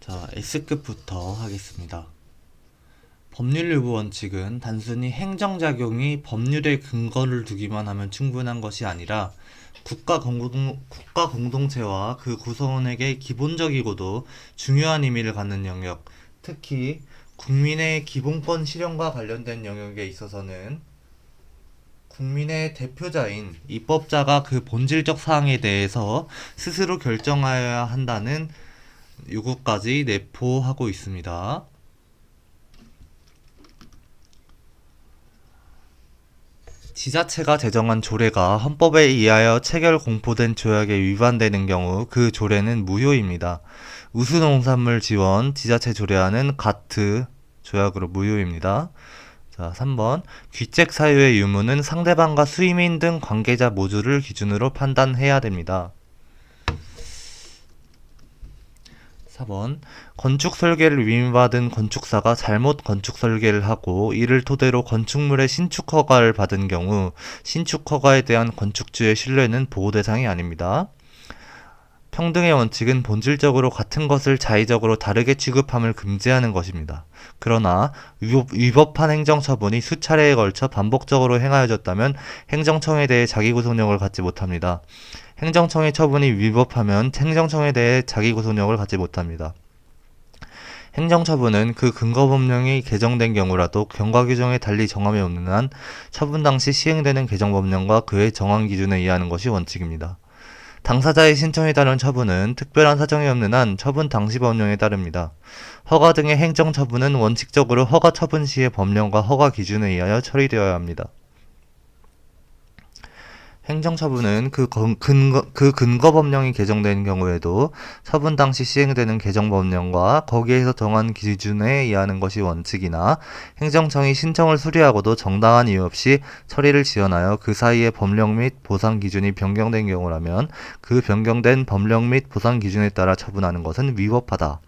자, S급부터 하겠습니다. 법률유보 원칙은 단순히 행정작용이 법률에 근거를 두기만 하면 충분한 것이 아니라 국가 공동체와 그 구성원에게 기본적이고도 중요한 의미를 갖는 영역, 특히 국민의 기본권 실현과 관련된 영역에 있어서는 국민의 대표자인 입법자가 그 본질적 사항에 대해서 스스로 결정하여야 한다는 요구까지 내포하고 있습니다. 지자체가 제정한 조례가 헌법에 의하여 체결 공포된 조약에 위반되는 경우 그 조례는 무효입니다. 우수농산물 지원 지자체 조례안은 가트 조약으로 무효입니다. 자, 3번. 귀책 사유의 유무는 상대방과 수임인 등 관계자 모두를 기준으로 판단해야 됩니다. 4번. 건축 설계를 위임받은 건축사가 잘못 건축 설계를 하고 이를 토대로 건축물의 신축 허가를 받은 경우 신축 허가에 대한 건축주의 신뢰는 보호 대상이 아닙니다. 평등의 원칙은 본질적으로 같은 것을 자의적으로 다르게 취급함을 금지하는 것입니다. 그러나 위법한 행정처분이 수차례에 걸쳐 반복적으로 행하여졌다면 행정청에 대해 자기구속력을 갖지 못합니다. 행정청의 처분이 위법하면 행정청에 대해 자기구속력을 갖지 못합니다. 행정처분은 그 근거법령이 개정된 경우라도 경과규정에 달리 정함이 없는 한 처분 당시 시행되는 개정법령과 그의 정한 기준에 의하는 것이 원칙입니다. 당사자의 신청에 따른 처분은 특별한 사정이 없는 한 처분 당시 법령에 따릅니다. 허가 등의 행정처분은 원칙적으로 허가 처분 시의 법령과 허가 기준에 의하여 처리되어야 합니다. 행정처분은 그 근거 법령이 개정된 경우에도 처분 당시 시행되는 개정법령과 거기에서 정한 기준에 의하는 것이 원칙이나 행정청이 신청을 수리하고도 정당한 이유 없이 처리를 지연하여 그 사이에 법령 및 보상 기준이 변경된 경우라면 그 변경된 법령 및 보상 기준에 따라 처분하는 것은 위법하다.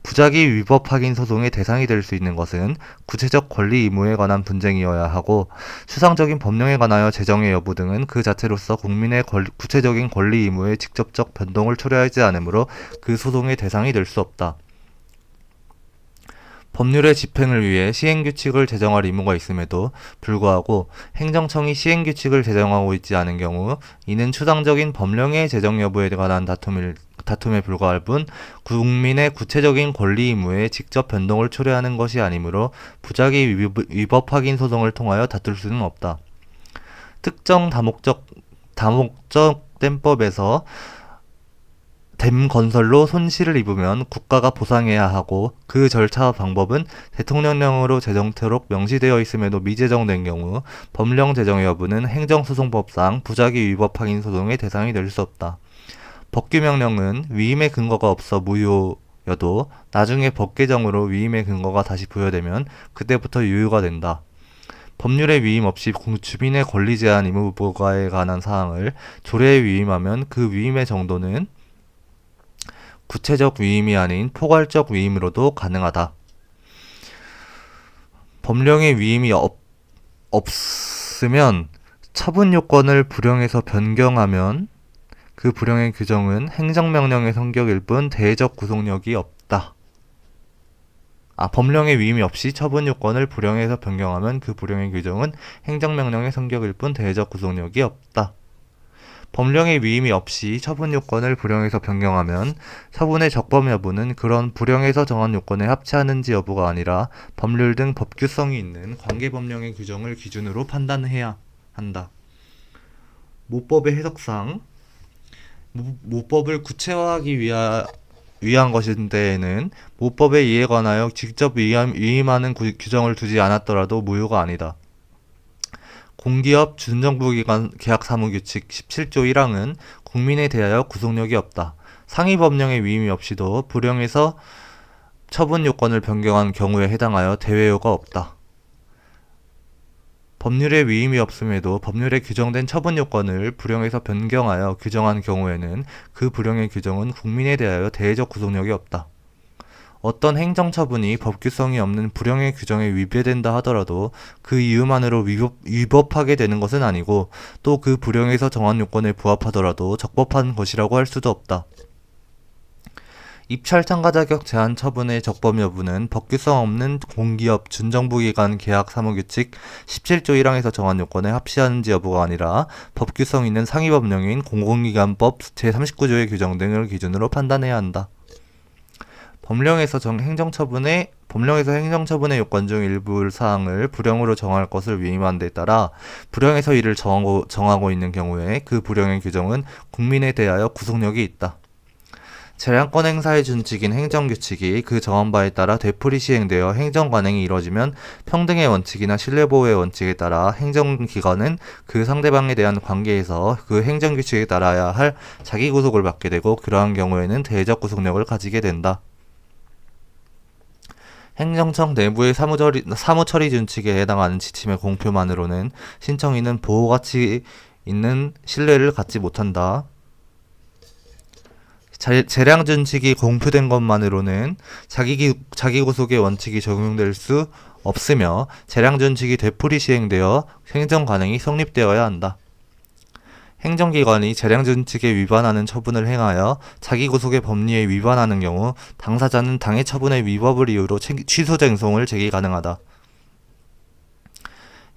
부작위 위법 확인 소송의 대상이 될 수 있는 것은 구체적 권리 의무에 관한 분쟁이어야 하고 추상적인 법령에 관하여 제정의 여부 등은 그 자체로서 국민의 구체적인 권리 의무의 직접적 변동을 초래하지 않으므로 그 소송의 대상이 될 수 없다. 법률의 집행을 위해 시행규칙을 제정할 의무가 있음에도 불구하고 행정청이 시행규칙을 제정하고 있지 않은 경우 이는 추상적인 법령의 제정 여부에 관한 다툼에 불과할 뿐 국민의 구체적인 권리 의무에 직접 변동을 초래하는 것이 아니므로 부작위 위법 확인 소송을 통하여 다툴 수는 없다. 특정 다목적 댐법에서 댐 건설로 손실을 입으면 국가가 보상해야 하고 그 절차와 방법은 대통령령으로 제정토록 명시되어 있음에도 미제정된 경우 법령 제정 여부는 행정소송법상 부작위 위법 확인 소송의 대상이 될 수 없다. 법규명령은 위임의 근거가 없어 무효여도 나중에 법 개정으로 위임의 근거가 다시 부여되면 그때부터 유효가 된다. 법률의 위임 없이 주민의 권리 제한 의무 부과에 관한 사항을 조례에 위임하면 그 위임의 정도는 구체적 위임이 아닌 포괄적 위임으로도 가능하다. 법령의 위임이 없으면 처분 요건을 불용해서 변경하면 그 불용의 규정은 행정명령의 성격일 뿐 대외적 구속력이 없다. 법령의 위임이 없이 처분 요건을 불용해서 변경하면 그 불용의 규정은 행정명령의 성격일 뿐 대외적 구속력이 없다. 법령의 위임이 없이 처분 요건을 불용해서 변경하면 처분의 적법 여부는 그런 불용해서 정한 요건에 합치하는지 여부가 아니라 법률 등 법규성이 있는 관계법령의 규정을 기준으로 판단해야 한다. 모법의 해석상 모법을 구체화하기 위한 것인데에는 모법의 이에 관하여 직접 위임하는 규정을 두지 않았더라도 무효가 아니다. 공기업 준정부기관 계약사무규칙 17조 1항은 국민에 대하여 구속력이 없다. 상위 법령의 위임이 없이도 불용해서 처분 요건을 변경한 경우에 해당하여 대외효가 없다. 법률의 위임이 없음에도 법률에 규정된 처분 요건을 불용해서 변경하여 규정한 경우에는 그 불용의 규정은 국민에 대하여 대외적 구속력이 없다. 어떤 행정처분이 법규성이 없는 불용의 규정에 위배된다 하더라도 그 이유만으로 위법하게 되는 것은 아니고 또 그 불용에서 정한 요건에 부합하더라도 적법한 것이라고 할 수도 없다. 입찰 참가 자격 제한 처분의 적법 여부는 법규성 없는 공기업 준정부기관 계약 사무규칙 17조 1항에서 정한 요건에 합치하는지 여부가 아니라 법규성 있는 상위법령인 공공기관법 제39조의 규정 등을 기준으로 판단해야 한다. 법령에서 행정처분의 요건 중 일부 사항을 불령으로 정할 것을 위임한 데 따라 불령에서 이를 정하고 있는 경우에 그 불령의 규정은 국민에 대하여 구속력이 있다. 재량권 행사의 준칙인 행정규칙이 그 정한 바에 따라 되풀이 시행되어 행정관행이 이뤄지면 평등의 원칙이나 신뢰보호의 원칙에 따라 행정기관은 그 상대방에 대한 관계에서 그 행정규칙에 따라야 할 자기구속을 받게 되고 그러한 경우에는 대외적 구속력을 가지게 된다. 행정청 내부의 사무처리 준칙에 해당하는 지침의 공표만으로는 신청인은 보호가치 있는 신뢰를 갖지 못한다. 재량 준칙이 공표된 것만으로는 자기구속의 원칙이 적용될 수 없으며 재량 준칙이 되풀이 시행되어 행정관행이 성립되어야 한다. 행정기관이 재량 준칙에 위반하는 처분을 행하여 자기구속의 법리에 위반하는 경우 당사자는 당해 처분의 위법을 이유로 취소쟁송을 제기 가능하다.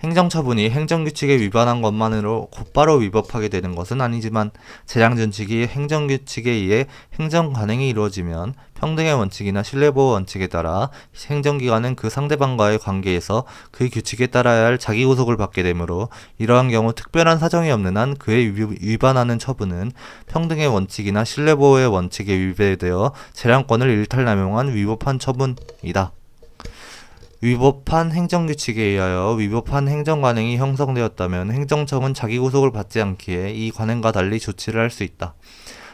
행정처분이 행정규칙에 위반한 것만으로 곧바로 위법하게 되는 것은 아니지만 재량준칙이 행정규칙에 의해 행정관행이 이루어지면 평등의 원칙이나 신뢰보호 원칙에 따라 행정기관은 그 상대방과의 관계에서 그 규칙에 따라야 할 자기구속을 받게 되므로 이러한 경우 특별한 사정이 없는 한 그에 위반하는 처분은 평등의 원칙이나 신뢰보호의 원칙에 위배되어 재량권을 일탈남용한 위법한 처분이다. 위법한 행정규칙에 의하여 위법한 행정관행이 형성되었다면 행정청은 자기구속을 받지 않기에 이 관행과 달리 조치를 할 수 있다.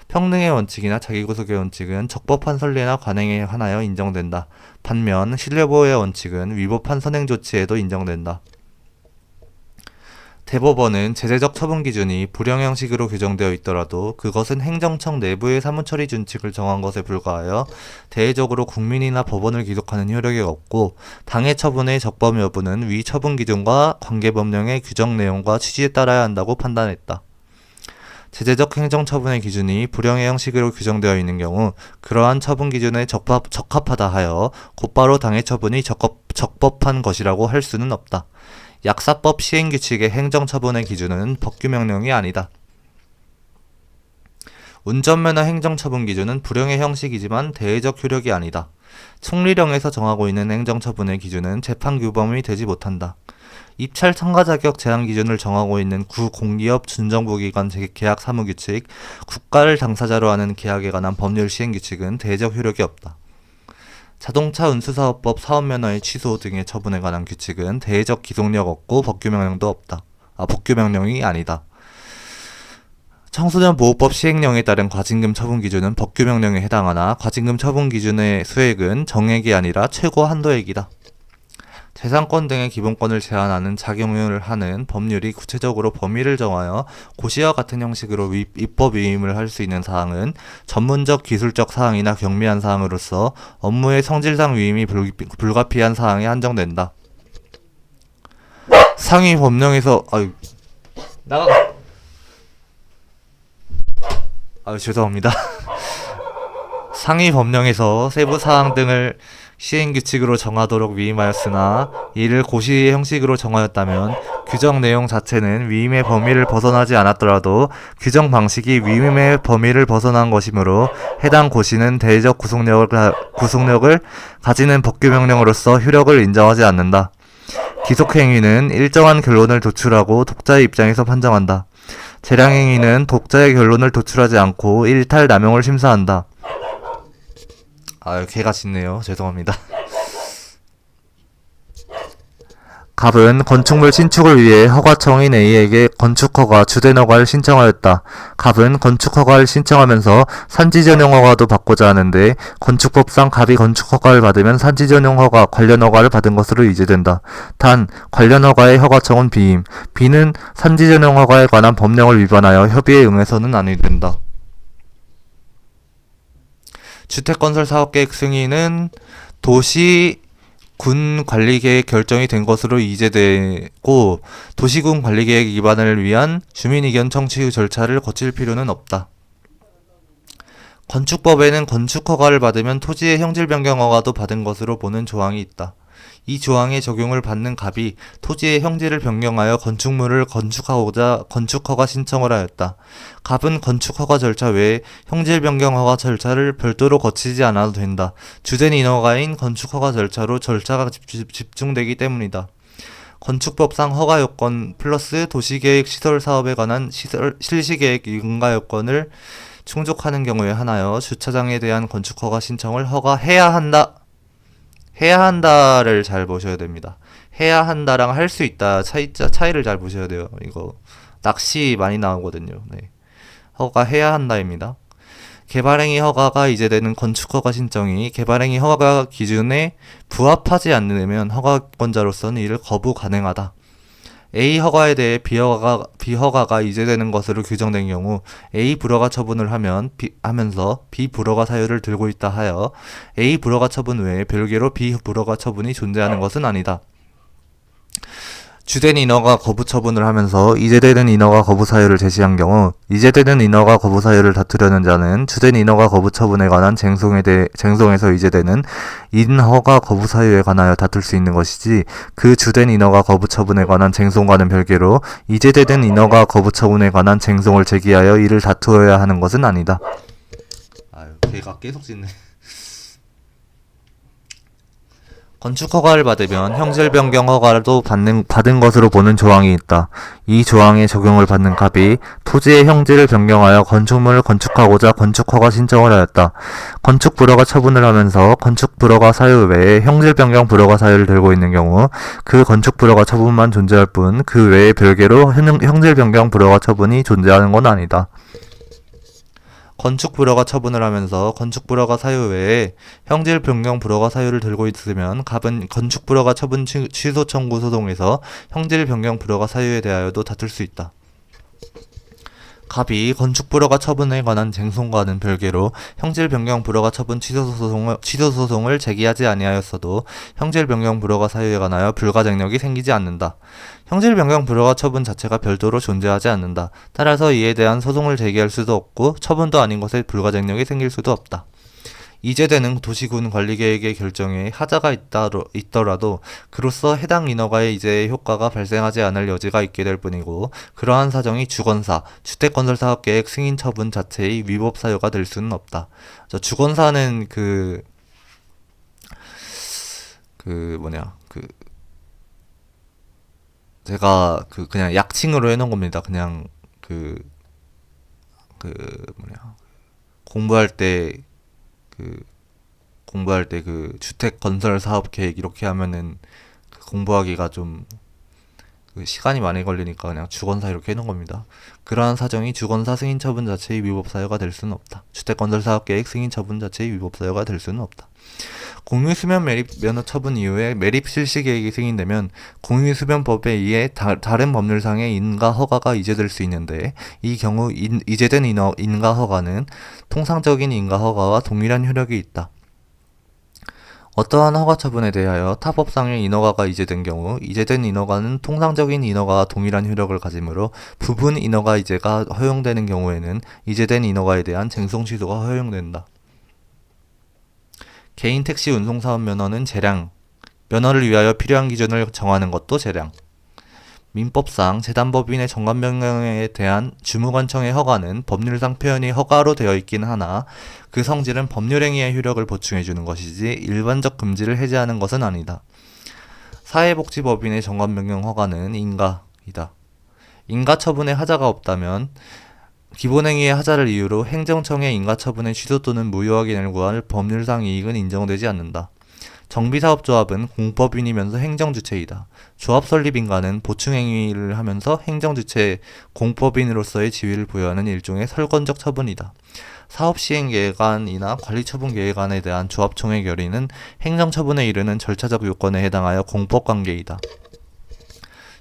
평등의 원칙이나 자기구속의 원칙은 적법한 선례나 관행에 한하여 인정된다. 반면 신뢰보호의 원칙은 위법한 선행조치에도 인정된다. 대법원은 제재적 처분 기준이 불용 형식으로 규정되어 있더라도 그것은 행정청 내부의 사무처리 준칙을 정한 것에 불과하여 대외적으로 국민이나 법원을 기속하는 효력이 없고 당해 처분의 적법 여부는 위 처분 기준과 관계법령의 규정 내용과 취지에 따라야 한다고 판단했다. 제재적 행정처분의 기준이 불용의 형식으로 규정되어 있는 경우 그러한 처분 기준에 적합하다 하여 곧바로 당해 처분이 적법한 것이라고 할 수는 없다. 약사법 시행규칙의 행정처분의 기준은 법규명령이 아니다. 운전면허 행정처분 기준은 불용의 형식이지만 대외적 효력이 아니다. 총리령에서 정하고 있는 행정처분의 기준은 재판규범이 되지 못한다. 입찰 참가 자격 제한 기준을 정하고 있는 구공기업 준정부기관 계약 사무규칙, 국가를 당사자로 하는 계약에 관한 법률 시행규칙은 대외적 효력이 없다. 자동차 운수사업법 사업면허의 취소 등의 처분에 관한 규칙은 대외적 기속력 없고 법규명령이 아니다. 청소년 보호법 시행령에 따른 과징금 처분 기준은 법규명령에 해당하나 과징금 처분 기준의 수액은 정액이 아니라 최고 한도액이다. 재산권 등의 기본권을 제한하는 작용을 하는 법률이 구체적으로 범위를 정하여 고시와 같은 형식으로 입법 위임을 할 수 있는 사항은 전문적 기술적 사항이나 경미한 사항으로서 업무의 성질상 위임이 불가피한 사항에 한정된다. 상위 법령에서 죄송합니다. 상위 법령에서 세부 사항 등을 시행규칙으로 정하도록 위임하였으나 이를 고시의 형식으로 정하였다면 규정 내용 자체는 위임의 범위를 벗어나지 않았더라도 규정 방식이 위임의 범위를 벗어난 것이므로 해당 고시는 대외적 구속력을 가지는 법규명령으로서 효력을 인정하지 않는다. 기속행위는 일정한 결론을 도출하고 독자의 입장에서 판정한다. 재량행위는 독자의 결론을 도출하지 않고 일탈 남용을 심사한다. 개가 짖네요. 죄송합니다. 갑은 건축물 신축을 위해 허가청인 A에게 건축허가, 주된허가를 신청하였다. 갑은 건축허가를 신청하면서 산지전용허가도 받고자 하는데 건축법상 갑이 건축허가를 받으면 산지전용허가, 관련허가를 받은 것으로 이제된다. 단, 관련허가의 허가청은 B임. B는 산지전용허가에 관한 법령을 위반하여 협의에 응해서는 아니 된다. 주택건설 사업계획 승인은 도시 군 관리계획 결정이 된 것으로 이제되고 도시군 관리계획 위반을 위한 주민의견 청취 절차를 거칠 필요는 없다. 건축법에는 건축허가를 받으면 토지의 형질 변경 허가도 받은 것으로 보는 조항이 있다. 이 조항의 적용을 받는 갑이 토지의 형질을 변경하여 건축물을 건축하고자 건축허가 신청을 하였다. 갑은 건축허가 절차 외에 형질 변경 허가 절차를 별도로 거치지 않아도 된다. 주된 인허가인 건축허가 절차로 절차가 집중되기 때문이다. 건축법상 허가 요건 플러스 도시계획 시설 사업에 관한 실시계획 인가 요건을 충족하는 경우에 하나여 주차장에 대한 건축허가 신청을 허가해야 한다. 해야 한다를 잘 보셔야 됩니다. 해야 한다랑 할 수 있다 차이를 잘 보셔야 돼요. 이거 낚시 많이 나오거든요. 네. 허가해야 한다입니다. 개발행위 허가가 이제되는 건축허가 신청이 개발행위 허가 기준에 부합하지 않으면 허가권자로서는 이를 거부 가능하다. A 허가에 대해 비허가가 이제되는 것으로 규정된 경우 A 불허가 처분을 하면서 B 불허가 사유를 들고 있다 하여 A 불허가 처분 외에 별개로 B 불허가 처분이 존재하는 것은 아니다. 주된 인허가 거부 처분을 하면서 이제되는 인허가 거부 사유를 제시한 경우 이제되는 인허가 거부 사유를 다투려는 자는 주된 인허가 거부 처분에 관한 쟁송에서 이제되는 인허가 거부 사유에 관하여 다툴 수 있는 것이지 그 주된 인허가 거부 처분에 관한 쟁송과는 별개로 이제되는 인허가 거부 처분에 관한 쟁송을 제기하여 이를 다투어야 하는 것은 아니다. 아유, 걔가 계속 짖네. 건축허가를 받으면 형질 변경 허가도 받은 것으로 보는 조항이 있다. 이 조항의 적용을 받는 갑이 토지의 형질을 변경하여 건축물을 건축하고자 건축허가 신청을 하였다. 건축 불허가 처분을 하면서 건축 불허가 사유 외에 형질 변경 불허가 사유를 들고 있는 경우 그 건축 불허가 처분만 존재할 뿐 그 외에 별개로 형질 변경 불허가 처분이 존재하는 건 아니다. 건축 불허가 처분을 하면서 건축 불허가 사유 외에 형질 변경 불허가 사유를 들고 있으면 갑은 건축 불허가 처분 취소 청구 소송에서 형질 변경 불허가 사유에 대하여도 다툴 수 있다. 갑이 건축 불허가 처분에 관한 쟁송과는 별개로 형질 변경 불허가 처분 취소 소송을 제기하지 아니하였어도 형질 변경 불허가 사유에 관하여 불가쟁력이 생기지 않는다. 형질 변경 불허가 처분 자체가 별도로 존재하지 않는다. 따라서 이에 대한 소송을 제기할 수도 없고 처분도 아닌 것에 불가쟁력이 생길 수도 없다. 이제되는 도시군 관리계획의 결정에 하자가 있더라도 그로써 해당 인허가의 이제의 효과가 발생하지 않을 여지가 있게 될 뿐이고 그러한 사정이 주건사, 주택건설사업계획 승인 처분 자체의 위법 사유가 될 수는 없다. 주건사는 제가 그냥 약칭으로 해놓은 겁니다. 그냥 공부할 때 주택 건설 사업 계획 이렇게 하면은 공부하기가 좀 시간이 많이 걸리니까 그냥 주건사 이렇게 해놓은 겁니다. 그러한 사정이 주건사 승인 처분 자체의 위법 사유가 될 수는 없다. 주택 건설 사업 계획 승인 처분 자체의 위법 사유가 될 수는 없다. 공유 수면 매립 면허 처분 이후에 매립 실시 계획이 승인되면 공유 수면법에 의해 다른 법률상의 인가 허가가 이제될 수 있는데 이 경우 이제된 인가 허가는 통상적인 인가 허가와 동일한 효력이 있다. 어떠한 허가 처분에 대하여 타 법상의 인허가가 이제된 경우 이제된 인허가는 통상적인 인허가와 동일한 효력을 가지므로 부분 인허가 이제가 허용되는 경우에는 이제된 인허가에 대한 쟁송 취소가 허용된다. 개인 택시 운송사업 면허는 재량, 면허를 위하여 필요한 기준을 정하는 것도 재량. 민법상 재단법인의 정관변경에 대한 주무관청의 허가는 법률상 표현이 허가로 되어 있긴 하나 그 성질은 법률행위의 효력을 보충해주는 것이지 일반적 금지를 해제하는 것은 아니다. 사회복지법인의 정관변경 허가는 인가이다. 인가처분에 하자가 없다면 기본행위의 하자를 이유로 행정청의 인가처분의 취소 또는 무효하게 결구할 법률상 이익은 인정되지 않는다. 정비사업조합은 공법인이면서 행정주체이다. 조합 설립 인가는 보충행위를 하면서 행정주체 공법인으로서의 지위를 부여하는 일종의 설권적 처분이다. 사업시행계획안이나 관리처분계획안에 대한 조합총회 결의는 행정처분에 이르는 절차적 요건에 해당하여 공법관계이다.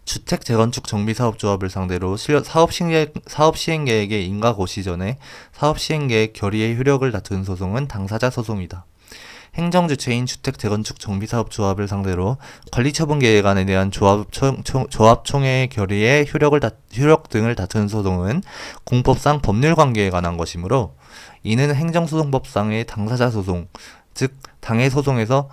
주택 재건축 정비사업조합을 상대로 사업시행계획의 인가 고시 전에 사업시행계획 결의의 효력을 다투는 소송은 당사자 소송이다. 행정주체인 주택재건축정비사업조합을 상대로 관리처분계획안에 대한 조합총회 결의의 효력 등을 다투는 소송은 공법상 법률관계에 관한 것이므로 이는 행정소송법상의 당사자 소송, 즉 당해 소송에서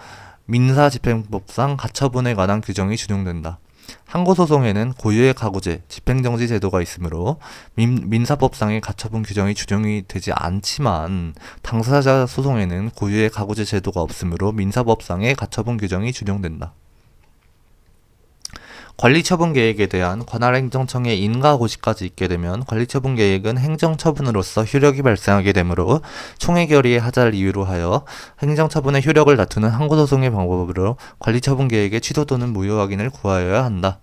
민사집행법상 가처분에 관한 규정이 준용된다. 항고소송에는 고유의 가구제, 집행정지 제도가 있으므로 민사법상의 가처분 규정이 준용이 되지 않지만 당사자 소송에는 고유의 가구제 제도가 없으므로 민사법상의 가처분 규정이 준용된다. 관리처분계획에 대한 관할행정청의 인가고시까지 있게 되면 관리처분계획은 행정처분으로서 효력이 발생하게 되므로 총회 결의의 하자를 이유로 하여 행정처분의 효력을 다투는 항고소송의 방법으로 관리처분계획의 취소 또는 무효 확인을 구하여야 한다.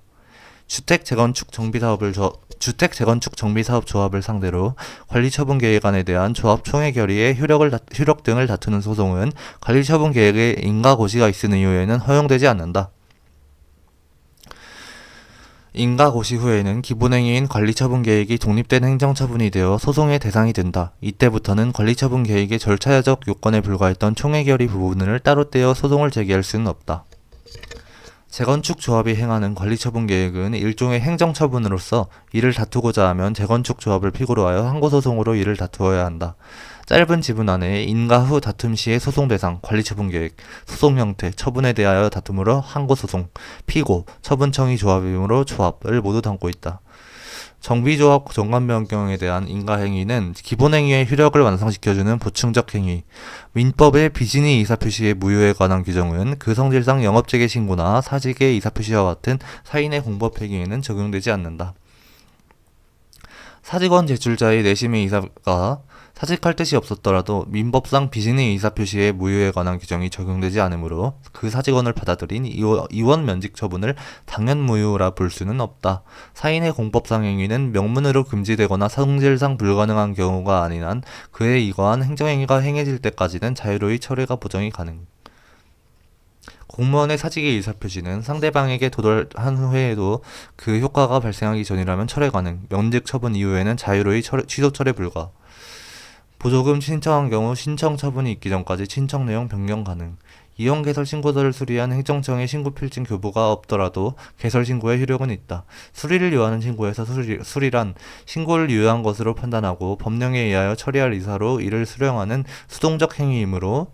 주택재건축정비사업조합을 상대로 관리처분계획안에 대한 조합총회 결의의 효력 등을 다투는 소송은 관리처분계획에 인가고시가 있은 이후에는 허용되지 않는다. 인가고시 후에는 기본행위인 관리처분계획이 독립된 행정처분이 되어 소송의 대상이 된다. 이때부터는 관리처분계획의 절차적 요건에 불과했던 총회결의 부분을 따로 떼어 소송을 제기할 수는 없다. 재건축조합이 행하는 관리처분계획은 일종의 행정처분으로서 이를 다투고자 하면 재건축조합을 피고로 하여 항고소송으로 이를 다투어야 한다. 짧은 지분 안에 인가 후 다툼 시의 소송 대상, 관리처분계획, 소송 형태, 처분에 대하여 다툼으로 항고소송, 피고, 처분청이 조합이므로 조합을 모두 담고 있다. 정비조합 정관 변경에 대한 인가행위는 기본행위의 효력을 완성시켜주는 보충적 행위, 민법의 비진의 이사표시의 무효에 관한 규정은 그 성질상 영업재개 신고나 사직의 이사표시와 같은 사인의 공법행위에는 적용되지 않는다. 사직원 제출자의 내심의 이사가 사직할 뜻이 없었더라도 민법상 비진의 이사표시의 무효에 관한 규정이 적용되지 않으므로 그 사직원을 받아들인 이원 면직 처분을 당연무효라 볼 수는 없다. 사인의 공법상 행위는 명문으로 금지되거나 성질상 불가능한 경우가 아닌 한 그에 이거한 행정행위가 행해질 때까지는 자유로이 철회가 보정이 가능. 공무원의 사직의 의사표시는 상대방에게 도달한 후에도 그 효과가 발생하기 전이라면 철회 가능, 면직 처분 이후에는 자유로이 취소 철회 불가. 보조금 신청한 경우 신청 처분이 있기 전까지 신청 내용 변경 가능. 이혼 개설 신고서를 수리한 행정청의 신고 필진 교부가 없더라도 개설 신고의 효력은 있다. 수리를 요하는 신고에서 수리란 신고를 유효한 것으로 판단하고 법령에 의하여 처리할 의사로 이를 수령하는 수동적 행위이므로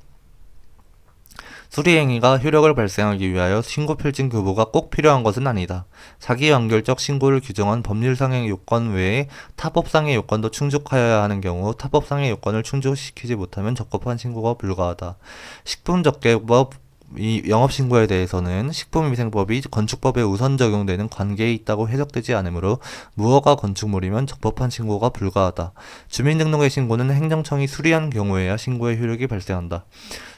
수리행위가 효력을 발생하기 위하여 신고 필진 교부가 꼭 필요한 것은 아니다. 자기완결적 신고를 규정한 법률상의 요건 외에 타법상의 요건도 충족하여야 하는 경우 타법상의 요건을 충족시키지 못하면 적법한 신고가 불가하다. 식품적계법 영업신고에 대해서는 식품위생법이 건축법에 우선 적용되는 관계에 있다고 해석되지 않으므로 무허가 건축물이면 적법한 신고가 불가하다. 주민등록의 신고는 행정청이 수리한 경우에야 신고의 효력이 발생한다.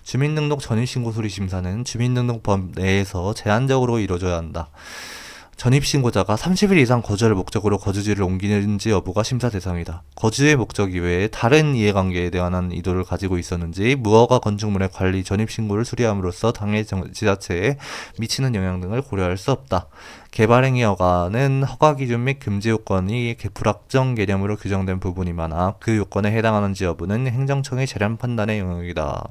주민등록 전입신고 수리심사는 주민등록법 내에서 제한적으로 이루어져야 한다. 전입신고자가 30일 이상 거주할 목적으로 거주지를 옮기는지 여부가 심사 대상이다. 거주의 목적 이외에 다른 이해관계에 대한 의도를 가지고 있었는지 무허가 건축물의 관리 전입신고를 수리함으로써 당해 지자체에 미치는 영향 등을 고려할 수 없다. 개발행위 허가는 허가기준 및 금지요건이 불확정 개념으로 규정된 부분이 많아 그 요건에 해당하는지 여부는 행정청의 재량 판단의 영역이다.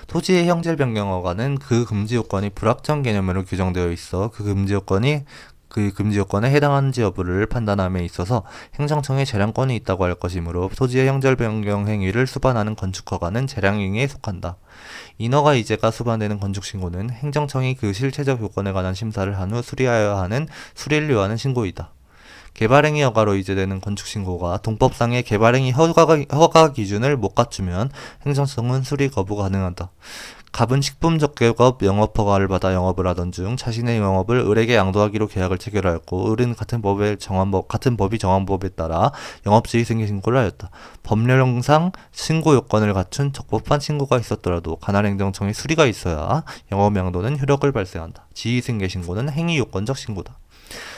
토지의 형질 변경 허가는 그 금지 요건이 불확정 개념으로 규정되어 있어 그 금지 요건에 해당하는지 여부를 판단함에 있어서 행정청의 재량권이 있다고 할 것이므로 토지의 형질 변경 행위를 수반하는 건축 허가는 재량행위에 속한다. 인허가 이제가 수반되는 건축신고는 행정청이 그 실체적 요건에 관한 심사를 한 후 수리하여야 하는 수리를 요하는 신고이다. 개발행위 허가로 이제되는 건축신고가 동법상의 개발행위 허가 기준을 못 갖추면 행정청은 수리 거부 가능하다. 갑은 식품적계법 영업허가를 받아 영업을 하던 중 자신의 영업을 을에게 양도하기로 계약을 체결하였고 을은 같은 법이 정한 법에 따라 영업주의 승계신고를 하였다. 법령상 신고 요건을 갖춘 적법한 신고가 있었더라도 관할행정청의 수리가 있어야 영업양도는 효력을 발생한다. 지휘승계신고는 행위요건적 신고다.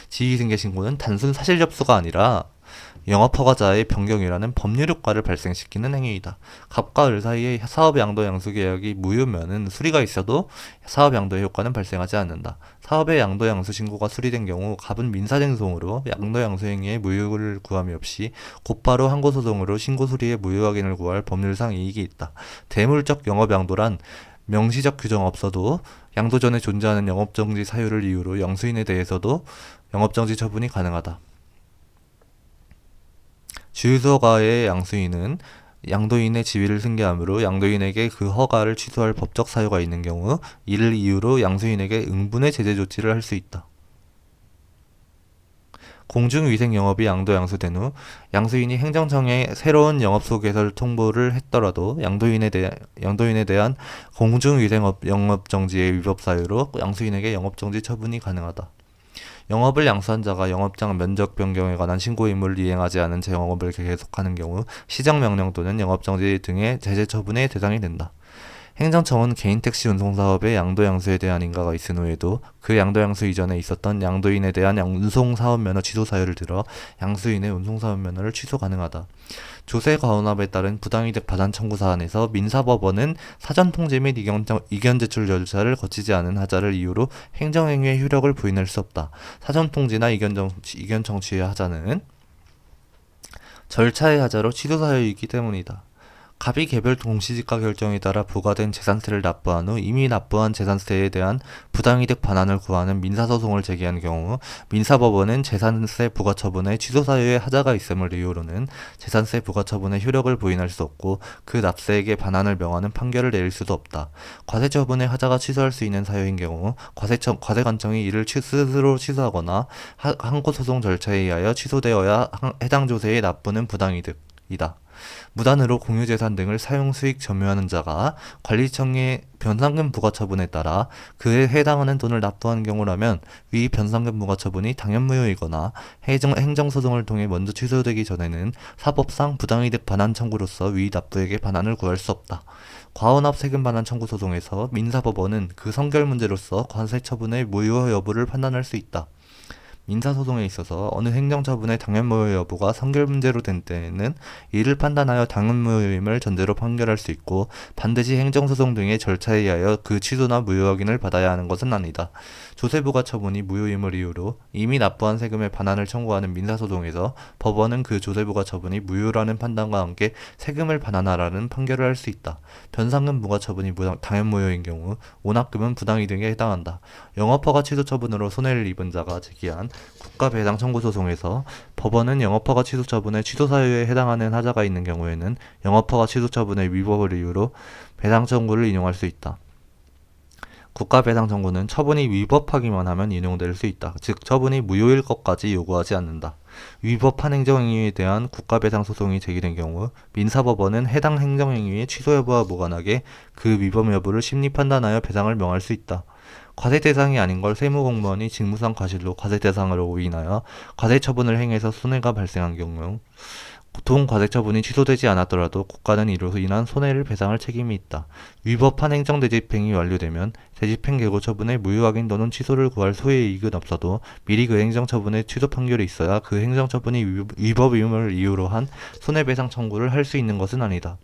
지휘승계신고는 단순 사실 접수가 아니라 영업허가자의 변경이라는 법률 효과를 발생시키는 행위이다. 갑과 을 사이의 사업 양도 양수 계약이 무효면은 수리가 있어도 사업 양도의 효과는 발생하지 않는다. 사업의 양도 양수 신고가 수리된 경우 갑은 민사쟁송으로 양도 양수 행위의 무효를 구함이 없이 곧바로 항고소송으로 신고 수리의 무효 확인을 구할 법률상 이익이 있다. 대물적 영업 양도란 명시적 규정 없어도 양도 전에 존재하는 영업정지 사유를 이유로 양수인에 대해서도 영업정지 처분이 가능하다. 주유소가의 양수인은 양도인의 지위를 승계하므로 양도인에게 그 허가를 취소할 법적 사유가 있는 경우 이를 이유로 양수인에게 응분의 제재 조치를 할 수 있다. 공중위생 영업이 양도 양수된 후 양수인이 행정청에 새로운 영업소 개설 통보를 했더라도 양도인에 대한 공중위생 영업정지의 위법 사유로 양수인에게 영업정지 처분이 가능하다. 영업을 양수한 자가 영업장 면적 변경에 관한 신고 의무를 이행하지 않은 채 영업을 계속하는 경우 시정명령 또는 영업정지 등의 제재 처분의 대상이 된다. 행정청은 개인 택시 운송사업에 양도 양수에 대한 인가가 있은 후에도 그 양도 양수 이전에 있었던 양도인에 대한 운송사업면허 취소 사유를 들어 양수인의 운송사업면허를 취소 가능하다. 조세 과온합에 따른 부당이득 반환 청구 사안에서 민사법원은 사전 통지 및 이견 제출 절차를 거치지 않은 하자를 이유로 행정행위의 효력을 부인할 수 없다. 사전 통지나 이견 청취의 하자는 절차의 하자로 취소 사유이기 때문이다. 갑이 개별 공시지가 결정에 따라 부과된 재산세를 납부한 후 이미 납부한 재산세에 대한 부당이득 반환을 구하는 민사소송을 제기한 경우 민사법원은 재산세 부과처분의 취소 사유에 하자가 있음을 이유로는 재산세 부과처분의 효력을 부인할 수 없고 그 납세에게 반환을 명하는 판결을 내릴 수도 없다. 과세처분의 하자가 취소할 수 있는 사유인 경우 과세관청이 이를 스스로 취소하거나 항고소송 절차에 의하여 취소되어야 해당 조세에 납부는 부당이득이다. 무단으로 공유재산 등을 사용수익 점유하는 자가 관리청의 변상금 부과처분에 따라 그에 해당하는 돈을 납부한 경우라면 위 변상금 부과처분이 당연무효이거나 행정소송을 통해 먼저 취소되기 전에는 사법상 부당이득 반환 청구로서 위 납부에게 반환을 구할 수 없다. 과언합 세금 반환 청구 소송에서 민사법원은 그 선결 문제로서 과세처분의 무효 여부를 판단할 수 있다. 민사소송에 있어서 어느 행정처분의 당연무효 여부가 선결 문제로 된 때에는 이를 판단하여 당연무효임을 전제로 판결할 수 있고 반드시 행정소송 등의 절차에 의하여 그 취소나 무효 확인을 받아야 하는 것은 아니다. 조세부과 처분이 무효임을 이유로 이미 납부한 세금의 반환을 청구하는 민사소송에서 법원은 그 조세부과 처분이 무효라는 판단과 함께 세금을 반환하라는 판결을 할 수 있다. 변상금 부과 처분이 당연무효인 경우 오납금은 부당이득에 해당한다. 영업허가 취소 처분으로 손해를 입은 자가 제기한 국가배상 청구 소송에서 법원은 영업허가 취소 처분의 취소 사유에 해당하는 하자가 있는 경우에는 영업허가 취소 처분의 위법을 이유로 배상 청구를 인용할 수 있다. 국가배상 청구는 처분이 위법하기만 하면 인용될 수 있다. 즉 처분이 무효일 것까지 요구하지 않는다. 위법한 행정행위에 대한 국가배상 소송이 제기된 경우 민사법원은 해당 행정행위의 취소 여부와 무관하게 그 위법 여부를 심리 판단하여 배상을 명할 수 있다. 과세 대상이 아닌 걸 세무공무원이 직무상 과실로 과세 대상으로 인하여 과세 처분을 행해서 손해가 발생한 경우 보통 과세 처분이 취소되지 않았더라도 국가는 이로 인한 손해를 배상할 책임이 있다. 위법한 행정대집행이 완료되면 대집행 계고 처분의 무효 확인 또는 취소를 구할 소의 이익은 없어도 미리 그 행정처분의 취소 판결이 있어야 그 행정처분이 위법임을 이유로 한 손해배상 청구를 할 수 있는 것은 아니다.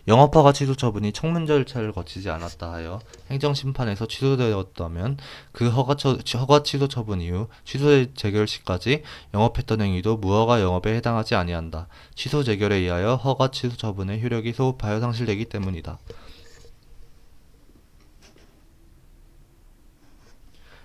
영업허가 취소 처분이 청문 절차를 거치지 않았다 하여 행정심판에서 취소되었다면 그 허가 취소 처분 이후 취소 재결 시까지 영업했던 행위도 무허가 영업에 해당하지 아니한다. 취소 재결에 의하여 허가 취소 처분의 효력이 소급하여 상실되기 때문이다.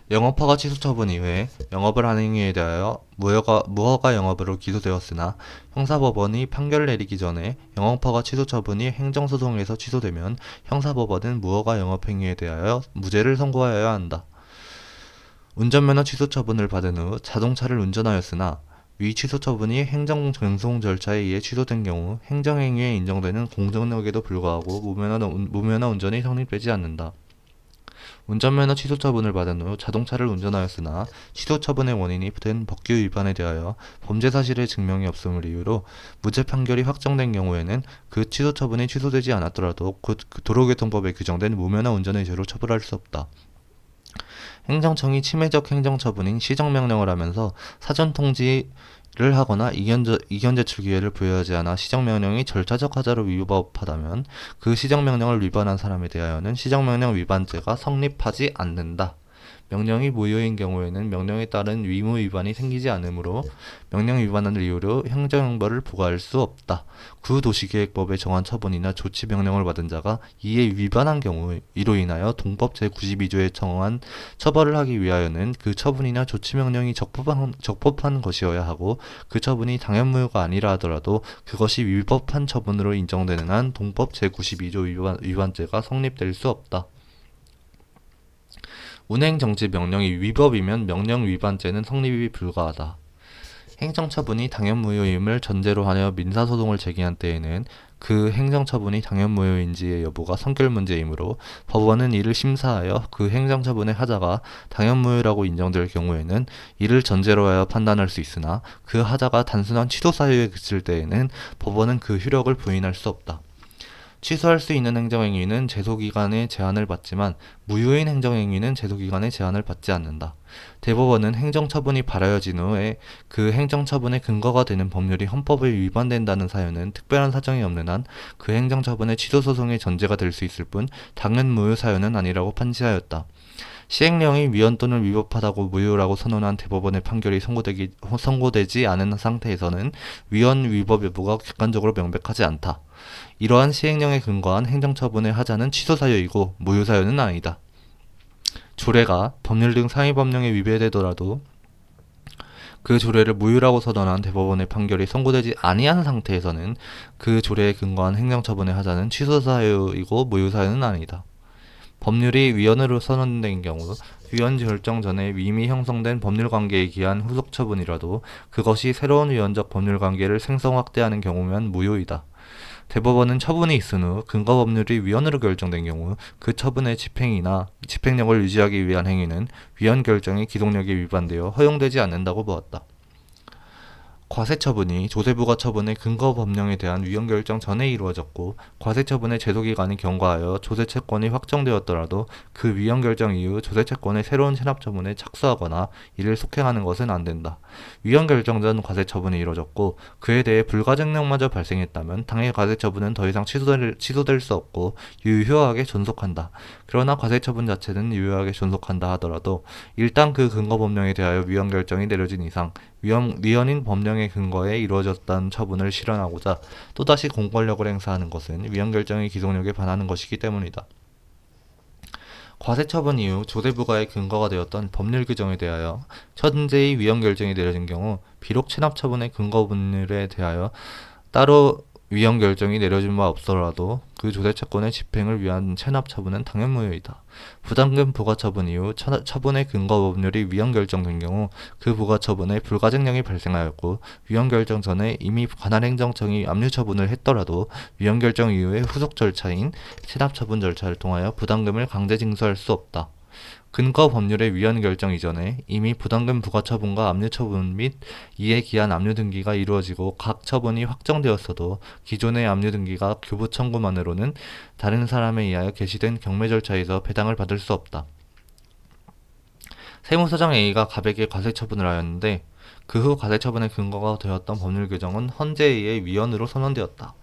영업허가 취소 처분 이후에 영업을 한 행위에 대하여 무허가 영업으로 기소되었으나 형사법원이 판결을 내리기 전에 영업허가 취소 처분이 행정소송에서 취소되면 형사법원은 무허가 영업 행위에 대하여 무죄를 선고하여야 한다. 운전면허 취소 처분을 받은 후 자동차를 운전하였으나 위 취소 처분이 행정전송 절차에 의해 취소된 경우 행정행위에 인정되는 공정력에도 불구하고 무면허 운전이 성립되지 않는다. 운전면허 취소 처분을 받은 후 자동차를 운전하였으나 취소 처분의 원인이 된 법규 위반에 대하여 범죄 사실의 증명이 없음을 이유로 무죄 판결이 확정된 경우에는 그 취소 처분이 취소되지 않았더라도 그 도로교통법에 규정된 무면허 운전의 죄로 처벌할 수 없다. 행정청이 침해적 행정처분인 시정명령을 하면서 사전통지 하거나 이견 제출 기회를 부여하지 않아 시정명령이 절차적 하자로 위법하다면 그 시정명령을 위반한 사람에 대하여는 시정명령 위반죄가 성립하지 않는다. 명령이 무효인 경우에는 명령에 따른 의무 위반이 생기지 않으므로 명령 위반한 이유로 행정형벌을 부과할 수 없다. 구도시계획법에 정한 처분이나 조치 명령을 받은 자가 이에 위반한 경우 이로 인하여 동법 제92조에 정한 처벌을 하기 위하여는 그 처분이나 조치 명령이 적법한 것이어야 하고 그 처분이 당연무효가 아니라 하더라도 그것이 위법한 처분으로 인정되는 한 동법 제92조 위반죄가 성립될 수 없다. 운행정지 명령이 위법이면 명령 위반죄는 성립이 불가하다. 행정처분이 당연무효임을 전제로 하여 민사소송을 제기한 때에는 그 행정처분이 당연무효인지의 여부가 선결문제이므로 법원은 이를 심사하여 그 행정처분의 하자가 당연무효라고 인정될 경우에는 이를 전제로 하여 판단할 수 있으나 그 하자가 단순한 취소사유에 그칠 때에는 법원은 그 효력을 부인할 수 없다. 취소할 수 있는 행정행위는 제소기간의 제한을 받지만 무효인 행정행위는 제소기간의 제한을 받지 않는다. 대법원은 행정처분이 발하여진 후에 그 행정처분의 근거가 되는 법률이 헌법에 위반된다는 사유는 특별한 사정이 없는 한 그 행정처분의 취소소송의 전제가 될 수 있을 뿐 당연 무효 사유는 아니라고 판시하였다. 시행령이 위헌 또는 위법하다고 무효라고 선언한 대법원의 판결이 선고되지 않은 상태에서는 위헌 위법 여부가 객관적으로 명백하지 않다. 이러한 시행령에 근거한 행정처분의 하자는 취소사유이고 무효사유는 아니다. 조례가 법률 등 상위법령에 위배되더라도 그 조례를 무효라고 선언한 대법원의 판결이 선고되지 아니한 상태에서는 그 조례에 근거한 행정처분의 하자는 취소사유이고 무효사유는 아니다. 법률이 위헌으로 선언된 경우 위헌 결정 전에 이미 형성된 법률관계에 기한 후속처분이라도 그것이 새로운 위헌적 법률관계를 생성 확대하는 경우면 무효이다. 대법원은 처분이 있은 후 근거법률이 위헌으로 결정된 경우 그 처분의 집행이나 집행력을 유지하기 위한 행위는 위헌 결정의 기동력에 위반되어 허용되지 않는다고 보았다. 과세처분이 조세부가 처분의 근거법령에 대한 위헌 결정 전에 이루어졌고 과세처분의 제도기간이 경과하여 조세채권이 확정되었더라도 그 위헌 결정 이후 조세채권의 새로운 체납처분에 착수하거나 이를 속행하는 것은 안 된다. 위헌 결정 전 과세처분이 이루어졌고 그에 대해 불가증력마저 발생했다면 당해 과세처분은 더 이상 취소될 수 없고 유효하게 존속한다. 그러나 과세처분 자체는 유효하게 존속한다 하더라도 일단 그 근거법령에 대하여 위헌 결정이 내려진 이상 위헌인 법령의 근거에 이루어졌다는 처분을 실현하고자 또다시 공권력을 행사하는 것은 위헌 결정의 기동력에 반하는 것이기 때문이다. 과세처분 이후 조세부가의 근거가 되었던 법률 규정에 대하여 천재의 위헌 결정이 내려진 경우 비록 체납처분의 근거 법률에 대하여 따로 위헌 결정이 내려진 바 없더라도 그 조세채권의 집행을 위한 체납처분은 당연무효이다. 부담금 부과처분 이후 처분의 근거 법률이 위헌 결정된 경우 그 부과처분에 불가증력이 발생하였고 위헌 결정 전에 이미 관할 행정청이 압류처분을 했더라도 위헌 결정 이후의 후속 절차인 체납처분 절차를 통하여 부담금을 강제 징수할 수 없다. 근거 법률의 위헌 결정 이전에 이미 부담금 부과처분과 압류처분 및 이에 기한 압류등기가 이루어지고 각 처분이 확정되었어도 기존의 압류등기가 교부 청구만으로는 다른 사람에 의하여 개시된 경매 절차에서 배당을 받을 수 없다. 세무서장 A가 갑에게 과세처분을 하였는데 그 후 과세처분의 근거가 되었던 법률 규정은 헌재에 의해 위헌으로 선언되었다.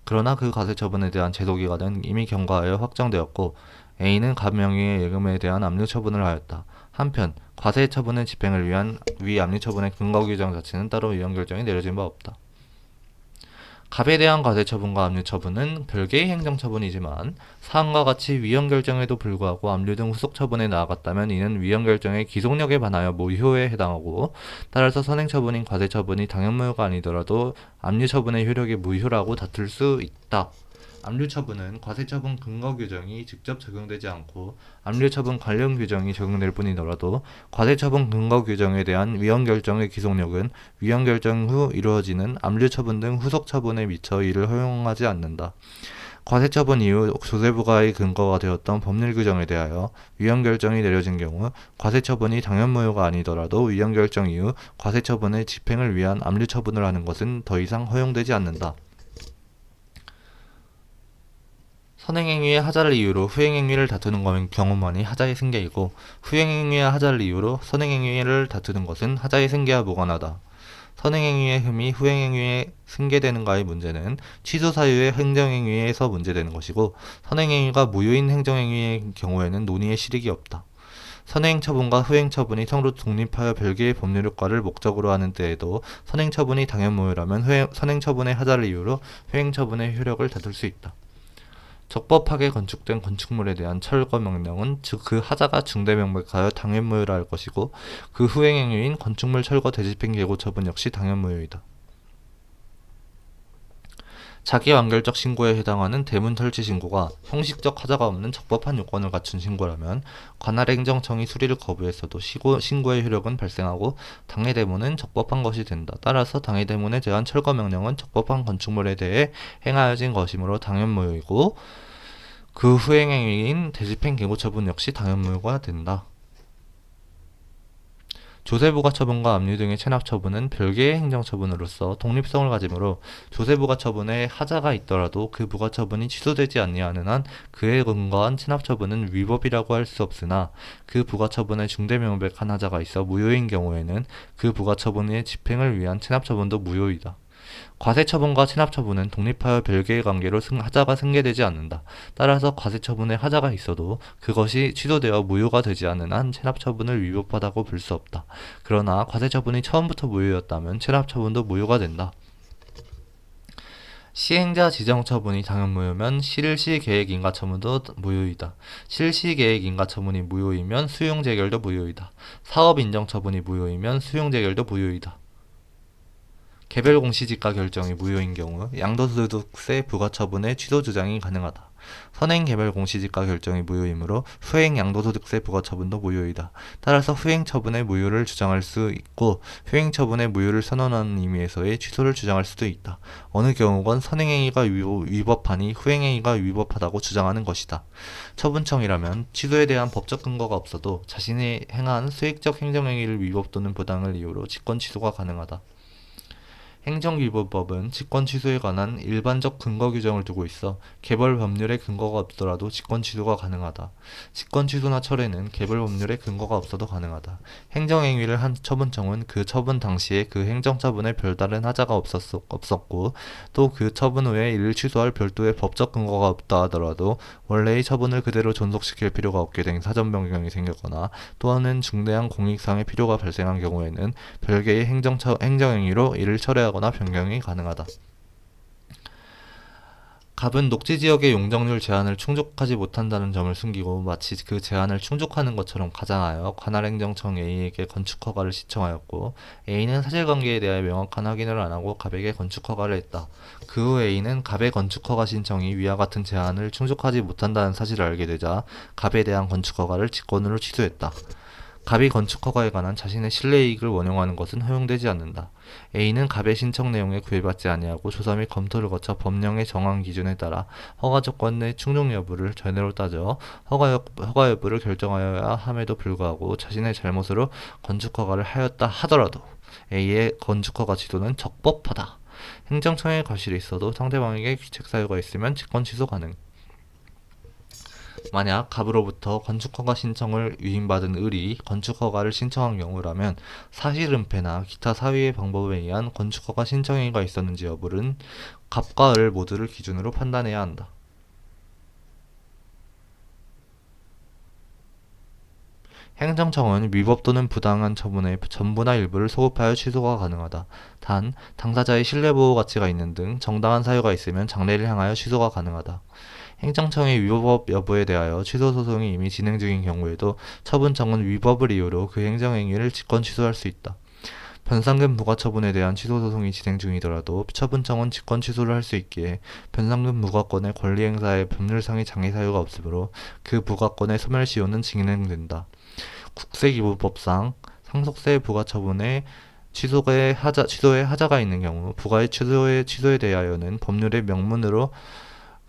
그러나 그 과세처분에 대한 제도기간은 이미 경과하여 확정되었고 A는 갑 명의의 예금에 대한 압류처분을 하였다. 한편 과세처분의 집행을 위한 위 압류처분의 근거 규정 자체는 따로 위헌 결정이 내려진 바 없다. 갑에 대한 과세처분과 압류처분은 별개의 행정처분이지만 사항과 같이 위헌 결정에도 불구하고 압류 등 후속처분에 나아갔다면 이는 위헌 결정의 기속력에 반하여 무효에 해당하고 따라서 선행처분인 과세처분이 당연무효가 아니더라도 압류처분의 효력이 무효라고 다툴 수 있다. 압류처분은 과세처분 근거 규정이 직접 적용되지 않고 압류처분 관련 규정이 적용될 뿐이더라도 과세처분 근거 규정에 대한 위헌 결정의 기속력은 위헌 결정 후 이루어지는 압류처분 등 후속처분에 미쳐 이를 허용하지 않는다. 과세처분 이후 조세부가의 근거가 되었던 법률 규정에 대하여 위헌 결정이 내려진 경우 과세처분이 당연무효가 아니더라도 위헌 결정 이후 과세처분의 집행을 위한 압류처분을 하는 것은 더 이상 허용되지 않는다. 선행행위의 하자를 이유로 후행행위를 다투는 경우만이 하자의 승계이고 후행행위의 하자를 이유로 선행행위를 다투는 것은 하자의 승계와 무관하다. 선행행위의 흠이 후행행위에 승계되는가의 문제는 취소 사유의 행정행위에서 문제되는 것이고, 선행행위가 무효인 행정행위의 경우에는 논의의 실익이 없다. 선행처분과 후행처분이 서로 독립하여 별개의 법률효과를 목적으로 하는 때에도 선행처분이 당연무효라면 선행처분의 하자를 이유로 후행처분의 효력을 다툴 수 있다. 적법하게 건축된 건축물에 대한 철거 명령은 즉 그 하자가 중대명백하여 당연무효라 할 것이고, 그 후행행위인 건축물 철거 대집행 계고 처분 역시 당연무효이다. 자기완결적 신고에 해당하는 대문 설치 신고가 형식적 하자가 없는 적법한 요건을 갖춘 신고라면 관할 행정청이 수리를 거부했어도 신고의 효력은 발생하고 당해 대문은 적법한 것이 된다. 따라서 당해 대문에 대한 철거 명령은 적법한 건축물에 대해 행하여진 것이므로 당연무효이고, 그 후행행위인 대집행 계고 처분 역시 당연무효가 된다. 조세부가처분과 압류 등의 체납처분은 별개의 행정처분으로서 독립성을 가지므로 조세부가처분에 하자가 있더라도 그 부가처분이 취소되지 아니하는 한 그에 근거한 체납처분은 위법이라고 할 수 없으나, 그 부가처분에 중대명백한 하자가 있어 무효인 경우에는 그 부가처분의 집행을 위한 체납처분도 무효이다. 과세처분과 체납처분은 독립하여 별개의 관계로 하자가 승계되지 않는다. 따라서 과세처분에 하자가 있어도 그것이 취소되어 무효가 되지 않는 한 체납처분을 위법하다고 볼 수 없다. 그러나 과세처분이 처음부터 무효였다면 체납처분도 무효가 된다. 시행자 지정처분이 당연무효면 실시계획인가처분도 무효이다. 실시계획인가처분이 무효이면 수용재결도 무효이다. 사업인정처분이 무효이면 수용재결도 무효이다. 개별 공시지가 결정이 무효인 경우 양도소득세 부과처분의 취소 주장이 가능하다. 선행 개별 공시지가 결정이 무효이므로 후행 양도소득세 부과처분도 무효이다. 따라서 후행처분의 무효를 주장할 수 있고, 후행처분의 무효를 선언하는 의미에서의 취소를 주장할 수도 있다. 어느 경우건 선행행위가 위법하니 후행행위가 위법하다고 주장하는 것이다. 처분청이라면 취소에 대한 법적 근거가 없어도 자신이 행한 수익적 행정행위를 위법 또는 부당을 이유로 직권 취소가 가능하다. 행정기부법은 직권 취소에 관한 일반적 근거 규정을 두고 있어 개별 법률에 근거가 없더라도 직권 취소가 가능하다. 직권 취소나 철회는 개별 법률에 근거가 없어도 가능하다. 행정행위를 한 처분청은 그 처분 당시에 그 행정처분에 별다른 하자가 없었고, 또 그 처분 후에 이를 취소할 별도의 법적 근거가 없다 하더라도 원래의 처분을 그대로 존속시킬 필요가 없게 된 사전 변경이 생겼거나 또는 중대한 공익상의 필요가 발생한 경우에는 별개의 행정행위로 이를 철회하거나 변경이 가능하다. 갑은 녹지지역의 용적률 제한을 충족하지 못한다는 점을 숨기고 마치 그 제한을 충족하는 것처럼 가장하여 관할행정청 A에게 건축허가를 신청하였고, A는 사실관계에 대해 명확한 확인을 안하고 갑에게 건축허가를 했다. 그 후 A는 갑의 건축허가 신청이 위와 같은 제한을 충족하지 못한다는 사실을 알게 되자 갑에 대한 건축허가를 직권으로 취소했다. 갑이 건축허가에 관한 자신의 신뢰이익을 원용하는 것은 허용되지 않는다. A는 갑의 신청 내용에 구애받지 아니하고 조사 및 검토를 거쳐 법령의 정한 기준에 따라 허가 조건의 충족 여부를 제대로 따져 허가 여부를 결정하여야 함에도 불구하고 자신의 잘못으로 건축허가를 하였다 하더라도 A의 건축허가 취소는 적법하다. 행정청에 과실이 있어도 상대방에게 귀책 사유가 있으면 직권 취소 가능. 만약 갑으로부터 건축허가 신청을 위임받은 을이 건축허가를 신청한 경우라면 사실은폐나 기타 사위의 방법에 의한 건축허가 신청행위가 있었는지 여부는 갑과 을 모두를 기준으로 판단해야 한다. 행정청은 위법 또는 부당한 처분의 전부나 일부를 소급하여 취소가 가능하다. 단, 당사자의 신뢰보호 가치가 있는 등 정당한 사유가 있으면 장래를 향하여 취소가 가능하다. 행정청의 위법 여부에 대하여 취소 소송이 이미 진행 중인 경우에도 처분청은 위법을 이유로 그 행정행위를 직권 취소할 수 있다. 변상금 부과처분에 대한 취소 소송이 진행 중이더라도 처분청은 직권 취소를 할 수 있기에 변상금 부과권의 권리행사에 법률상의 장애 사유가 없으므로 그 부과권의 소멸시효는 진행된다. 국세기부법상 상속세 부과처분에 취소에 하자가 있는 경우 부과의 취소에 대하여는 법률의 명문으로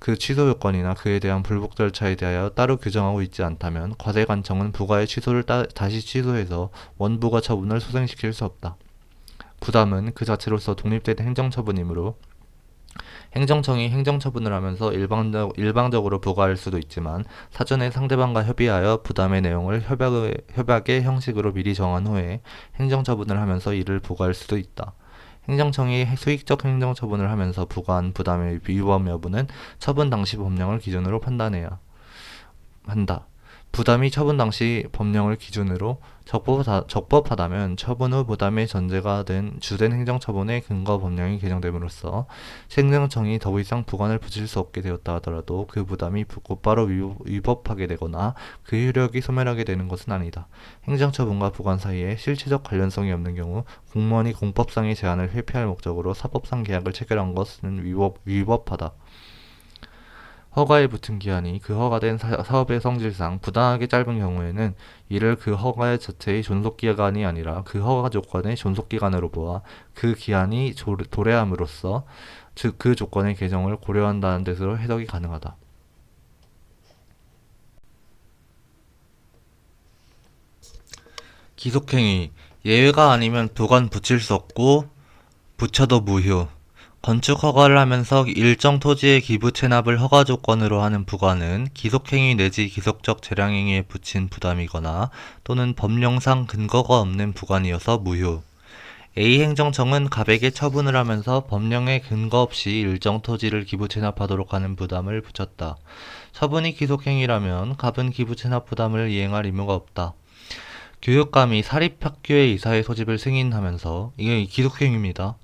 그 취소 요건이나 그에 대한 불복 절차에 대하여 따로 규정하고 있지 않다면 과세관청은 부과의 취소를 다시 취소해서 원부과 처분을 소생시킬 수 없다. 부담은 그 자체로서 독립된 행정처분이므로 행정청이 행정처분을 하면서 일방적으로 부과할 수도 있지만 사전에 상대방과 협의하여 부담의 내용을 협약의 형식으로 미리 정한 후에 행정처분을 하면서 이를 부과할 수도 있다. 행정청이 수익적 행정처분을 하면서 부과한 부담의 위법 여부는 처분 당시 법령을 기준으로 판단해야 한다. 부담이 처분 당시 법령을 기준으로 적법하다면 처분 후 부담의 전제가 된 주된 행정처분의 근거 법령이 개정됨으로써 행정청이 더 이상 부관을 붙일 수 없게 되었다 하더라도 그 부담이 곧바로 위법하게 되거나 그 효력이 소멸하게 되는 것은 아니다. 행정처분과 부관 사이에 실체적 관련성이 없는 경우 공무원이 공법상의 제한을 회피할 목적으로 사법상 계약을 체결한 것은 위법하다. 허가에 붙은 기한이 그 허가된 사업의 성질상 부당하게 짧은 경우에는 이를 그 허가 자체의 존속기간이 아니라 그 허가 조건의 존속기간으로 보아 그 기한이 도래함으로써 즉 그 조건의 개정을 고려한다는 뜻으로 해석이 가능하다. 기속행위 예외가 아니면 부관 붙일 수 없고 붙여도 무효. 건축 허가를 하면서 일정 토지의 기부 체납을 허가 조건으로 하는 부과는 기속행위 내지 기속적 재량행위에 붙인 부담이거나 또는 법령상 근거가 없는 부관이어서 무효. A 행정청은 갑에게 처분을 하면서 법령에 근거 없이 일정 토지를 기부 체납하도록 하는 부담을 붙였다. 처분이 기속행위라면 갑은 기부 체납 부담을 이행할 의무가 없다. 교육감이 사립학교의 이사회 소집을 승인하면서 이게 기속행위입니다.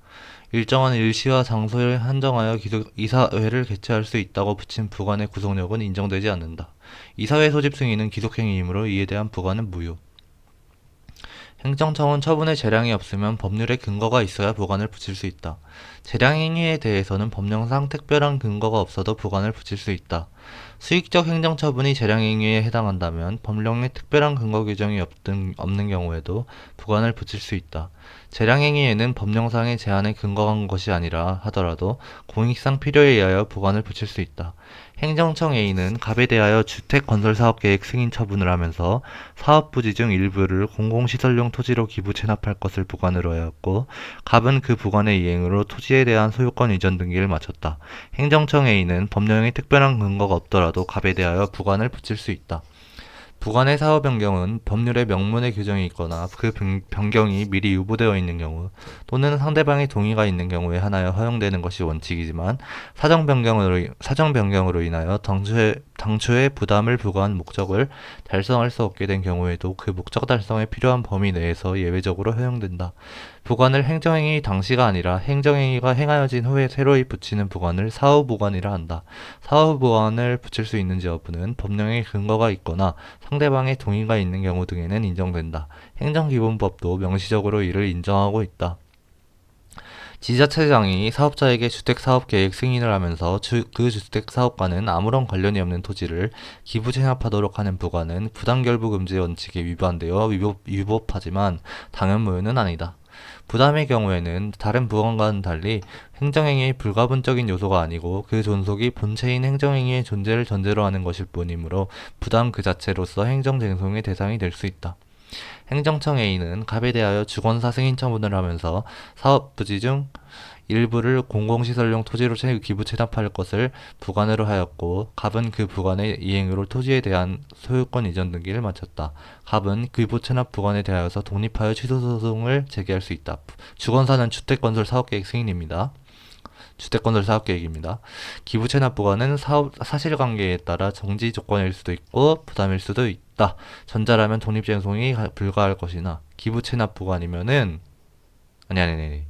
일정한 일시와 장소를 한정하여 이사회를 개최할 수 있다고 붙인 부관의 구속력은 인정되지 않는다. 이사회 소집 승인은 기속행위이므로 이에 대한 부관은 무효. 행정청은 처분에 재량이 없으면 법률에 근거가 있어야 부관을 붙일 수 있다. 재량행위에 대해서는 법령상 특별한 근거가 없어도 부관을 붙일 수 있다. 수익적 행정처분이 재량행위에 해당한다면 법령에 특별한 근거 규정이 없는 경우에도 부관을 붙일 수 있다. 재량행위에는 법령상의 제한에 근거한 것이 아니라 하더라도 공익상 필요에 의하여 부관을 붙일 수 있다. 행정청 A는 갑에 대하여 주택건설사업계획 승인 처분을 하면서 사업부지 중 일부를 공공시설용 토지로 기부 체납할 것을 부관으로 하였고 갑은 그 부관의 이행으로 토지에 대한 소유권 이전 등기를 마쳤다. 행정청 A는 법령에 특별한 근거가 없더라도 갑에 대하여 부관을 붙일 수 있다. 부관의 사업 변경은 법률에 명문의 규정이 있거나 그 변경이 미리 유보되어 있는 경우 또는 상대방의 동의가 있는 경우에 하나여 허용되는 것이 원칙이지만 사정 변경으로 인하여 당초의 부담을 부과한 목적을 달성할 수 없게 된 경우에도 그 목적 달성에 필요한 범위 내에서 예외적으로 허용된다. 부관을 행정행위 당시가 아니라 행정행위가 행하여진 후에 새로이 붙이는 부관을 사후부관이라 한다. 사후부관을 붙일 수 있는지 여부는 법령에 근거가 있거나 상대방의 동의가 있는 경우 등에는 인정된다. 행정기본법도 명시적으로 이를 인정하고 있다. 지자체장이 사업자에게 주택사업계획 승인을 하면서 그 주택사업과는 아무런 관련이 없는 토지를 기부 체납하도록 하는 부과는 부담결부금지 원칙에 위반되어 위법하지만 당연무효는 아니다. 부담의 경우에는 다른 부관과는 달리 행정행위의 불가분적인 요소가 아니고 그 존속이 본체인 행정행위의 존재를 전제로 하는 것일 뿐이므로 부담 그 자체로서 행정쟁송의 대상이 될 수 있다. 행정청 A는 갑에 대하여 주권사 승인 처분을 하면서 사업부지 중 일부를 공공시설용 토지로 기부 체납할 것을 부관으로 하였고 갑은 그 부관의 이행으로 토지에 대한 소유권 이전 등기를 마쳤다. 갑은 기부 체납 부관에 대하여서 독립하여 취소소송을 제기할 수 있다. 주권사는 주택건설 사업계획 승인입니다. 주택건설 사업계획입니다. 기부 체납 부과는 사실관계에 따라 정지 조건일 수도 있고 부담일 수도 있다. 전자라면 독립쟁송이 불가할 것이나 기부 체납 부과이면은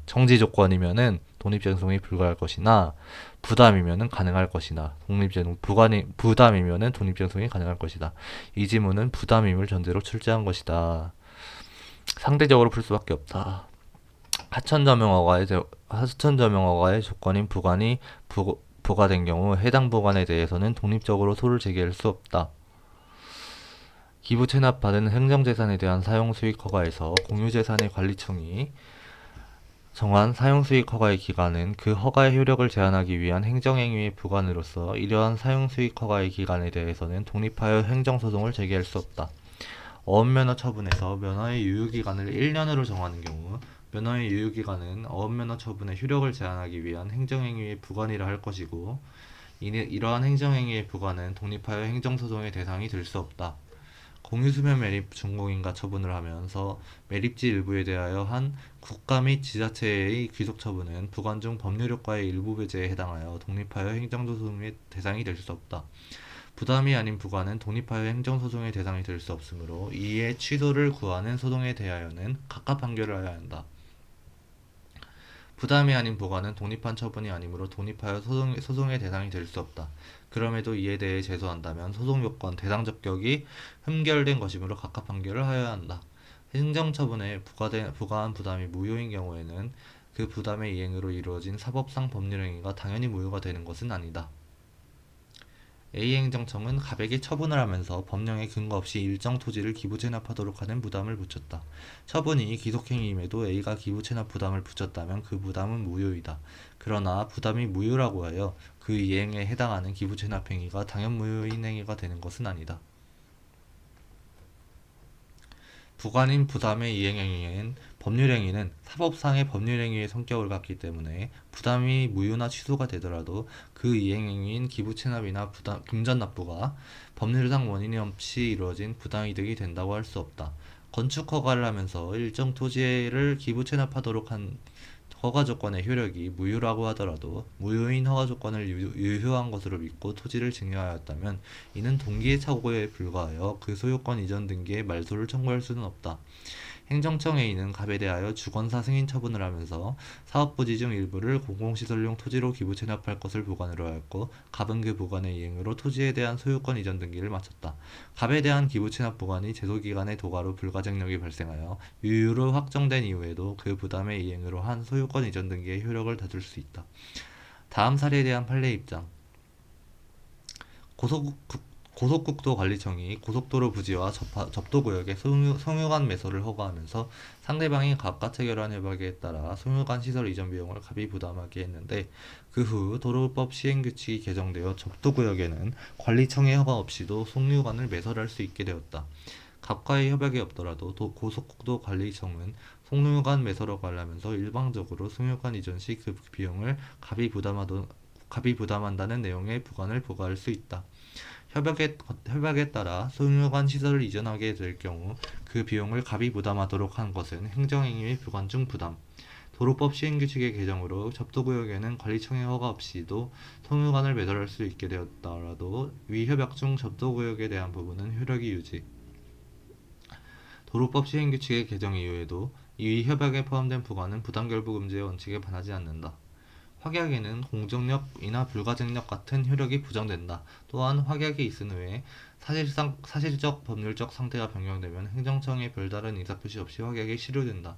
정지 조건이면은 독립쟁송이 불가할 것이나 부담이면은 가능할 것이나 부담이면은 독립쟁송이 가능할 것이다. 이 지문은 부담임을 전제로 출제한 것이다. 상대적으로 풀 수밖에 없다. 하천저명허가의 조건인 부관이 부과된 경우 해당 부관에 대해서는 독립적으로 소를 제기할 수 없다. 기부 체납받은 행정재산에 대한 사용수익허가에서 공유재산의 관리청이 정한 사용수익허가의 기간은 그 허가의 효력을 제한하기 위한 행정행위의 부관으로서 이러한 사용수익허가의 기간에 대해서는 독립하여 행정소송을 제기할 수 없다. 어업면허 처분에서 면허의 유효기간을 1년으로 정하는 경우 면허의 유효기간은 어업면허 처분의 효력을 제한하기 위한 행정행위의 부관이라 할 것이고 이러한 행정행위의 부관은 독립하여 행정소송의 대상이 될 수 없다. 공유수면 매립 준공인가 처분을 하면서 매립지 일부에 대하여 한 국가 및 지자체의 귀속 처분은 부관 중 법률효과의 일부 배제에 해당하여 독립하여 행정소송의 대상이 될 수 없다. 부담이 아닌 부관은 독립하여 행정소송의 대상이 될 수 없으므로 이에 취소를 구하는 소송에 대하여는 각각 판결을 하여야 한다. 부담이 아닌 부관은 독립한 처분이 아니므로 독립하여 소송의 대상이 될 수 없다. 그럼에도 이에 대해 제소한다면 소송 요건, 대상 적격이 흠결된 것이므로 각각 판결을 하여야 한다. 행정처분에 부과한 부담이 무효인 경우에는 그 부담의 이행으로 이루어진 사법상 법률행위가 당연히 무효가 되는 것은 아니다. A행정청은 갑에게 처분을 하면서 법령에 근거 없이 일정 토지를 기부 체납하도록 하는 부담을 붙였다. 처분이 기속행위임에도 A가 기부 체납 부담을 붙였다면 그 부담은 무효이다. 그러나 부담이 무효라고 하여 그 이행에 해당하는 기부 체납 행위가 당연 무효인 행위가 되는 것은 아니다. 부관인 부담의 이행행위엔 법률행위는 사법상의 법률행위의 성격을 갖기 때문에 부담이 무효나 취소가 되더라도 그 이행행위인 기부체납이나 금전납부가 법률상 원인이 없이 이루어진 부당이득이 된다고 할 수 없다. 건축허가를 하면서 일정 토지를 기부체납하도록 한 허가 조건의 효력이 무효라고 하더라도 무효인 허가 조건을 유효한 것으로 믿고 토지를 증여하였다면 이는 동기의 착오에 불과하여 그 소유권 이전 등기에 말소를 청구할 수는 없다. 행정청 A는 갑에 대하여 주권사 승인 처분을 하면서 사업부지 중 일부를 공공시설용 토지로 기부 체납할 것을 보관으로 하였고 갑은 그 보관의 이행으로 토지에 대한 소유권 이전 등기를 마쳤다. 갑에 대한 기부 체납 보관이 제소기간의 도가로 불가증력이 발생하여 유효로 확정된 이후에도 그 부담의 이행으로 한 소유권 이전 등기의 효력을 다툴 수 있다. 다음 사례에 대한 판례 입장. 고속국도관리청이 고속도로 부지와 접도구역에 송유관 매설을 허가하면서 상대방이 갑과 체결한 협약에 따라 송유관 시설 이전 비용을 갑이 부담하게 했는데 그 후 도로법 시행규칙이 개정되어 접도구역에는 관리청의 허가 없이도 송유관을 매설할 수 있게 되었다. 갑과의 협약이 없더라도 고속국도관리청은 송유관 매설 허가를 하면서 일방적으로 송유관 이전 시 그 비용을 갑이 부담한다는 내용의 부관을 부과할 수 있다. 협약에 따라 송유관 시설을 이전하게 될 경우 그 비용을 갑이 부담하도록 한 것은 행정행위의 부관 중 부담. 도로법 시행규칙의 개정으로 접도구역에는 관리청의 허가 없이도 송유관을 매설할 수 있게 되었더라도 위 협약 중 접도구역에 대한 부분은 효력이 유지. 도로법 시행규칙의 개정 이후에도 이 협약에 포함된 부관은 부담결부금지의 원칙에 반하지 않는다. 확약에는 공정력이나 불가증력 같은 효력이 부정된다. 또한 확약이 있은 후에 사실적 법률적 상태가 변경되면 행정청의 별다른 의사표시 없이 확약이 실효된다.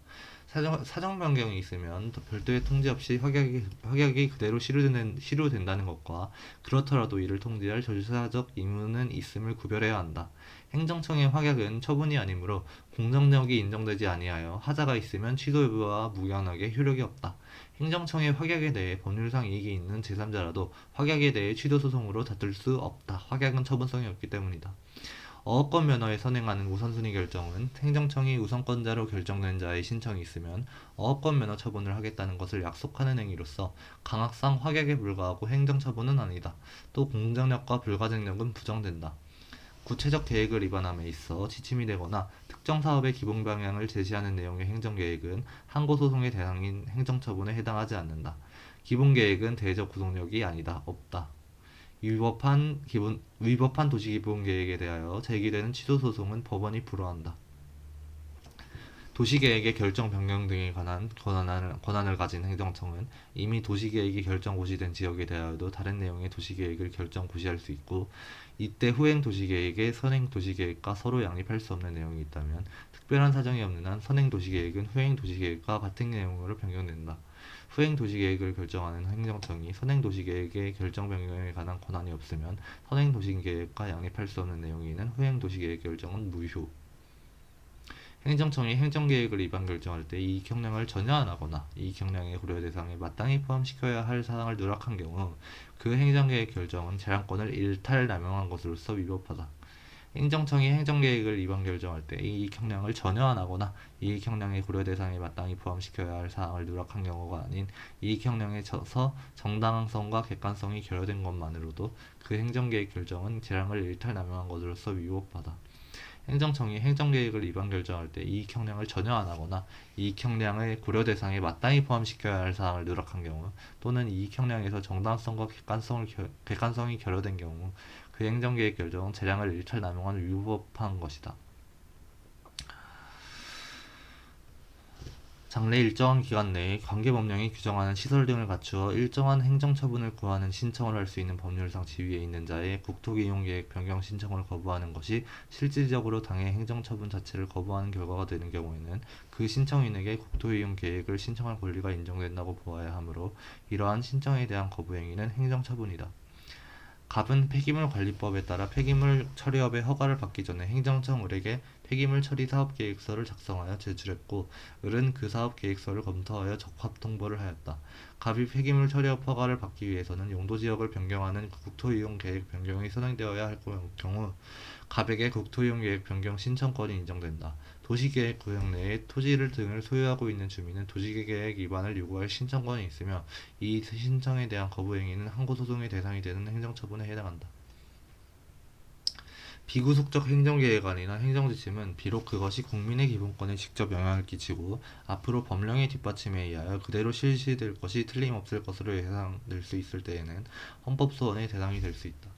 사정 변경이 있으면 별도의 통지 없이 확약이 그대로 실효된다는 것과 그렇더라도 이를 통지할 절차적 의무는 있음을 구별해야 한다. 행정청의 확약은 처분이 아니므로 공정력이 인정되지 아니하여 하자가 있으면 취소 여부와 무관하게 효력이 없다. 행정청의 확약에 대해 법률상 이익이 있는 제3자라도 확약에 대해 취소소송으로 다툴 수 없다. 확약은 처분성이 없기 때문이다. 어업권 면허에 선행하는 우선순위 결정은 행정청이 우선권자로 결정된 자의 신청이 있으면 어업권 면허 처분을 하겠다는 것을 약속하는 행위로서 강학상 확약에 불과하고 행정처분은 아니다. 또 공정력과 불가증력은 부정된다. 구체적 계획을 위반함에 있어 지침이 되거나 특정 사업의 기본 방향을 제시하는 내용의 행정계획은 항고소송의 대상인 행정처분에 해당하지 않는다. 기본계획은 대적 구속력이 아니다. 없다. 위법한 도시기본계획에 대하여 제기되는 취소소송은 법원이 불허한다. 도시계획의 결정 변경 등에 관한 권한을 가진 행정청은 이미 도시계획이 결정 고시된 지역에 대하여도 다른 내용의 도시계획을 결정 고시할 수 있고 이때 후행 도시계획에 선행 도시계획과 서로 양립할 수 없는 내용이 있다면 특별한 사정이 없는 한 선행 도시계획은 후행 도시계획과 같은 내용으로 변경된다. 후행 도시계획을 결정하는 행정청이 선행 도시계획의 결정 변경에 관한 권한이 없으면 선행 도시계획과 양립할 수 없는 내용이 있는 후행 도시계획 결정은 무효. 행정청이 행정계획을 위반 결정할 때 이익형량을 전혀 안 하거나 이익형량의 고려 대상에 마땅히 포함시켜야 할 사항을 누락한 경우 그 행정계획 결정은 재량권을 일탈 남용한 것으로서 위법하다. 행정청이 행정계획을 위반 결정할 때 이익형량을 전혀 안 하거나 이익형량의 고려 대상에 마땅히 포함시켜야 할 사항을 누락한 경우가 아닌 이익형량에 져서 정당성과 객관성이 결여된 것만으로도 그 행정계획 결정은 재량을 일탈 남용한 것으로서 위법하다. 행정청이 행정계획을 일반 결정할 때 이익형량을 전혀 안 하거나 이익형량을 고려 대상에 마땅히 포함시켜야 할 사항을 누락한 경우, 또는 이익형량에서 정당성과 객관성이 결여된 경우 그 행정계획 결정은 재량을 일탈 남용한 위법한 것이다. 장래 일정한 기간 내에 관계법령이 규정하는 시설 등을 갖추어 일정한 행정처분을 구하는 신청을 할 수 있는 법률상 지위에 있는 자의 국토기용계획 변경 신청을 거부하는 것이 실질적으로 당해 행정처분 자체를 거부하는 결과가 되는 경우에는 그 신청인에게 국토이용계획을 신청할 권리가 인정된다고 보아야 하므로 이러한 신청에 대한 거부 행위는 행정처분이다. 갑은 폐기물관리법에 따라 폐기물 처리업의 허가를 받기 전에 행정청 을에게 폐기물 처리 사업계획서를 작성하여 제출했고, 을은 그 사업계획서를 검토하여 적합 통보를 하였다. 갑이 폐기물 처리업 허가를 받기 위해서는 용도지역을 변경하는 국토이용계획 변경이 선행되어야 할 경우 갑에게 국토이용계획 변경 신청권이 인정된다. 도시계획구역 내에 토지를 등을 소유하고 있는 주민은 도시계획 위반을 요구할 신청권이 있으며 이 신청에 대한 거부행위는 항고소송의 대상이 되는 행정처분에 해당한다. 비구속적 행정계획안이나 행정지침은 비록 그것이 국민의 기본권에 직접 영향을 끼치고 앞으로 법령의 뒷받침에 의하여 그대로 실시될 것이 틀림없을 것으로 예상될 수 있을 때에는 헌법소원의 대상이 될 수 있다.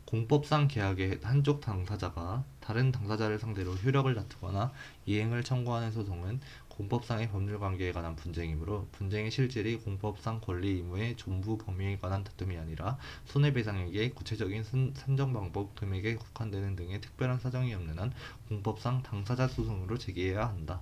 공법상 계약의 한쪽 당사자가 다른 당사자를 상대로 효력을 다투거나 이행을 청구하는 소송은 공법상의 법률관계에 관한 분쟁이므로 분쟁의 실질이 공법상 권리 의무의 전부 범위에 관한 다툼이 아니라 손해배상액의 구체적인 산정 방법, 금액에 국한되는 등의 특별한 사정이 없는 한 공법상 당사자 소송으로 제기해야 한다.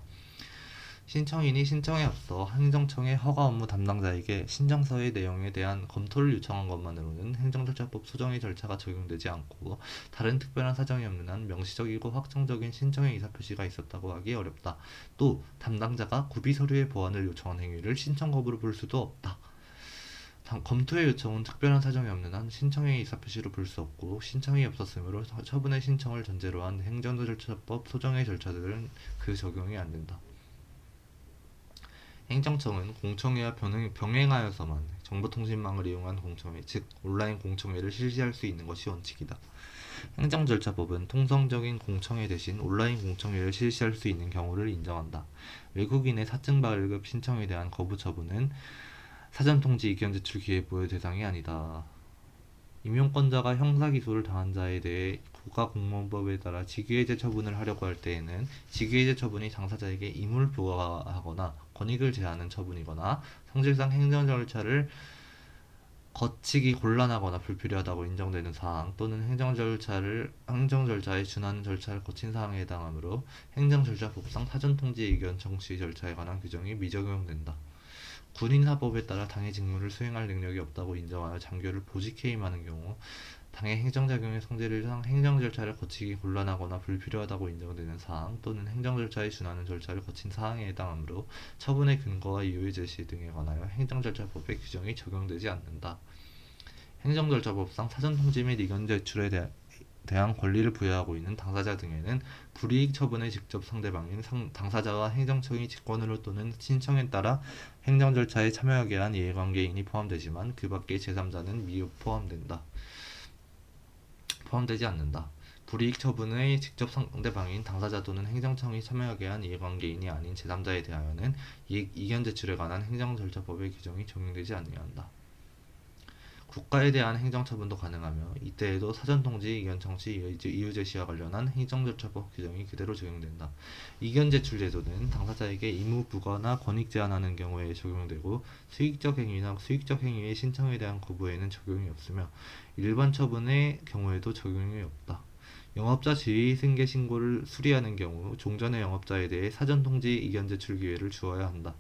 신청인이 신청에 앞서 행정청의 허가 업무 담당자에게 신청서의 내용에 대한 검토를 요청한 것만으로는 행정절차법 소정의 절차가 적용되지 않고 다른 특별한 사정이 없는 한 명시적이고 확정적인 신청의 의사표시가 있었다고 하기 어렵다. 또 담당자가 구비서류의 보완을 요청한 행위를 신청 거부로 볼 수도 없다. 검토의 요청은 특별한 사정이 없는 한 신청의 의사표시로 볼 수 없고 신청이 없었으므로 처분의 신청을 전제로 한 행정절차법 소정의 절차들은 그 적용이 안 된다. 행정청은 공청회와 병행하여서만 정보통신망을 이용한 공청회, 즉 온라인 공청회를 실시할 수 있는 것이 원칙이다. 행정절차법은 통성적인 공청회 대신 온라인 공청회를 실시할 수 있는 경우를 인정한다. 외국인의 사증 발급 신청에 대한 거부 처분은 사전통지 이견 제출 기회부여의 대상이 아니다. 임용권자가 형사기소를 당한 자에 대해 국가공무원법에 따라 직위해제 처분을 하려고 할 때에는 직위해제 처분이 당사자에게 임을 부과하거나 권익을 제한하는 처분이거나 성질상 행정 절차를 거치기 곤란하거나 불필요하다고 인정되는 사항 또는 행정 절차에 준하는 절차를 거친 사항에 해당하므로 행정절차법상 사전통지 의견 청취 절차에 관한 규정이 미적용된다. 군인사법에 따라 당의 직무를 수행할 능력이 없다고 인정하여 장교를 보직해임하는 경우 당의 행정작용의 성질상 행정절차를 거치기 곤란하거나 불필요하다고 인정되는 사항 또는 행정절차에 준하는 절차를 거친 사항에 해당하므로 처분의 근거와 이유의 제시 등에 관하여 행정절차법의 규정이 적용되지 않는다. 행정절차법상 사전통지 및 의견 제출에 대한 권리를 부여하고 있는 당사자 등에는 불이익 처분의 직접 상대방인 당사자와 행정청이 직권으로 또는 신청에 따라 행정 절차에 참여하게 한 이해관계인이 포함되지만 그 밖의 제3자는 미흡 포함되지 않는다. 불이익 처분의 직접 상대방인 당사자 또는 행정청이 참여하게 한 이해관계인이 아닌 제3자에 대하여는 이견 제출에 관한 행정절차법의 규정이 적용되지 아니한다. 국가에 대한 행정처분도 가능하며 이때에도 사전통지, 의견 청취, 이유 제시와 관련한 행정절차법 규정이 그대로 적용된다. 이견 제출 제도는 당사자에게 의무 부과나 권익 제한하는 경우에 적용되고 수익적 행위나 수익적 행위의 신청에 대한 거부에는 적용이 없으며 일반 처분의 경우에도 적용이 없다. 영업자 지위승계 신고를 수리하는 경우 종전의 영업자에 대해 사전통지, 의견 제출 기회를 주어야 한다.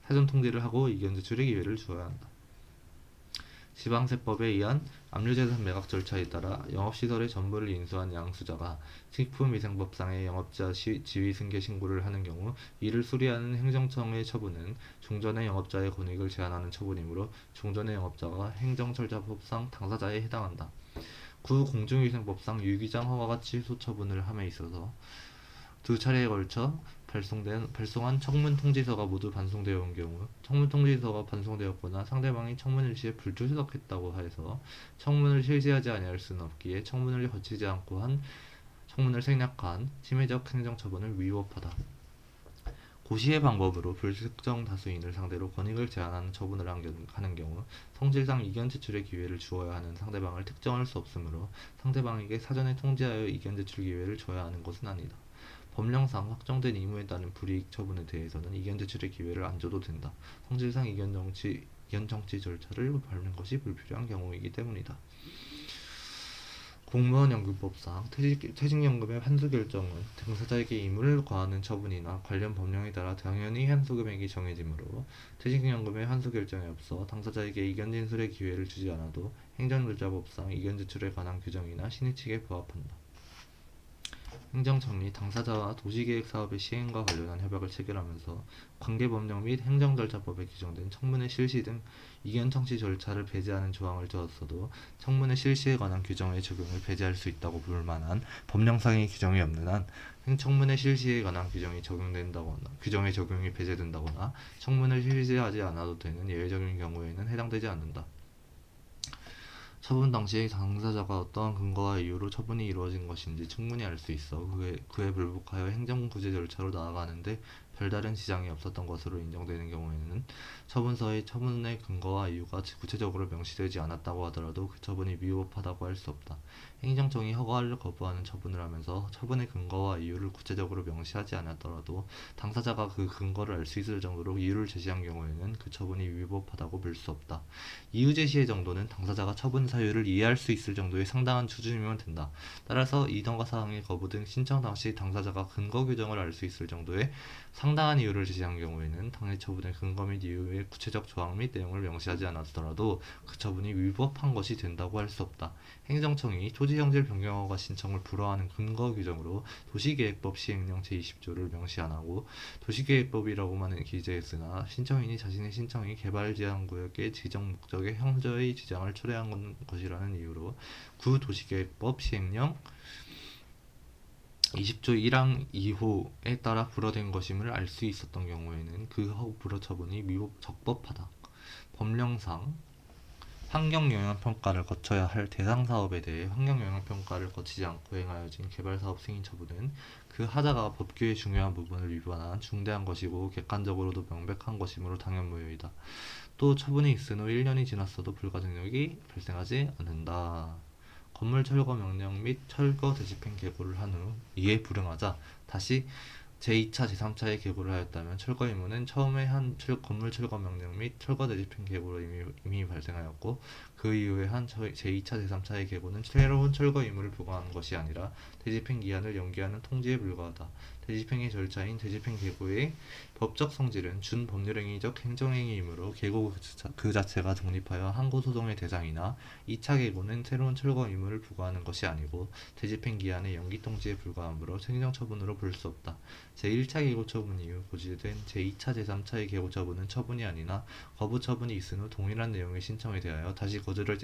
사전통지를 하고 의견 제출의 기회를 주어야 한다. 지방세법에 의한 압류재산 매각 절차에 따라 영업시설의 전부를 인수한 양수자가 식품위생법상의 영업자 지위승계 신고를 하는 경우 이를 수리하는 행정청의 처분은 종전의 영업자의 권익을 제한하는 처분이므로 종전의 영업자가 행정절차법상 당사자에 해당한다. 공중위생법상 유기장 허가가 취소 처분을 함에 있어서 두 차례에 걸쳐 발송한 청문 통지서가 모두 반송되어 온 경우 청문 통지서가 반송되었거나 상대방이 청문 일시에 불출석했다고 해서 청문을 실시하지 아니할 수는 없기에 청문을 거치지 않고 한 청문을 생략한 침해적 행정처분을 위법하다. 고시의 방법으로 불특정 다수인을 상대로 권익을 제한하는 처분을 하는 경우 성질상 이견 제출의 기회를 주어야 하는 상대방을 특정할 수 없으므로 상대방에게 사전에 통지하여 이견 제출 기회를 줘야 하는 것은 아니다. 법령상 확정된 의무에 따른 불이익 처분에 대해서는 이견 제출의 기회를 안 줘도 된다. 성질상 이견 정치 절차를 밟는 것이 불필요한 경우이기 때문이다. 공무원연금법상 퇴직연금의 환수 결정은 당사자에게 의무를 과하는 처분이나 관련 법령에 따라 당연히 환수 금액이 정해지므로 퇴직연금의 환수 결정에 앞서 당사자에게 이견 진술의 기회를 주지 않아도 행정절차법상 이견 제출에 관한 규정이나 신의칙에 부합한다. 행정청이 당사자와 도시계획 사업의 시행과 관련한 협약을 체결하면서 관계법령 및 행정절차법에 규정된 청문회 실시 등 이견 청취 절차를 배제하는 조항을 두었어도 청문회 실시에 관한 규정의 적용을 배제할 수 있다고 볼 만한 법령상의 규정이 없는 한 청문회 실시에 관한 규정이 규정의 적용이 배제된다거나 청문을 실시하지 않아도 되는 예외적인 경우에는 해당되지 않는다. 처분 당시 당사자가 어떠한 근거와 이유로 처분이 이루어진 것인지 충분히 알 수 있어 그에 불복하여 행정구제 절차로 나아가는데 별다른 지장이 없었던 것으로 인정되는 경우에는 처분서의 처분의 근거와 이유가 구체적으로 명시되지 않았다고 하더라도 그 처분이 위법하다고 할 수 없다. 행정청이 허가를 거부하는 처분을 하면서 처분의 근거와 이유를 구체적으로 명시하지 않았더라도 당사자가 그 근거를 알 수 있을 정도로 이유를 제시한 경우에는 그 처분이 위법하다고 볼 수 없다. 이유 제시의 정도는 당사자가 처분 사유를 이해할 수 있을 정도의 상당한 수준이면 된다. 따라서 이전과 사항의 거부 등 신청 당시 당사자가 근거 규정을 알 수 있을 정도의 상당한 이유를 제시한 경우에는 당해 처분의 근거 및 이유의 구체적 조항 및 내용을 명시하지 않았더라도 그 처분이 위법한 것이 된다고 할 수 없다. 행정청이 토지형질 변경허가 신청을 불허하는 근거 규정으로 도시계획법 시행령 제20조를 명시 안 하고 도시계획법이라고만 기재했으나 신청인이 자신의 신청이 개발제한구역의 지정 목적의 형저의 지장을 초래한 것이라는 이유로 구도시계획법 시행령 20조 1항 2호에 따라 불허된 것임을 알 수 있었던 경우에는 그 불허 처분이 적법하다. 법령상 환경영향평가를 거쳐야 할 대상 사업에 대해 환경영향평가를 거치지 않고 행하여진 개발사업 승인 처분은 그 하자가 법규의 중요한 부분을 위반한 중대한 것이고 객관적으로도 명백한 것이므로 당연무효이다. 또 처분이 있은 후 1년이 지났어도 불가 능력이 발생하지 않는다. 건물 철거 명령 및 철거 대집행 계고를 한 후 이에 불응하자 다시 제2차, 제3차에 계고를 하였다면 철거 의무는 처음에 한 건물 철거 명령 및 철거 대집행 계고로 이미 발생하였고 그 이후에 한 제2차, 제3차의 계고는 새로운 철거 의무를 부과하는 것이 아니라 대집행 기한을 연기하는 통지에 불과하다. 대집행의 절차인 대집행 계고의 법적 성질은 준법률행위적 행정행위이므로 계고 그 자체가 독립하여 항고소송의 대상이나 2차 계고는 새로운 철거 의무를 부과하는 것이 아니고 대집행 기한의 연기 통지에 불과하므로 행정처분으로 볼 수 없다. 제1차 계고 처분 이후 고지된 제2차, 제3차의 계고 처분은 처분이 아니나 거부 처분이 있은 후 동일한 내용의 신청에 대하여 다시 거절의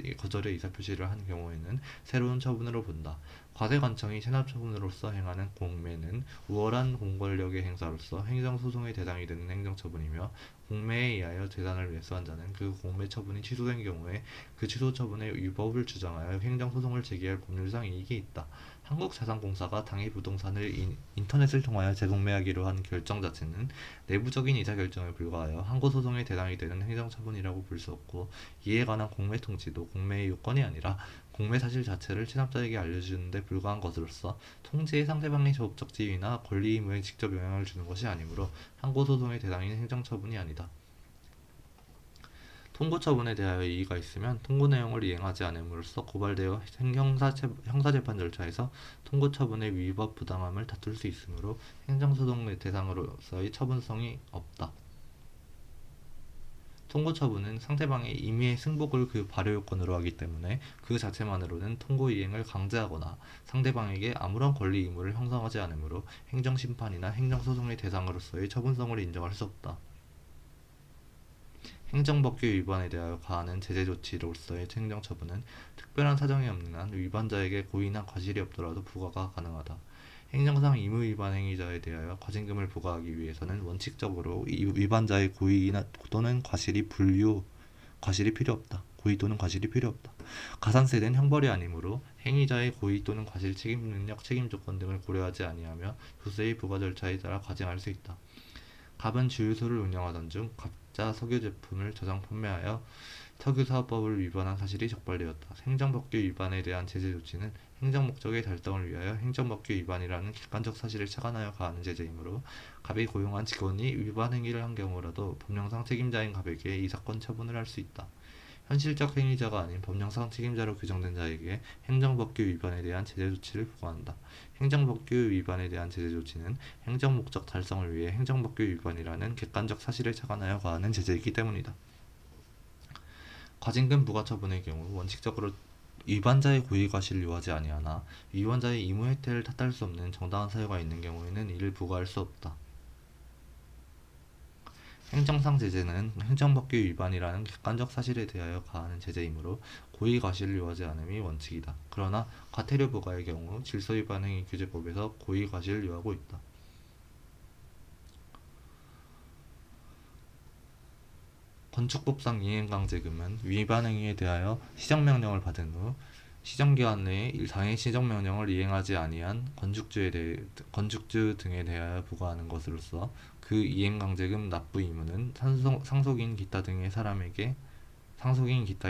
의사표시를 한 경우에는 새로운 처분으로 본다. 과세관청이 체납처분으로서 행하는 공매는 우월한 공권력의 행사로서 행정소송의 대상이 되는 행정처분이며 공매에 의하여 재산을 매수한 자는 그 공매 처분이 취소된 경우에 그 취소 처분의 위법을 주장하여 행정소송을 제기할 법률상 이익이 있다. 한국자산공사가 당해 부동산을 인터넷을 통하여 재공매하기로 한 결정 자체는 내부적인 의사결정에 불과하여 항고소송의 대상이 되는 행정처분이라고 볼 수 없고 이에 관한 공매 통지도 공매의 요건이 아니라 공매 사실 자체를 체납자에게 알려주는 데 불과한 것으로서 통지의 상대방의 법적 지위나 권리 의무에 직접 영향을 주는 것이 아니므로 항고소송의 대상인 행정처분이 아니다. 통고처분에 대하여 이의가 있으면 통고 내용을 이행하지 않음으로써 고발되어 형사재판 절차에서 통고처분의 위법 부당함을 다툴 수 있으므로 행정소송의 대상으로서의 처분성이 없다. 통고처분은 상대방의 임의의 승복을 그 발효요건으로 하기 때문에 그 자체만으로는 통고 이행을 강제하거나 상대방에게 아무런 권리 의무를 형성하지 않으므로 행정심판이나 행정소송의 대상으로서의 처분성을 인정할 수 없다. 행정법규 위반에 대하여 가하는 제재조치로서의 행정처분은 특별한 사정이 없는 한 위반자에게 고의나 과실이 없더라도 부과가 가능하다. 행정상 의무위반 행위자에 대하여 과징금을 부과하기 위해서는 원칙적으로 위반자의 고의나 또는 과실이 필요 없다. 고의 또는 과실이 필요 없다. 가산세는 형벌이 아니므로 행위자의 고의 또는 과실 책임 능력, 책임 조건 등을 고려하지 아니하며 조세의 부과 절차에 따라 과징할 수 있다. 갑은 주유소를 운영하던 중 가짜 석유 제품을 저장 판매하여 석유사업법을 위반한 사실이 적발되었다. 행정법규 위반에 대한 제재 조치는 행정 목적의 달성을 위하여 행정법규 위반이라는 객관적 사실을 착안하여 가하는 제재이므로 갑이 고용한 직원이 위반 행위를 한 경우라도 법령상 책임자인 갑에게 이 사건 처분을 할 수 있다. 현실적 행위자가 아닌 법령상 책임자로 규정된 자에게 행정법규 위반에 대한 제재 조치를 부과한다. 행정법규 위반에 대한 제재 조치는 행정 목적 달성을 위해 행정법규 위반이라는 객관적 사실을 착안하여 가하는 제재이기 때문이다. 과징금 부과 처분의 경우 원칙적으로 위반자의 고의 과실을 요하지 아니하나 위반자의 의무 혜택을 탓할 수 없는 정당한 사유가 있는 경우에는 이를 부과할 수 없다. 행정상 제재는 행정법규 위반이라는 객관적 사실에 대하여 가하는 제재이므로 고의 과실을 요하지 않음이 원칙이다. 그러나 과태료 부과의 경우 질서위반 행위 규제법에서 고의 과실을 요하고 있다. 건축법상 이행강제금은 위반 행위에 대하여 시정명령을 받은 후 시정기한 내에 이상의 시정명령을 이행하지 아니한 건축주 등에 대하여 부과하는 것으로서 그 이행강제금 납부 의무는 상속인 기타의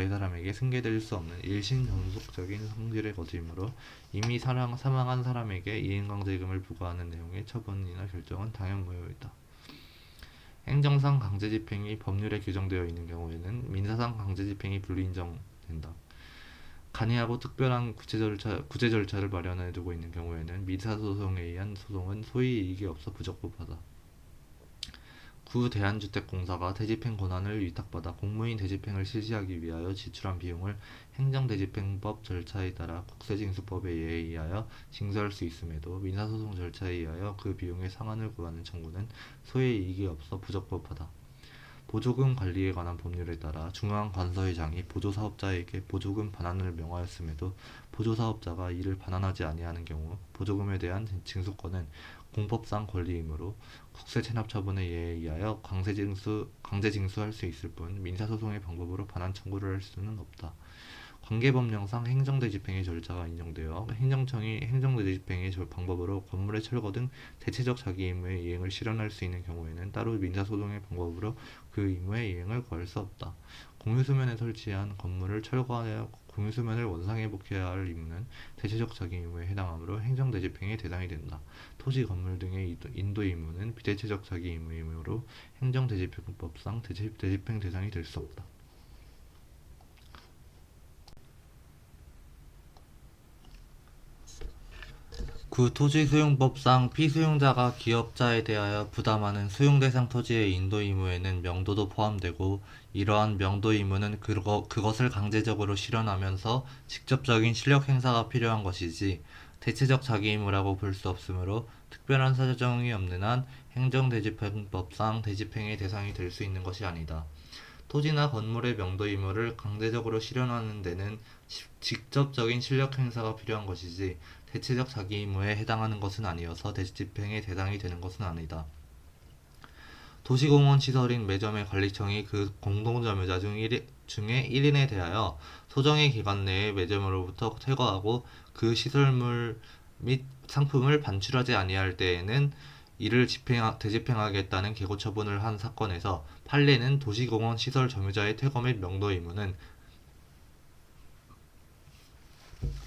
사람에게 승계될 수 없는 일신전속적인 성질의 것이므로 이미 사망한 사람에게 이행강제금을 부과하는 내용의 처분이나 결정은 당연 무효이다. 행정상 강제집행이 법률에 규정되어 있는 경우에는 민사상 강제집행이 불인정된다. 간이하고 특별한 구제 절차를 마련해 두고 있는 경우에는 민사소송에 의한 소송은 소위 이익이 없어 부적법하다. 구 대한주택공사가 대집행 권한을 위탁받아 공무인 대집행을 실시하기 위하여 지출한 비용을 행정대집행법 절차에 따라 국세징수법에 의하여 징수할 수 있음에도 민사소송 절차에 의하여 그 비용의 상환을 구하는 청구는 소의 이익이 없어 부적법하다. 보조금 관리에 관한 법률에 따라 중앙관서회장이 보조사업자에게 보조금 반환을 명하였음에도 보조사업자가 이를 반환하지 아니하는 경우 보조금에 대한 징수권은 공법상 권리이므로 국세체납처분에 의하여 강제징수할 수 있을 뿐 민사소송의 방법으로 반환 청구를 할 수는 없다. 관계법령상 행정대집행의 절차가 인정되어 행정청이 행정대집행의 방법으로 건물의 철거 등 대체적 자기 의무의 이행을 실현할 수 있는 경우에는 따로 민사소송의 방법으로 그 의무의 이행을 구할 수 없다. 공유수면에 설치한 건물을 철거하여 공유수면을 원상회복해야 할 의무는 대체적 자기 의무에 해당하므로 행정대집행의 대상이 된다. 토지, 건물 등의 인도 의무는 비대체적 자기 의무이므로 행정대집행법상 대집행 대상이 될 수 없다. 그 토지수용법상 피수용자가 기업자에 대하여 부담하는 수용대상 토지의 인도 의무에는 명도도 포함되고 이러한 명도 의무는 그것을 강제적으로 실현하면서 직접적인 실력 행사가 필요한 것이지 대체적 자기 의무라고 볼 수 없으므로 특별한 사정이 없는 한 행정대집행법상 대집행의 대상이 될 수 있는 것이 아니다. 토지나 건물의 명도 의무를 강제적으로 실현하는 데는 직접적인 실력 행사가 필요한 것이지 대체적 자기 의무에 해당하는 것은 아니어서 대집행의 대상이 되는 것은 아니다. 도시공원 시설인 매점의 관리청이 그 공동점유자 중에 1인에 대하여 소정의 기간 내에 매점으로부터 퇴거하고 그 시설물 및 상품을 반출하지 아니할 때에는 이를 대집행하겠다는 계고 처분을 한 사건에서 판례는 도시공원 시설 점유자의 퇴거 및 명도 의무는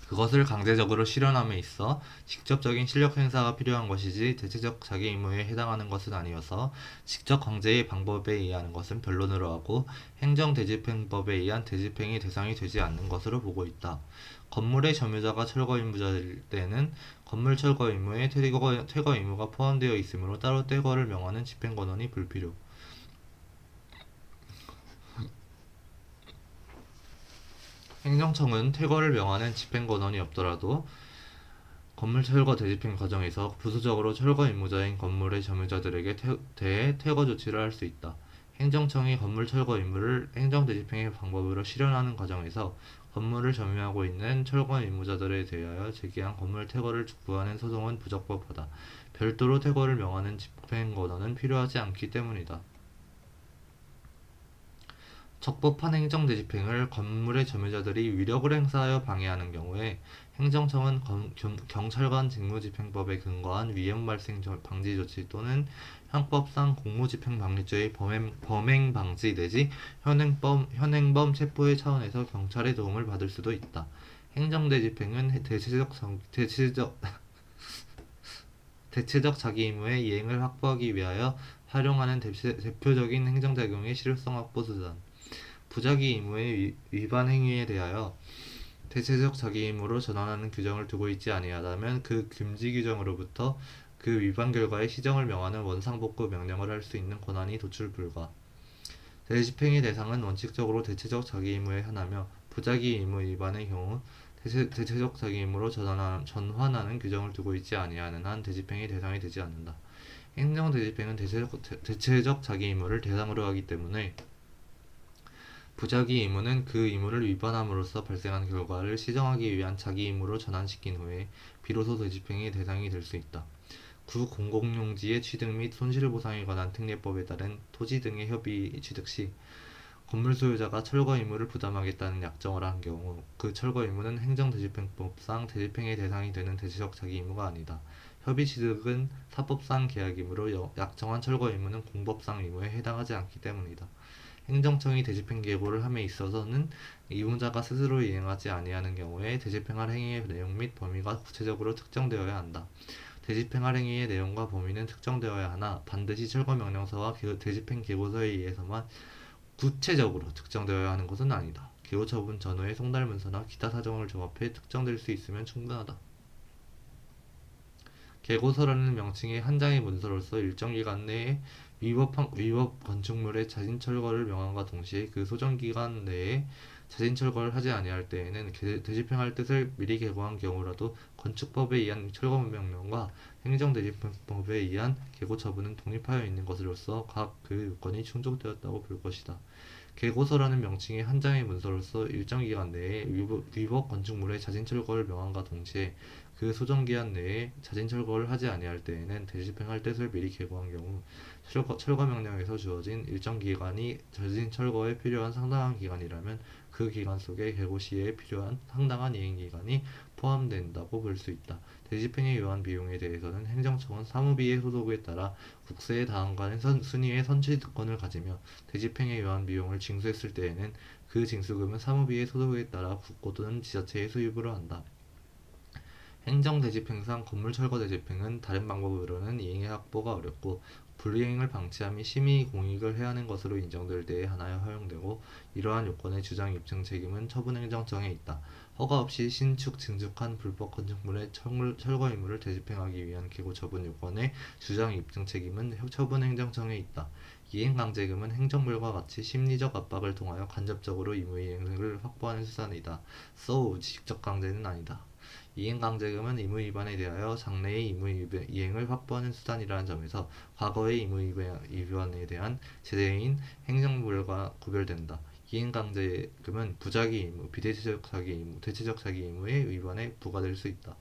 그것을 강제적으로 실현함에 있어 직접적인 실력 행사가 필요한 것이지 대체적 자기 의무에 해당하는 것은 아니어서 직접 강제의 방법에 의하는 것은 변론으로 하고 행정대집행법에 의한 대집행의 대상이 되지 않는 것으로 보고 있다. 건물의 점유자가 철거 의무자일 때는 건물 철거 의무에 퇴거 의무가 포함되어 있으므로 따로 퇴거를 명하는 집행권한이 불필요. 행정청은 퇴거를 명하는 집행권한이 없더라도 건물 철거 대집행 과정에서 부수적으로 철거 의무자인 건물의 점유자들에게 대해 퇴거 조치를 할 수 있다. 행정청이 건물 철거 의무를 행정대집행의 방법으로 실현하는 과정에서 건물을 점유하고 있는 철거 의무자들에 대하여 제기한 건물 퇴거를 구하는 소송은 부적법하다. 별도로 퇴거를 명하는 집행권한은 필요하지 않기 때문이다. 적법한 행정대집행을 건물의 점유자들이 위력을 행사하여 방해하는 경우에 행정청은 경찰관 직무집행법에 근거한 위험 발생 방지 조치 또는 형법상 공무집행 방해죄의 범행 방지 내지 현행범 체포의 차원에서 경찰의 도움을 받을 수도 있다. 행정대집행은 대체적 자기 의무의 이행을 확보하기 위하여 활용하는 대표적인 행정작용의 실효성 확보 수단. 부작위 의무의 위반 행위에 대하여 대체적 자기 의무로 전환하는 규정을 두고 있지 아니하다면 그 금지 규정으로부터 그 위반 결과의 시정을 명하는 원상복구 명령을 할 수 있는 권한이 도출 불가. 대집행의 대상은 원칙적으로 대체적 자기 의무에 한하며 부작위 의무 위반의 경우 대체적 자기 의무로 전환하는 규정을 두고 있지 아니하는 한 대집행의 대상이 되지 않는다. 행정 대집행은 대체적 자기 의무를 대상으로 하기 때문에 부작위 의무는 그 의무를 위반함으로써 발생한 결과를 시정하기 위한 자기 의무로 전환시킨 후에 비로소 대집행의 대상이 될 수 있다. 구 공공용지의 취득 및 손실보상에 관한 특례법에 따른 토지 등의 협의 취득 시 건물 소유자가 철거 의무를 부담하겠다는 약정을 한 경우 그 철거 의무는 행정대집행법상 대집행의 대상이 되는 대체적 자기 의무가 아니다. 협의 취득은 사법상 계약이므로 약정한 철거 의무는 공법상 의무에 해당하지 않기 때문이다. 행정청이 대집행 계고를 함에 있어서는 이용자가 스스로 이행하지 아니하는 경우에 대집행할 행위의 내용 및 범위가 구체적으로 특정되어야 한다. 대집행할 행위의 내용과 범위는 특정되어야 하나 반드시 철거명령서와 대집행 계고서에 의해서만 구체적으로 특정되어야 하는 것은 아니다. 계고 처분 전후의 송달문서나 기타 사정을 종합해 특정될 수 있으면 충분하다. 계고서라는 명칭의 한 장의 문서로서 일정 기간 내에 위법 건축물의 자진 철거를 명함과 동시에 그 소정 기간 내에 자진 철거를 하지 아니할 때에는 대집행할 뜻을 미리 계고한 경우라도 건축법에 의한 철거 명령과 행정대집행법에 의한 계고 처분은 독립하여 있는 것으로서 각 그 요건이 충족되었다고 볼 것이다. 계고서라는 명칭의 한 장의 문서로서 일정 기간 내에 위법 건축물의 자진 철거를 명함과 동시에 그 소정기한 내에 자진 철거를 하지 아니할 때에는 대집행할 뜻을 미리 계고한 경우 철거 명령에서 주어진 일정 기간이 자진 철거에 필요한 상당한 기간이라면 그 기간 속에 계고 시에 필요한 상당한 이행 기간이 포함된다고 볼 수 있다. 대집행에 요한 비용에 대해서는 행정청은 사무비의 소득에 따라 국세에 다음과는 순위의 선취권을 가지며 대집행에 요한 비용을 징수했을 때에는 그 징수금은 사무비의 소득에 따라 국고 또는 지자체의 수입으로 한다. 행정대집행상 건물철거대집행은 다른 방법으로는 이행의 확보가 어렵고 불이행을 방치함이 심히 공익을 해하는 것으로 인정될 때에 하나여 허용되고 이러한 요건의 주장 입증 책임은 처분행정청에 있다. 허가 없이 신축, 증축한 불법 건축물의 철거 의무를 대집행하기 위한 계고 처분 요건의 주장 입증 책임은 처분행정청에 있다. 이행강제금은 행정물과 같이 심리적 압박을 통하여 간접적으로 의무이행을 확보하는 수단이다. 직접 강제는 아니다. 이행강제금은 의무위반에 대하여 장래의 의무이행을 확보하는 수단이라는 점에서 과거의 의무위반에 대한 제대인 행정물과 구별된다. 이행강제금은 부작위 의무, 비대체적 자기 의무, 대체적 자기 의무의 위반에 부과될 수 있다.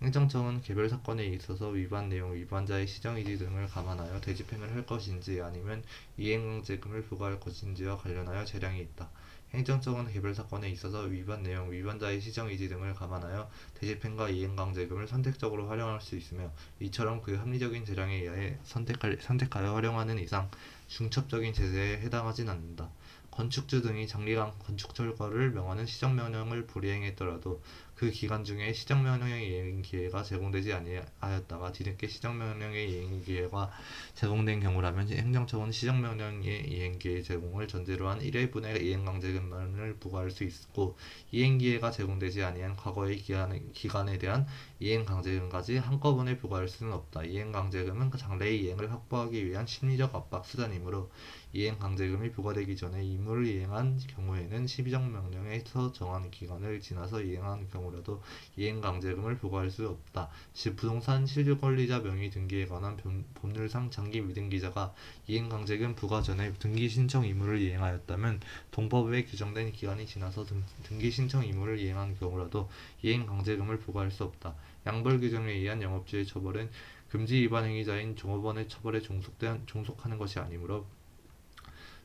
행정청은 개별 사건에 있어서 위반 내용, 위반자의 시정의지 등을 감안하여 대집행을 할 것인지 아니면 이행강제금을 부과할 것인지와 관련하여 재량이 있다. 행정청은 개별 사건에 있어서 위반 내용, 위반자의 시정의지 등을 감안하여 대집행과 이행강제금을 선택적으로 활용할 수 있으며 이처럼 그 합리적인 재량에 의하여 선택하여 활용하는 이상 중첩적인 제재에 해당하진 않는다. 건축주 등이 장기간 건축철거를 명하는 시정명령을 불이행했더라도 그 기간 중에 시정명령의 이행 기회가 제공되지 아니하였다가 뒤늦게 시정명령의 이행 기회가 제공된 경우라면 행정청은 시정명령의 이행 기회 제공을 전제로 한 1회분의 이행강제금만을 부과할 수 있고 이행 기회가 제공되지 아니한 과거의 기간에 대한 이행강제금까지 한꺼번에 부과할 수는 없다. 이행강제금은 장래의 이행을 확보하기 위한 심리적 압박 수단이므로 이행강제금이 부과되기 전에 임무를 이행한 경우에는 시정명령에서 정한 기간을 지나서 이행한 경우라도 이행강제금을 부과할 수 없다. 부동산 실효권리자 명의 등기에 관한 법률상 장기 미등기자가 이행강제금 부과 전에 등기 신청 의무를 이행하였다면 동법에 규정된 기간이 지나서 등기 신청 의무를 이행한 경우라도 이행강제금을 부과할 수 없다. 양벌 규정에 의한 영업주의 처벌은 금지 위반 행위자인 종업원의 처벌에 종속하는 것이 아니므로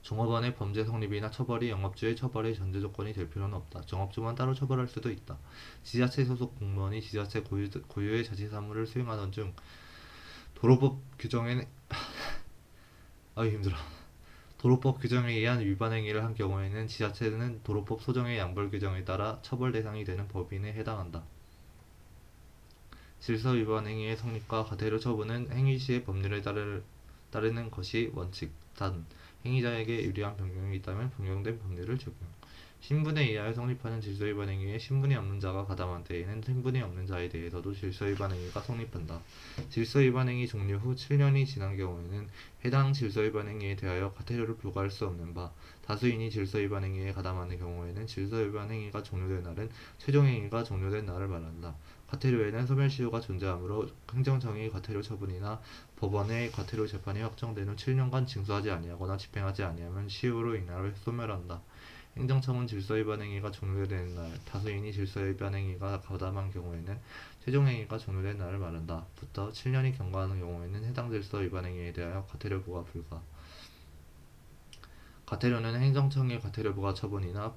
종업원의 범죄 성립이나 처벌이 영업주의 처벌의 전제 조건이 될 필요는 없다. 영업주만 따로 처벌할 수도 있다. 지자체 소속 공무원이 지자체 고유의 자치사무를 수행하던 중 도로법 규정에 힘들어. 도로법 규정에 의한 위반 행위를 한 경우에는 지자체는 도로법 소정의 양벌 규정에 따라 처벌 대상이 되는 법인에 해당한다. 질서 위반 행위의 성립과 과태료 처분은 행위 시의 법률에 따르는 것이 원칙. 단, 행위자에게 유리한 변경이 있다면 변경된 법률을 적용. 신분에 의하여 성립하는 질서 위반 행위에 신분이 없는 자가 가담한 때에는 신분이 없는 자에 대해서도 질서 위반 행위가 성립한다. 질서 위반 행위 종료 후 7년이 지난 경우에는 해당 질서 위반 행위에 대하여 과태료를 부과할 수 없는 바, 다수인이 질서 위반 행위에 가담하는 경우에는 질서 위반 행위가 종료된 날은 최종 행위가 종료된 날을 말한다. 과태료에는 소멸시효가 존재하므로 행정청이 과태료 처분이나 법원의 과태료 재판이 확정된 후 7년간 징수하지 아니하거나 집행하지 아니하면 시효로 인하여 소멸한다. 행정청은 질서위반 행위가 종료되는 날, 다수인이 질서위반 행위가 가담한 경우에는 최종 행위가 종료된 날을 말한다. 부터 7년이 경과하는 경우에는 해당 질서위반 행위에 대하여 과태료 부과 불가. 과태료는 행정청의 과태료 부과 처분이나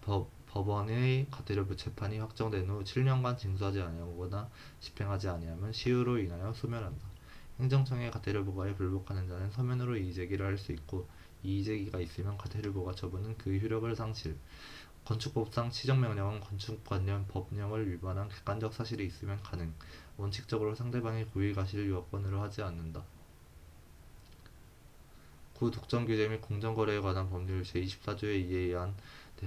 법원의 과태료 재판이 확정된 후 7년간 징수하지 아니하거나 집행하지 아니하면 시효로 인하여 소멸한다. 행정청의 과태료 부과에 불복하는 자는 서면으로 이의제기를 할 수 있고 이의제기가 있으면 과태료 부과 처분은 그 효력을 상실. 건축법상 시정명령은 건축 관련 법령을 위반한 객관적 사실이 있으면 가능. 원칙적으로 상대방의 고의가실 요건으로 하지 않는다. 구 독점규제 및 공정거래에 관한 법률 제24조에 의한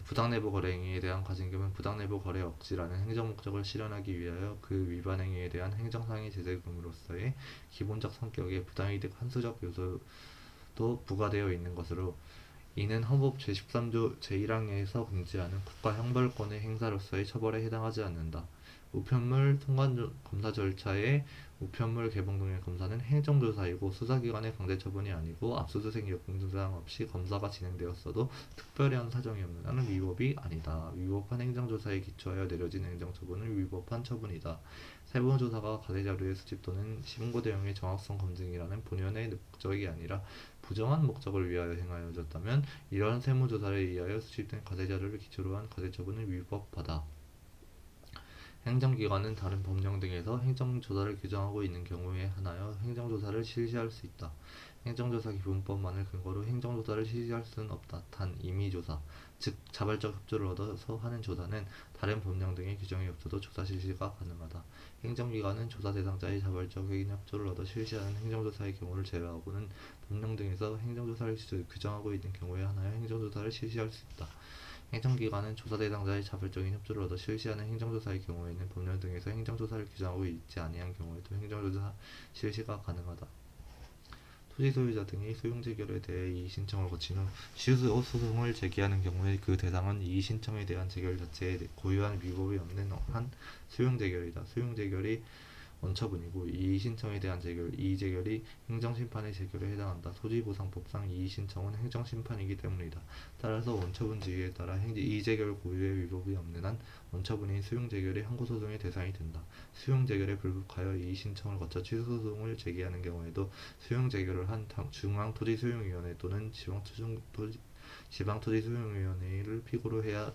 부당내부 거래 행위에 대한 과징금은 부당내부 거래 억지라는 행정목적을 실현하기 위하여 그 위반 행위에 대한 행정상의 제재금으로서의 기본적 성격의 부당이득 환수적 요소도 부과되어 있는 것으로 이는 헌법 제13조 제1항에서 금지하는 국가형벌권의 행사로서의 처벌에 해당하지 않는다. 우편물 통관 검사 절차의 우편물 개봉 등의 검사는 행정조사이고 수사기관의 강제처분이 아니고 압수수색 요건 등사항 없이 검사가 진행되었어도 특별한 사정이 없는 한은 위법이 아니다. 위법한 행정조사에 기초하여 내려진 행정처분은 위법한 처분이다. 세무조사가 가세자료의 수집 또는 신고 대응의 정확성 검증이라는 본연의 목적이 아니라 부정한 목적을 위하여 행하여졌다면 이러한 세무조사에 의하여 수집된 가세자료를 기초로 한 가세처분은 위법하다. 행정기관은 다른 법령 등에서 행정조사를 규정하고 있는 경우에 한하여 행정조사를 실시할 수 있다. 행정조사 기본법만을 근거로 행정조사를 실시할 수는 없다. 단 임의조사, 즉 자발적 협조를 얻어서 하는 조사는 다른 법령 등의 규정이 없어도 조사 실시가 가능하다. 행정기관은 조사 대상자의 자발적인 협조를 얻어 실시하는 행정조사의 경우를 제외하고는 법령 등에서 행정조사를 규정하고 있는 경우에 한하여 행정조사를 실시할 수 있다. 행정기관은 조사 대상자의 자발적인 협조를 얻어 실시하는 행정조사의 경우에는 법령 등에서 행정조사를 규정하고 있지 아니한 경우에도 행정조사 실시가 가능하다. 토지 소유자 등이 소용제결에 대해 이의신청을 거친 후 취소 소송을 제기하는 경우에 그 대상은 이의신청에 대한 제결 자체에 고유한 위법이 없는 한 소용제결이다. 소용제결이 원처분이고 이의신청에 대한 제결, 이의제결이 행정심판의 제결에 해당한다. 토지보상법상 이의신청은 행정심판이기 때문이다. 따라서 원처분지위에 따라 이의제결 고유의 위법이 없는 한 원처분인 수용제결이 항고소송의 대상이 된다. 수용제결에 불복하여 이의신청을 거쳐 취소소송을 제기하는 경우에도 수용제결을 한 중앙토지소용위원회 또는 지방토지소용위원회를 피고로 해야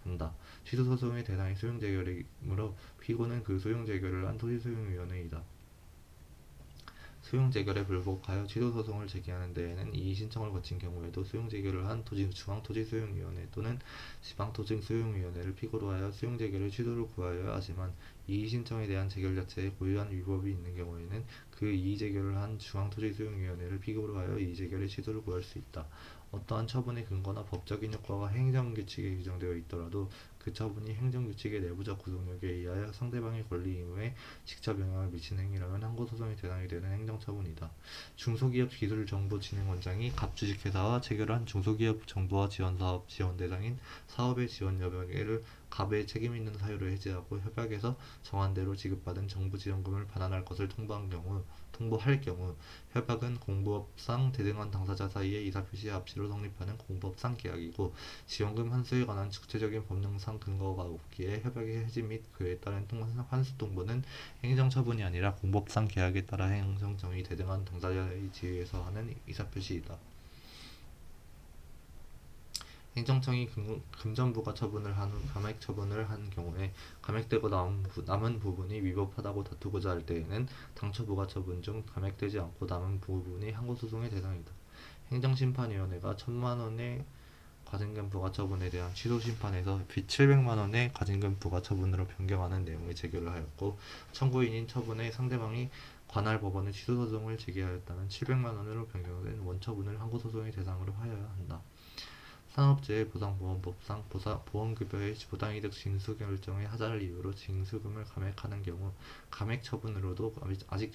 한다. 취소소송의 대상이 소용제결이므로 피고는 그 소용제결을 한 토지소용위원회이다. 소용제결에 불복하여 취소소송을 제기하는 데에는 이의신청을 거친 경우에도 소용제결을 한 중앙토지소용위원회 또는 지방토지소용위원회를 피고로 하여 소용제결의 취소를 구하여야 하지만 이의신청에 대한 제결 자체에 고유한 위법이 있는 경우에는 그 이의제결을 한 중앙토지소용위원회를 피고로 하여 이의제결의 취소를 구할 수 있다. 어떠한 처분의 근거나 법적인 효과가 행정규칙에 규정되어 있더라도 그 처분이 행정규칙의 내부적 구속력에 의하여 상대방의 권리 의무에 직접 영향을 미치는 행위라면 항고소송의 대상이 되는 행정처분이다. 중소기업 기술정보진흥원장이 갑주식회사와 체결한 중소기업 정보화 지원사업 지원 대상인 사업의 지원 여부를 갑의 책임있는 사유로 해제하고 협약에서 정한 대로 지급받은 정부지원금을 반환할 것을 통보할 경우 협약은 공법상 대등한 당사자 사이의 이사표시 합치로 성립하는 공법상 계약이고 지원금 환수에 관한 구체적인 법령상 근거가 없기에 협약의 해지 및 그에 따른 환수 통보는 행정처분이 아니라 공법상 계약에 따라 행정청이 대등한 당사자의 지위에서 하는 이사표시이다. 행정청이 금전부가 처분을 한 후 감액 처분을 한 경우에 감액되고 남은 부분이 위법하다고 다투고자 할 때에는 당초 부가 처분 중 감액되지 않고 남은 부분이 항고소송의 대상이다. 행정심판위원회가 1,000만 원의 과징금 부과처분에 대한 취소심판에서 빚 700만 원의 과징금 부과처분으로 변경하는 내용의 제기를 하였고, 청구인인 처분에 상대방이 관할 법원에 취소소송을 제기하였다면 700만 원으로 변경된 원처분을 항고소송의 대상으로 하여야 한다. 산업재해보상보험법상 보험급여의 부당이득 징수결정의 하자를 이유로 징수금을 감액하는 경우 감액 처분으로도 아직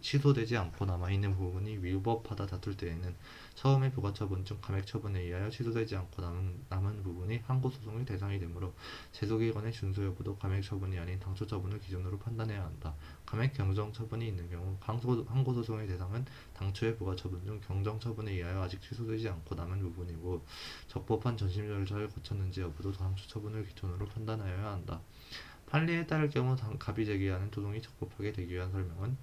취소되지 않고 남아있는 부분이 위법하다 다툴 때에는 처음의 부과처분 중 감액 처분에 의하여 취소되지 않고 남은 부분이 항고소송의 대상이 되므로 제소기관의 준수 여부도 감액 처분이 아닌 당초 처분을 기준으로 판단해야 한다. 감액 경정 처분이 있는 경우 항고소송의 대상은 당초의 부과처분 중 경정처분에 의하여 아직 취소되지 않고 남은 부분이고, 적법한 전심 절차를 거쳤는지 여부도 당초 처분을 기준으로 판단하여야 한다. 판례에 따를 경우 갑이 제기하는 소송이 적법하게 되기 위한 설명은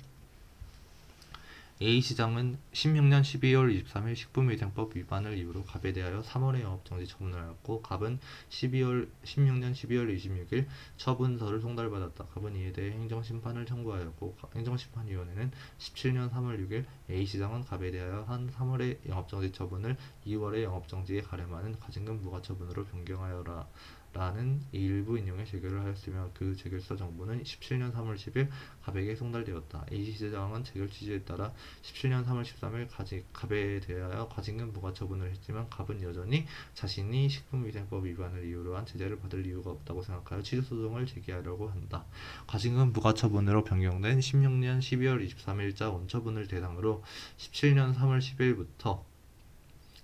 A시장은 16년 12월 23일 식품위생법 위반을 이유로 갑에 대하여 3월에 영업정지 처분을 하였고, 갑은 16년 12월 26일 처분서를 송달받았다. 갑은 이에 대해 행정심판을 청구하였고, 행정심판위원회는 17년 3월 6일 A시장은 갑에 대하여 한 3월의 영업정지 처분을 2월의 영업정지에 가름하는 과징금 부과처분으로 변경하여라 라는 일부 인용의 재결을 하였으며, 그 재결서 정보는 17년 3월 10일 갑에게 송달되었다. A시장은 재결 취지에 따라 17년 3월 13일 갑에 대하여 과징금 부과처분을 했지만, 갑은 여전히 자신이 식품위생법 위반을 이유로 한 제재를 받을 이유가 없다고 생각하여 취소소송을 제기하려고 한다. 과징금 부과처분으로 변경된 16년 12월 23일자 원처분을 대상으로 17년 3월 10일부터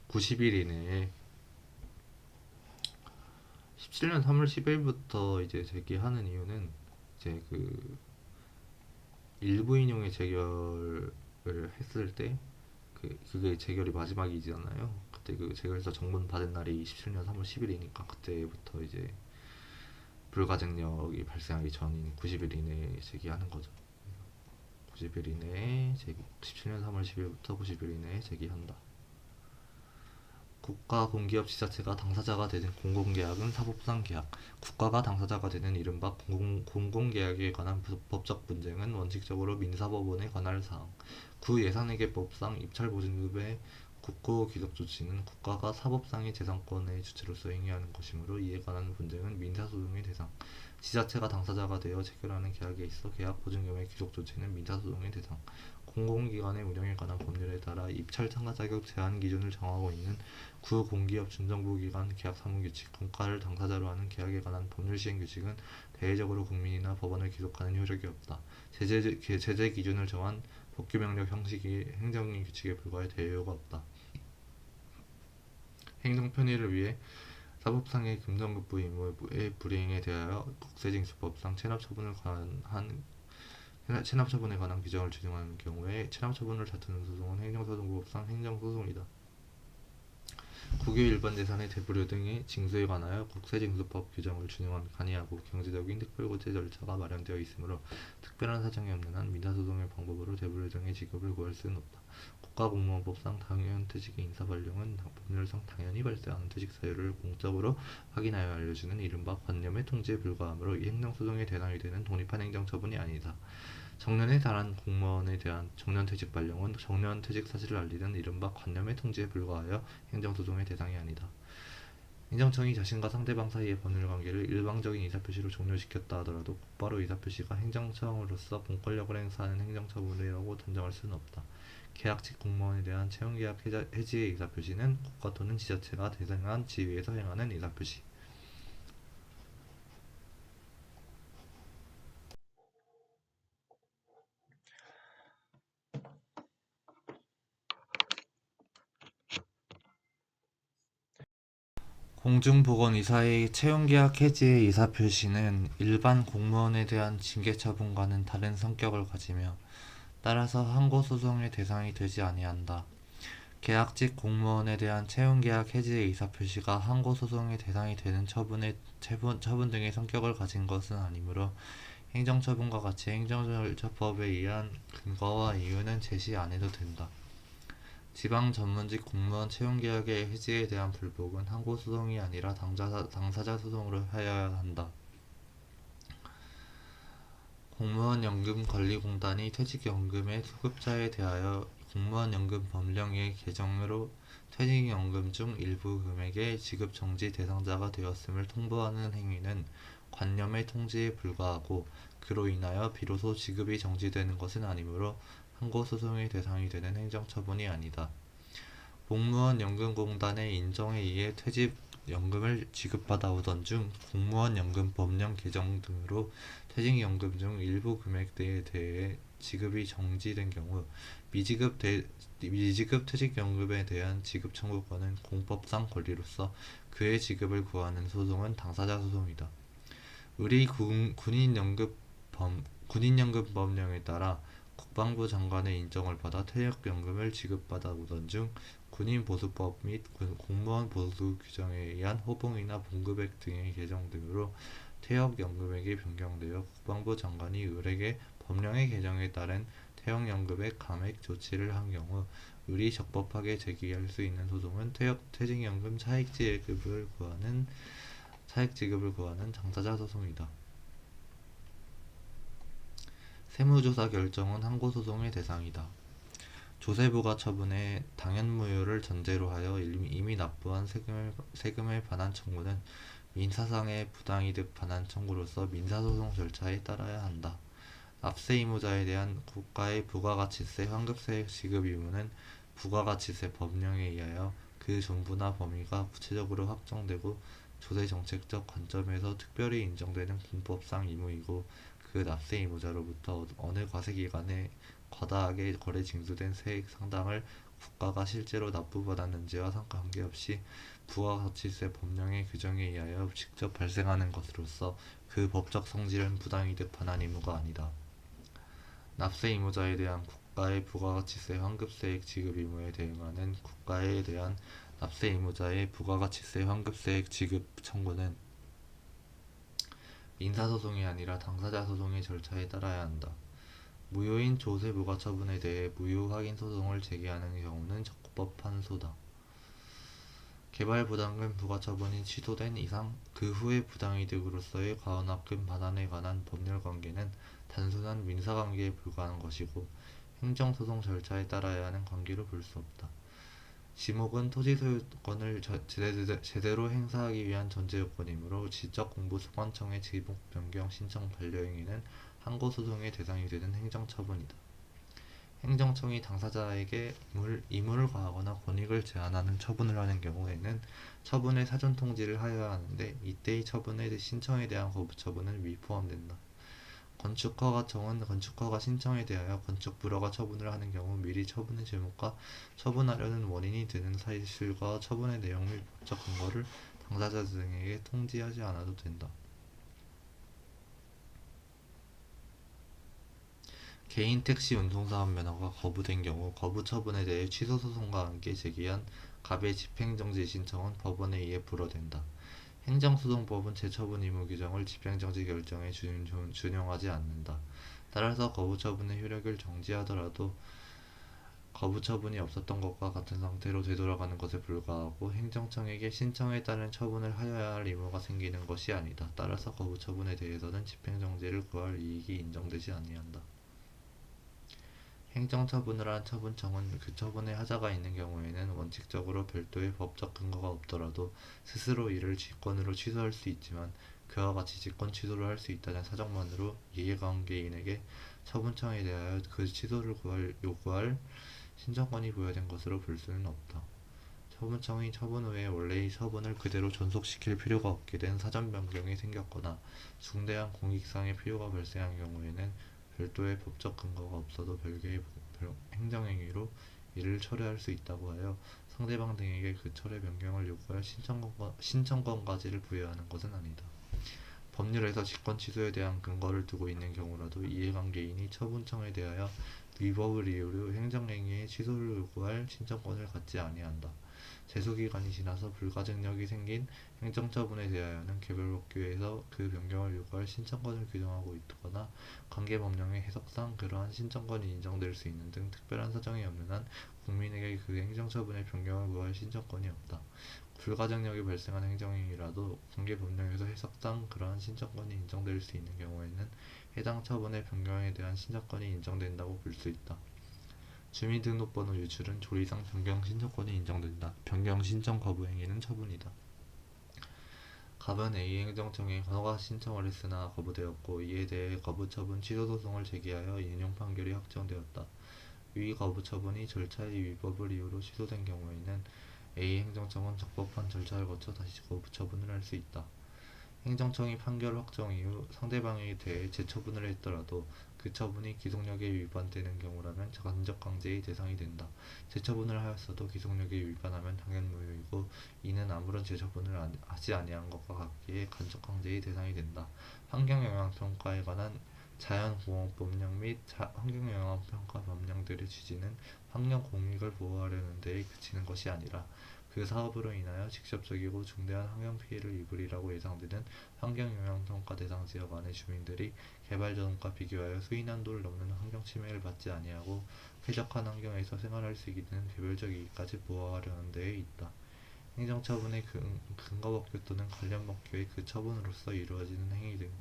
90일 이내에 17년 3월 10일부터 이제 제기하는 이유는 이제 그 일부 인용의 재결을 했을 때 그게 재결이 마지막이잖아요. 그때 그 재결서 정문 받은 날이 27년 3월 10일이니까 그때부터 이제 불가증력이 발생하기 전인 90일 이내에 제기하는 거죠. 90일 이내에 17년 3월 10일부터 90일 이내에 제기한다. 국가 공기업 지자체가 당사자가 되는 공공계약은 사법상 계약. 국가가 당사자가 되는 이른바 공공계약에 관한 법적 분쟁은 원칙적으로 민사법원에 관할 사항. 구예산회계법상 입찰보증급의 국고기록조치는 국가가 사법상의 재산권의 주체로서 행위하는 것이므로 이에 관한 분쟁은 민사소송의 대상. 지자체가 당사자가 되어 체결하는 계약에 있어 계약보증금의 기록조치는 민사소송의 대상. 공공기관의 운영에 관한 법률에 따라 입찰 참가 자격 제한 기준을 정하고 있는 구공기업 준정부기관 계약사무규칙, 공가를 당사자로 하는 계약에 관한 법률 시행 규칙은 대외적으로 국민이나 법원을 기속하는 효력이 없다. 제재 기준을 정한 법규명령 형식이 행정의 규칙에 불과해 대여가 없다. 행정 편의를 위해 사법상의 금전급부 의무의 불이행에 대하여 국세징수법상 체납처분에 관한 규정을 준용하는 경우에 체납처분을 다투는 소송은 행정소송법상 행정소송이다. 국유 일반 재산의 대부료 등의 징수에 관하여 국세징수법 규정을 준용한 간이하고 경제적인 특별고제 절차가 마련되어 있으므로 특별한 사정이 없는 한 민사소송의 방법으로 대부료 등의 지급을 구할 수는 없다. 국가공무원법상 당연퇴직의 인사발령은 법률상 당연히 발생하는 퇴직 사유를 공적으로 확인하여 알려주는 이른바 관념의 통지에 불과하므로 이 행정소송의 대상이 되는 독립한 행정처분이 아니다. 정년에 달한 공무원에 대한 정년퇴직 발령은 정년퇴직 사실을 알리는 이른바 관념의 통지에 불과하여 행정소송의 대상이 아니다. 행정청이 자신과 상대방 사이의 법률관계를 일방적인 의사표시로 종료시켰다 하더라도 곧바로 의사표시가 행정청으로서 공권력을 행사하는 행정처분이라고 단정할 수는 없다. 계약직 공무원에 대한 채용계약 해지의 의사표시는 국가 또는 지자체가 대상한 지위에서 행하는 의사표시. 공중보건의사의 채용계약 해지의 의사표시는 일반 공무원에 대한 징계처분과는 다른 성격을 가지며 따라서 항고소송의 대상이 되지 아니한다. 계약직 공무원에 대한 채용계약 해지의 의사표시가 항고소송의 대상이 되는 처분 등의 성격을 가진 것은 아니므로 행정처분과 같이 행정절차법에 의한 근거와 이유는 제시 안 해도 된다. 지방 전문직 공무원 채용계약의 해지에 대한 불복은 항고소송이 아니라 당사자 소송으로 하여야 한다. 공무원연금관리공단이 퇴직연금의 수급자에 대하여 공무원연금 법령의 개정으로 퇴직연금 중 일부 금액의 지급 정지 대상자가 되었음을 통보하는 행위는 관념의 통지에 불과하고 그로 인하여 비로소 지급이 정지되는 것은 아니므로 항고소송의 대상이 되는 행정처분이 아니다. 공무원연금공단의 인정에 의해 퇴직연금을 지급받아오던 중 공무원연금 법령 개정 등으로 퇴직연금 중 일부 금액대에 대해 지급이 정지된 경우 미지급 퇴직연금에 대한 지급 청구권은 공법상 권리로서 그의 지급을 구하는 소송은 당사자 소송이다. 우리 군인연금 법령에 따라 국방부 장관의 인정을 받아 퇴직연금을 지급받아 오던 중 군인보수법 및 공무원 보수 규정에 의한 호봉이나 봉급액 등의 개정 등으로 퇴역연금액이 변경되어 국방부 장관이 을에게 법령의 개정에 따른 퇴역연금액 감액 조치를 한 경우 을이 적법하게 제기할 수 있는 소송은 퇴직연금 차액지급을 구하는 당사자 소송이다. 세무조사 결정은 항고소송의 대상이다. 조세부가 처분해 당연무효를 전제로 하여 이미 납부한 세금에 관한 청구는 민사상의 부당이득 반환 청구로서 민사소송 절차에 따라야 한다. 납세 의무자에 대한 국가의 부가가치세 환급세 지급 의무는 부가가치세 법령에 의하여 그 전부나 범위가 구체적으로 확정되고 조세정책적 관점에서 특별히 인정되는 군법상 의무이고 그 납세 의무자로부터 어느 과세기간에 과다하게 거래 징수된 세액 상당을 국가가 실제로 납부받았는지와 관계없이 부가가치세 법령의 규정에 의하여 직접 발생하는 것으로서 그 법적 성질은 부당이득 반환 의무가 아니다. 납세 의무자에 대한 국가의 부가가치세 환급세액 지급 의무에 대응하는 국가에 대한 납세 의무자의 부가가치세 환급세액 지급 청구는 민사소송이 아니라 당사자 소송의 절차에 따라야 한다. 무효인 조세부가 처분에 대해 무효 확인 소송을 제기하는 경우는 적법한소다. 개발부담금 부과처분이 취소된 이상 그 후의 부당이득으로서의 과언납금 반환에 관한 법률관계는 단순한 민사관계에 불과한 것이고 행정소송 절차에 따라야 하는 관계로 볼 수 없다. 지목은 토지소유권을 제대로 행사하기 위한 전제요건이므로 지적공부소관청의 지목 변경 신청 반려행위는 항고소송의 대상이 되는 행정처분이다. 행정청이 당사자에게 의무를 가하거나 권익을 제한하는 처분을 하는 경우에는 처분의 사전통지를 하여야 하는데 이때의 처분의 신청에 대한 거부처분은 위포함된다. 건축허가청은 건축허가 신청에 대하여 건축불허가 처분을 하는 경우 미리 처분의 제목과 처분하려는 원인이 되는 사실과 처분의 내용 및 법적 근거를 당사자 등에게 통지하지 않아도 된다. 개인 택시 운송사업 면허가 거부된 경우 거부 처분에 대해 취소 소송과 함께 제기한 갑의 집행정지 신청은 법원에 의해 불허된다. 행정소송법은 재처분 의무 규정을 집행정지 결정에 준용하지 않는다. 따라서 거부처분의 효력을 정지하더라도 거부처분이 없었던 것과 같은 상태로 되돌아가는 것에 불과하고 행정청에게 신청에 따른 처분을 하여야 할 의무가 생기는 것이 아니다. 따라서 거부처분에 대해서는 집행정지를 구할 이익이 인정되지 아니한다. 행정처분을 한 처분청은 그 처분에 하자가 있는 경우에는 원칙적으로 별도의 법적 근거가 없더라도 스스로 이를 직권으로 취소할 수 있지만 그와 같이 직권 취소를 할 수 있다는 사정만으로 이해관계인에게 처분청에 대하여 그 취소를 요구할 신청권이 부여된 것으로 볼 수는 없다. 처분청이 처분 후에 원래의 처분을 그대로 존속시킬 필요가 없게 된 사전 변경이 생겼거나 중대한 공익상의 필요가 발생한 경우에는 별도의 법적 근거가 없어도 별개의 행정행위로 이를 철회할 수 있다고 하여 상대방 등에게 그 철회 변경을 요구할 신청권까지를 부여하는 것은 아니다. 법률에서 직권 취소에 대한 근거를 두고 있는 경우라도 이해관계인이 처분청에 대하여 위법을 이유로 행정행위의 취소를 요구할 신청권을 갖지 아니한다. 제소기간이 지나서 불가증력이 생긴 행정처분에 대하여는 개별법규에서 그 변경을 요구할 신청권을 규정하고 있거나 관계법령의 해석상 그러한 신청권이 인정될 수 있는 등 특별한 사정이 없는 한 국민에게 그 행정처분의 변경을 구할 신청권이 없다. 불가증력이 발생한 행정이라도 관계법령에서 해석상 그러한 신청권이 인정될 수 있는 경우에는 해당 처분의 변경에 대한 신청권이 인정된다고 볼 수 있다. 주민등록번호 유출은 조리상 변경 신청권이 인정된다. 변경 신청 거부 행위는 처분이다. 갑은 A 행정청에 허가 신청을 했으나 거부되었고 이에 대해 거부처분 취소 소송을 제기하여 인용 판결이 확정되었다. 위 거부처분이 절차의 위법을 이유로 취소된 경우에는 A 행정청은 적법한 절차를 거쳐 다시 거부처분을 할 수 있다. 행정청이 판결 확정 이후 상대방에 대해 재처분을 했더라도 그 처분이 기속력에 위반되는 경우라면 간접강제의 대상이 된다. 재처분을 하였어도 기속력에 위반하면 당연 무효이고 이는 아무런 재처분을 하지 아니한 것과 같기에 간접강제의 대상이 된다. 환경영향평가에 관한 자연보호법령 및 환경영향평가 법령들의 취지는 환경공익을 보호하려는 데에 그치는 것이 아니라 그 사업으로 인하여 직접적이고 중대한 환경피해를 입으리라고 예상되는 환경영향평가 대상 지역 안의 주민들이 개발전과 비교하여 수인한도를 넘는 환경침해를 받지 아니하고 쾌적한 환경에서 생활할 수 있는 개별적 이익까지 보호하려는 데에 있다. 행정처분의 근거법규 또는 관련 법규의 그 처분으로서 이루어지는 행위 등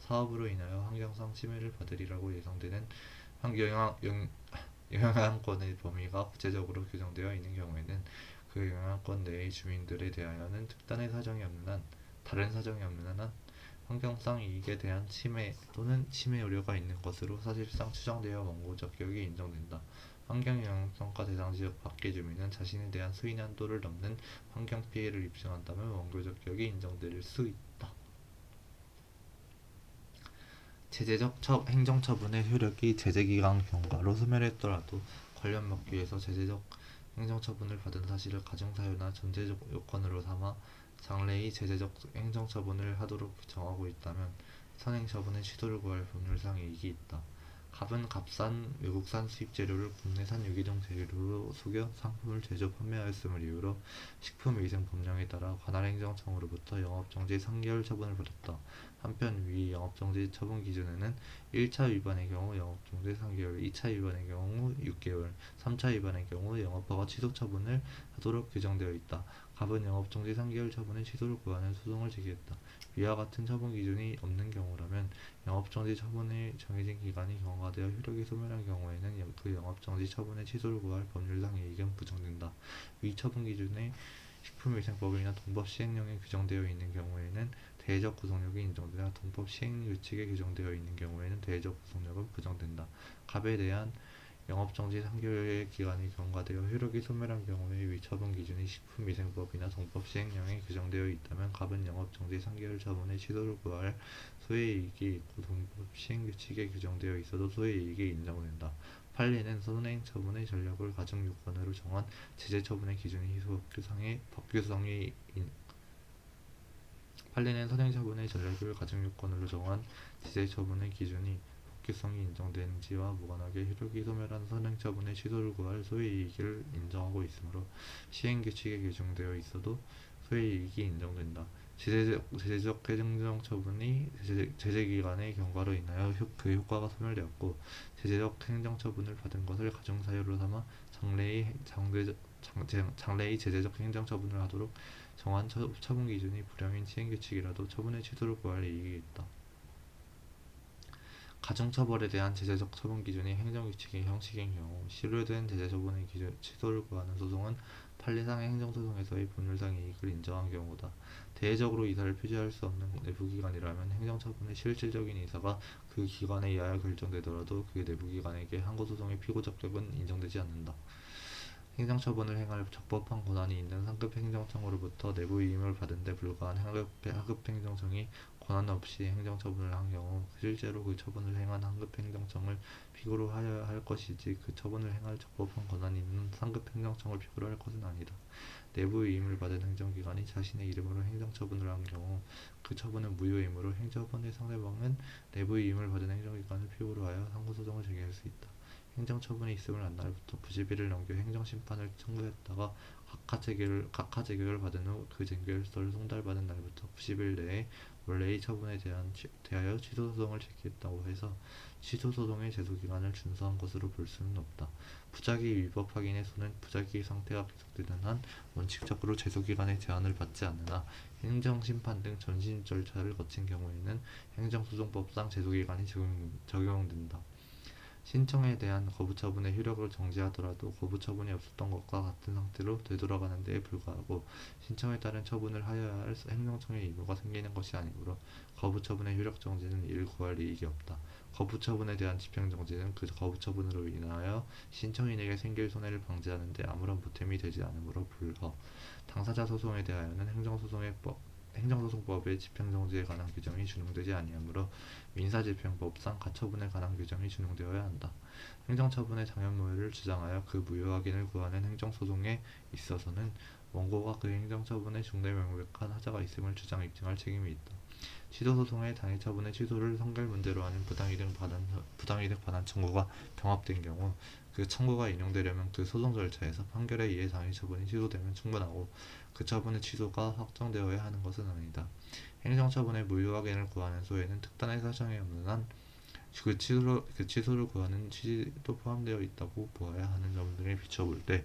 사업으로 인하여 환경상 침해를 받으리라고 예상되는 영향권의 범위가 구체적으로 규정되어 있는 경우에는 그 영향권 내의 주민들에 대하여는 특단의 사정이 없는 한, 다른 사정이 없는 한 환경상 이익에 대한 침해 또는 침해 우려가 있는 것으로 사실상 추정되어 원고적 격이 인정된다. 환경영향평가 대상 지역 밖의 주민은 자신에 대한 수인 한도를 넘는 환경피해를 입증한다면 원고적 격이 인정될 수 있다. 제재적 행정처분의 효력이 제재기간 경과로 소멸했더라도 관련 법규에서 제재적 행정처분을 받은 사실을 가중사유나 전제적 요건으로 삼아 장래의 제재적 행정처분을 하도록 정하고 있다면 선행처분의 취소를 구할 법률상 이익이 있다. 갑은 값싼 외국산 수입재료를 국내산 유기농 재료로 속여 상품을 제조 판매하였음을 이유로 식품위생법령에 따라 관할 행정청으로부터 영업정지 3개월 처분을 받았다. 한편 위 영업정지 처분 기준에는 1차 위반의 경우 영업정지 3개월, 2차 위반의 경우 6개월, 3차 위반의 경우 영업허가 취소 처분을 하도록 규정되어 있다. 갑은 영업정지 3개월 처분의 취소를 구하는 소송을 제기했다. 위와 같은 처분 기준이 없는 경우라면 영업정지 처분의 정해진 기간이 경과되어 효력이 소멸한 경우에는 그 영업정지 처분의 취소를 구할 법률상 이익은 부정된다. 위 처분 기준에 식품위생법이나 동법 시행령에 규정되어 있는 경우에는 대외적 구속력이 인정되나 동법 시행규칙에 규정되어 있는 경우에는 대외적 구속력은 부정된다. 갑에 대한 영업정지 3개월의 기간이 경과되어 효력이 소멸한 경우에 위 처분 기준이 식품위생법이나 동법 시행령에 규정되어 있다면 갑은 영업정지 3개월 처분의 취소를 구할 소외이익이 있고 동법 시행규칙에 규정되어 있어도 소외이익이 인정된다. 판례는 선행처분의 전략을 가중 요건으로 정한 제재처분의 기준이 법규성이 판례는 선행처분의 전략을 가중 요건으로 정한 제재처분의 기준이 법규성이 인정되는지와 무관하게 효력이 소멸한 선행처분의 취소를 구할 소외이익을 인정하고 있으므로 시행규칙에 규정되어 있어도 소외이익이 인정된다. 제재적 행정처분이 제재기간의 경과로 인하여 그 효과가 소멸되었고 제재적 행정처분을 받은 것을 가중사유로 삼아 장래의 제재적 행정처분을 하도록 정한 처분 기준이 불량인 시행규칙이라도 처분의 취소를 구할 이익이 있다. 가중처벌에 대한 제재적 처분 기준이 행정규칙의 형식인 경우 실효된 제재처분의 취소를 구하는 소송은 판례상의 행정소송에서의 법률상 이익을 인정한 경우다. 대외적으로 이사를 표시할 수 없는 내부기관이라면 행정처분의 실질적인 이사가 그 기관에 의하여 결정되더라도 그 내부기관에게 항고소송의 피고적격은 인정되지 않는다. 행정처분을 행할 적법한 권한이 있는 상급 행정청으로부터 내부 위임을 받은 데 불과한 하급 행정청이 권한 없이 행정처분을 한 경우 실제로 그 처분을 행한 상급 행정청을 피고로 하여야 할 것이지 그 처분을 행할 적법한 권한이 있는 상급 행정청을 피고로 할 것은 아니다. 내부 위임을 받은 행정기관이 자신의 이름으로 행정처분을 한 경우 그 처분은 무효이므로 행처분의 상대방은 내부 위임을 받은 행정기관을 피고로 하여 상고소송을 제기할 수 있다. 행정처분이 있음을 안 날부터 90일을 넘겨 행정심판을 청구했다가 각하 제격을 받은 후 그 재결서를 송달받은 날부터 90일 내에 원래의 처분에 대하여 취소소송을 제기했다고 해서 취소소송의 제소기간을 준수한 것으로 볼 수는 없다. 부작위 위법 확인의 소는 부작위 상태가 계속되는 한 원칙적으로 제소기간의 제한을 받지 않으나 행정심판 등 전신 절차를 거친 경우에는 행정소송법상 제소기간이 적용된다. 신청에 대한 거부처분의 효력을 정지하더라도 거부처분이 없었던 것과 같은 상태로 되돌아가는 데에 불과하고 신청에 따른 처분을 하여야 할 행정청의 의무가 생기는 것이 아니므로 거부처분의 효력 정지는 이를 구할 이익이 없다. 거부처분에 대한 집행정지는 그 거부처분으로 인하여 신청인에게 생길 손해를 방지하는 데 아무런 보탬이 되지 않으므로 불허. 당사자 소송에 대하여는 행정소송법의 집행정지에 관한 규정이 준용되지 아니하므로 민사집행법상 가처분에 관한 규정이 준용되어야 한다. 행정처분의 당연무효를 주장하여 그 무효 확인을 구하는 행정소송에 있어서는 원고가 그 행정처분에 중대 명백한 하자가 있음을 입증할 책임이 있다. 취소소송의 당해처분의 취소를 선결문제로 하는 부당이득 반환 청구가 병합된 경우 그 청구가 인용되려면 그 소송 절차에서 판결에 의해 당해처분이 취소되면 충분하고 그 처분의 취소가 확정되어야 하는 것은 아니다. 행정처분의 무효 확인을 구하는 소에는 특단의 사정이 없는 한 그 취소를 구하는 취지도 포함되어 있다고 보아야 하는 점 등을 비춰볼 때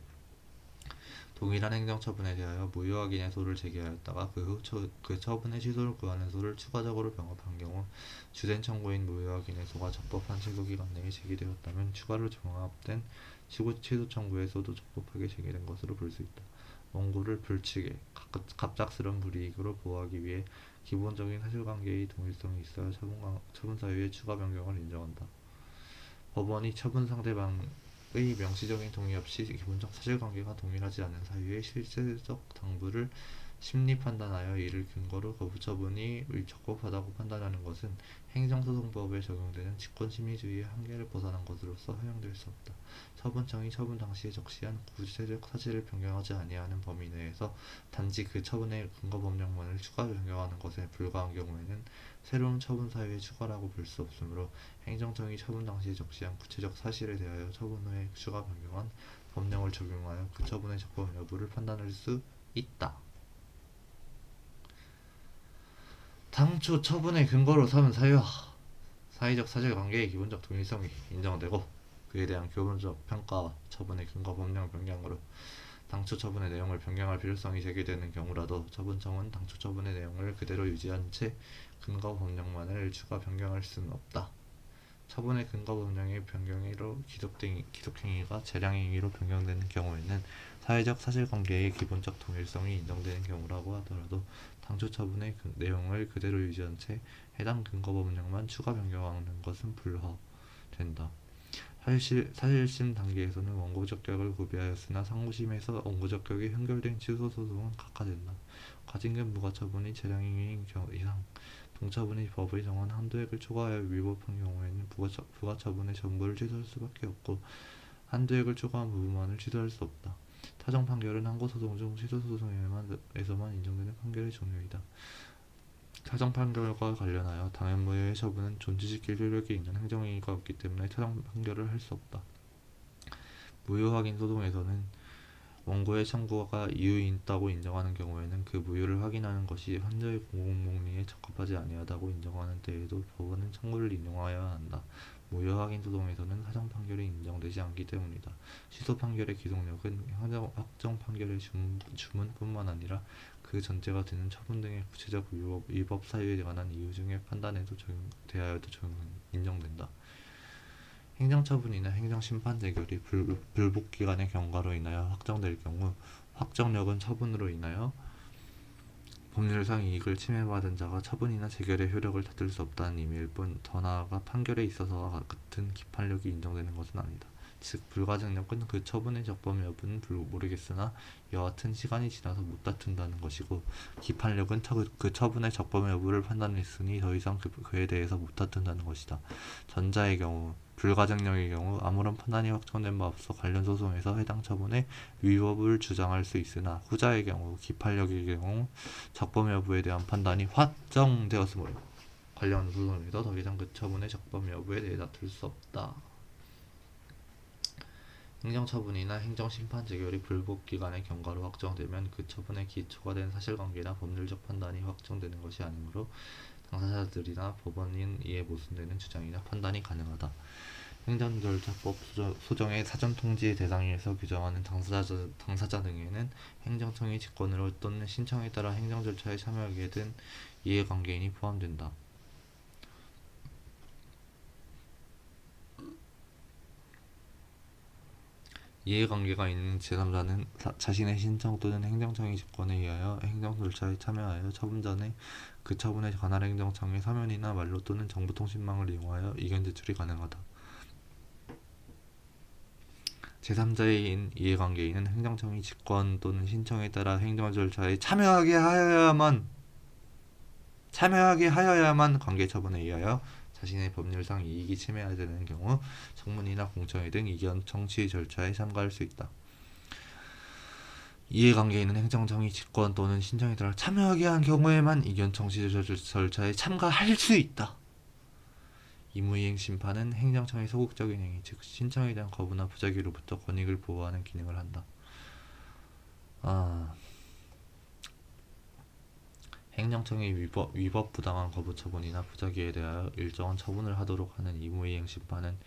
동일한 행정처분에 대하여 무효 확인의 소를 제기하였다가 그 후 그 처분의 취소를 구하는 소를 추가적으로 병합한 경우 주된 청구인 무효 확인의 소가 적법한 취소기간 내에 제기되었다면 추가로 병합된 취소 청구의 소도 적법하게 제기된 것으로 볼 수 있다. 원고를 불측에 갑작스런 불이익으로 보호하기 위해 기본적인 사실관계의 동일성이 있어야 처분 사유의 추가 변경을 인정한다. 법원이 처분 상대방의 명시적인 동의 없이 기본적 사실관계가 동일하지 않은 사유의 실체적 당부를 심리 판단하여 이를 근거로 거부처분이 적법하다고 판단하는 것은 행정소송법에 적용되는 직권심의주의의 한계를 벗어난 것으로서 허용될 수 없다. 처분청이 처분 당시에 적시한 구체적 사실을 변경하지 아니하는 범위 내에서 단지 그 처분의 근거법령만을 추가 변경하는 것에 불과한 경우에는 새로운 처분 사유의 추가라고 볼 수 없으므로 행정청이 처분 당시에 적시한 구체적 사실에 대하여 처분 후에 추가 변경한 법령을 적용하여 그 처분의 적법 여부를 판단할 수 있다. 당초 처분의 근거로 삼은 사유와 사회적 사실관계의 기본적 동일성이 인정되고 그에 대한 교훈적 평가와 처분의 근거 법령 변경으로 당초 처분의 내용을 변경할 필요성이 제기되는 경우라도 처분청은 당초 처분의 내용을 그대로 유지한 채 근거 법령만을 추가 변경할 수는 없다. 처분의 근거 법령의 변경으로 기속행위가 재량행위로 변경되는 경우에는 사회적 사실관계의 기본적 동일성이 인정되는 경우라고 하더라도 당초 처분의 내용을 그대로 유지한 채 해당 근거 법령만 추가 변경하는 것은 불허된다. 사실심 단계에서는 원고적격을 구비하였으나 상고심에서 원고적격이 흥결된 취소소송은 각하된다. 과징금 부과처분이 재량행위인 이상 동처분이 법의 정한 한도액을 초과하여 위법한 경우에는 부과처분의 전부를 취소할 수밖에 없고 한도액을 초과한 부분만을 취소할 수 없다. 타정 판결은 항고소송 중 취소소송에서만 인정되는 판결의 종류이다. 타정 판결과 관련하여 당연무효의 처분은 존치시킬 효력이 있는 행정행위가 없기 때문에 타정 판결을 할 수 없다. 무효 확인 소송에서는 원고의 청구가 이유 있다고 인정하는 경우에는 그 무효를 확인하는 것이 환자의 공공복리에 적합하지 아니하다고 인정하는 때에도 법원은 청구를 인용하여야 한다. 무효 확인 소송에서는 사정 판결이 인정되지 않기 때문이다. 취소 판결의 기속력은 확정 판결의 주문뿐만 아니라 그 전제가 되는 처분 등의 구체적 위법 사유에 관한 이유 중의 판단에도 대하여도 인정된다. 행정처분이나 행정심판 재결이 불복기간의 경과로 인하여 확정될 경우 확정력은 처분으로 인하여 법률상 이익을 침해받은 자가 처분이나 재결의 효력을 다툴 수 없다는 의미일 뿐 더 나아가 판결에 있어서와 같은 기판력이 인정되는 것은 아니다. 즉 불가증력은 그 처분의 적법 여부는 모르겠으나 여하튼 시간이 지나서 못 다툰다는 것이고 기판력은 그 처분의 적법 여부를 판단했으니 더 이상 그에 대해서 못 다툰다는 것이다. 전자의 경우 불가증력의 경우 아무런 판단이 확정된 바 없어 관련 소송에서 해당 처분의 위법을 주장할 수 있으나 후자의 경우 기판력의 경우 적법 여부에 대한 판단이 확정되었으므로 관련 소송에서 더 이상 그 처분의 적법 여부에 대해 다툴 수 없다. 행정처분이나 행정심판 재결이 불법기관의 경과로 확정되면 그 처분의 기초가 된 사실관계나 법률적 판단이 확정되는 것이 아니므로 당사자들이나 법원인 이에 모순되는 주장이나 판단이 가능하다. 행정절차법 소정의 사전통지의 대상에서 규정하는 당사자 등에는 행정청의 직권으로 또는 신청에 따라 행정절차에 참여하게 된 이해관계인이 포함된다. 이해관계가 있는 제3자는 자신의 신청 또는 행정청의 직권에 의하여 행정절차에 참여하여 처분 전에 그 처분에 관할 행정청의 서면이나 말로 또는 정보통신망을 이용하여 의견 제출이 가능하다. 제3자인 이해관계인은 행정청의 직권 또는 신청에 따라 행정절차에 참여하게 하여야만 관계처분에 의하여 자신의 법률상 이익이 침해되는 경우 청문이나 공청회 등 의견 청취 절차에 참가할 수 있다. 이해관계인은 행정청의 직권 또는 신청에 따라 참여하게 한 경우에만 의견 청취 절차에 참가할 수 있다. 의무이행 심판은 행정청의 소극적인 행위, 즉 신청에 대한 거부나 부작위로부터 권익을 보호하는 기능을 한다. 행정청이 위법 부당한 거부 처분이나 부작위에 대하여 일정한 처분을 하도록 하는 의무이행 심판은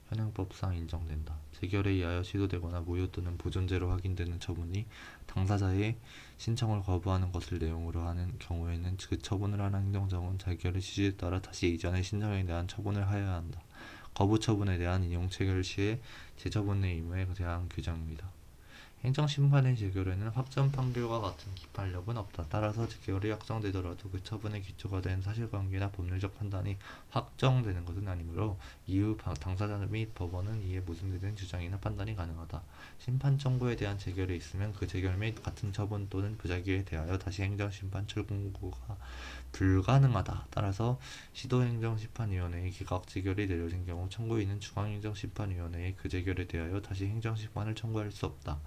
현행법상 인정된다. 재결에 의하여 시도되거나 무효 또는 부존재로 확인되는 처분이 당사자의 신청을 거부하는 것을 내용으로 하는 경우에는 그 처분을 하는 행정청은 재결의 취지에 따라 다시 이전의 신청에 대한 처분을 하여야 한다. 거부 처분에 대한 인용 체결 시에 재처분의 의무에 대한 규정입니다. 행정심판의 재결에는 확정 판결과 같은 기판력은 없다. 따라서 재결이 확정되더라도 그 처분의 기초가 된 사실관계나 법률적 판단이 확정되는 것은 아니므로 이후 당사자 및 법원은 이에 모순되는 주장이나 판단이 가능하다. 심판 청구에 대한 재결이 있으면 그 재결 및 같은 처분 또는 부작위에 대하여 다시 행정심판 청구가 불가능하다. 따라서 시도행정심판위원회의 기각 재결이 내려진 경우 청구인은 중앙행정심판위원회의 그 재결에 대하여 다시 행정심판을 청구할 수 없다.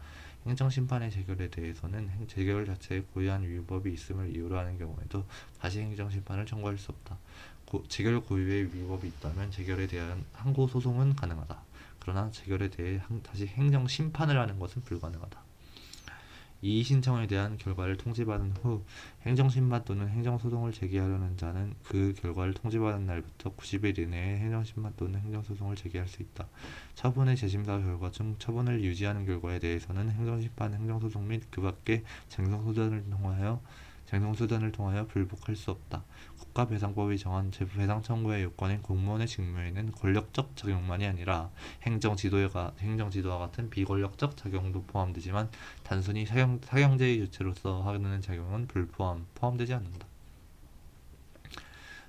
행정심판의 재결에 대해서는 재결 자체에 고의한 위법이 있음을 이유로 하는 경우에도 다시 행정심판을 청구할 수 없다. 재결 고유의 위법이 있다면 재결에 대한 항고소송은 가능하다. 그러나 재결에 대해 다시 행정심판을 하는 것은 불가능하다. 이의 신청에 대한 결과를 통지받은 후 행정심판 또는 행정소송을 제기하려는 자는 그 결과를 통지받은 날부터 90일 이내에 행정심판 또는 행정소송을 제기할 수 있다. 처분의 재심사 결과 중 처분을 유지하는 결과에 대해서는 행정심판, 행정소송 및 그 밖의 쟁송수단을 통하여 불복할 수 없다. 국가배상법이 정한 배상 청구의 요건인 공무원의 직무에는 권력적 작용만이 아니라 행정지도와 같은 비권력적 작용도 포함되지만 단순히 사형제의 주체로서 하는 작용은 포함되지 않는다.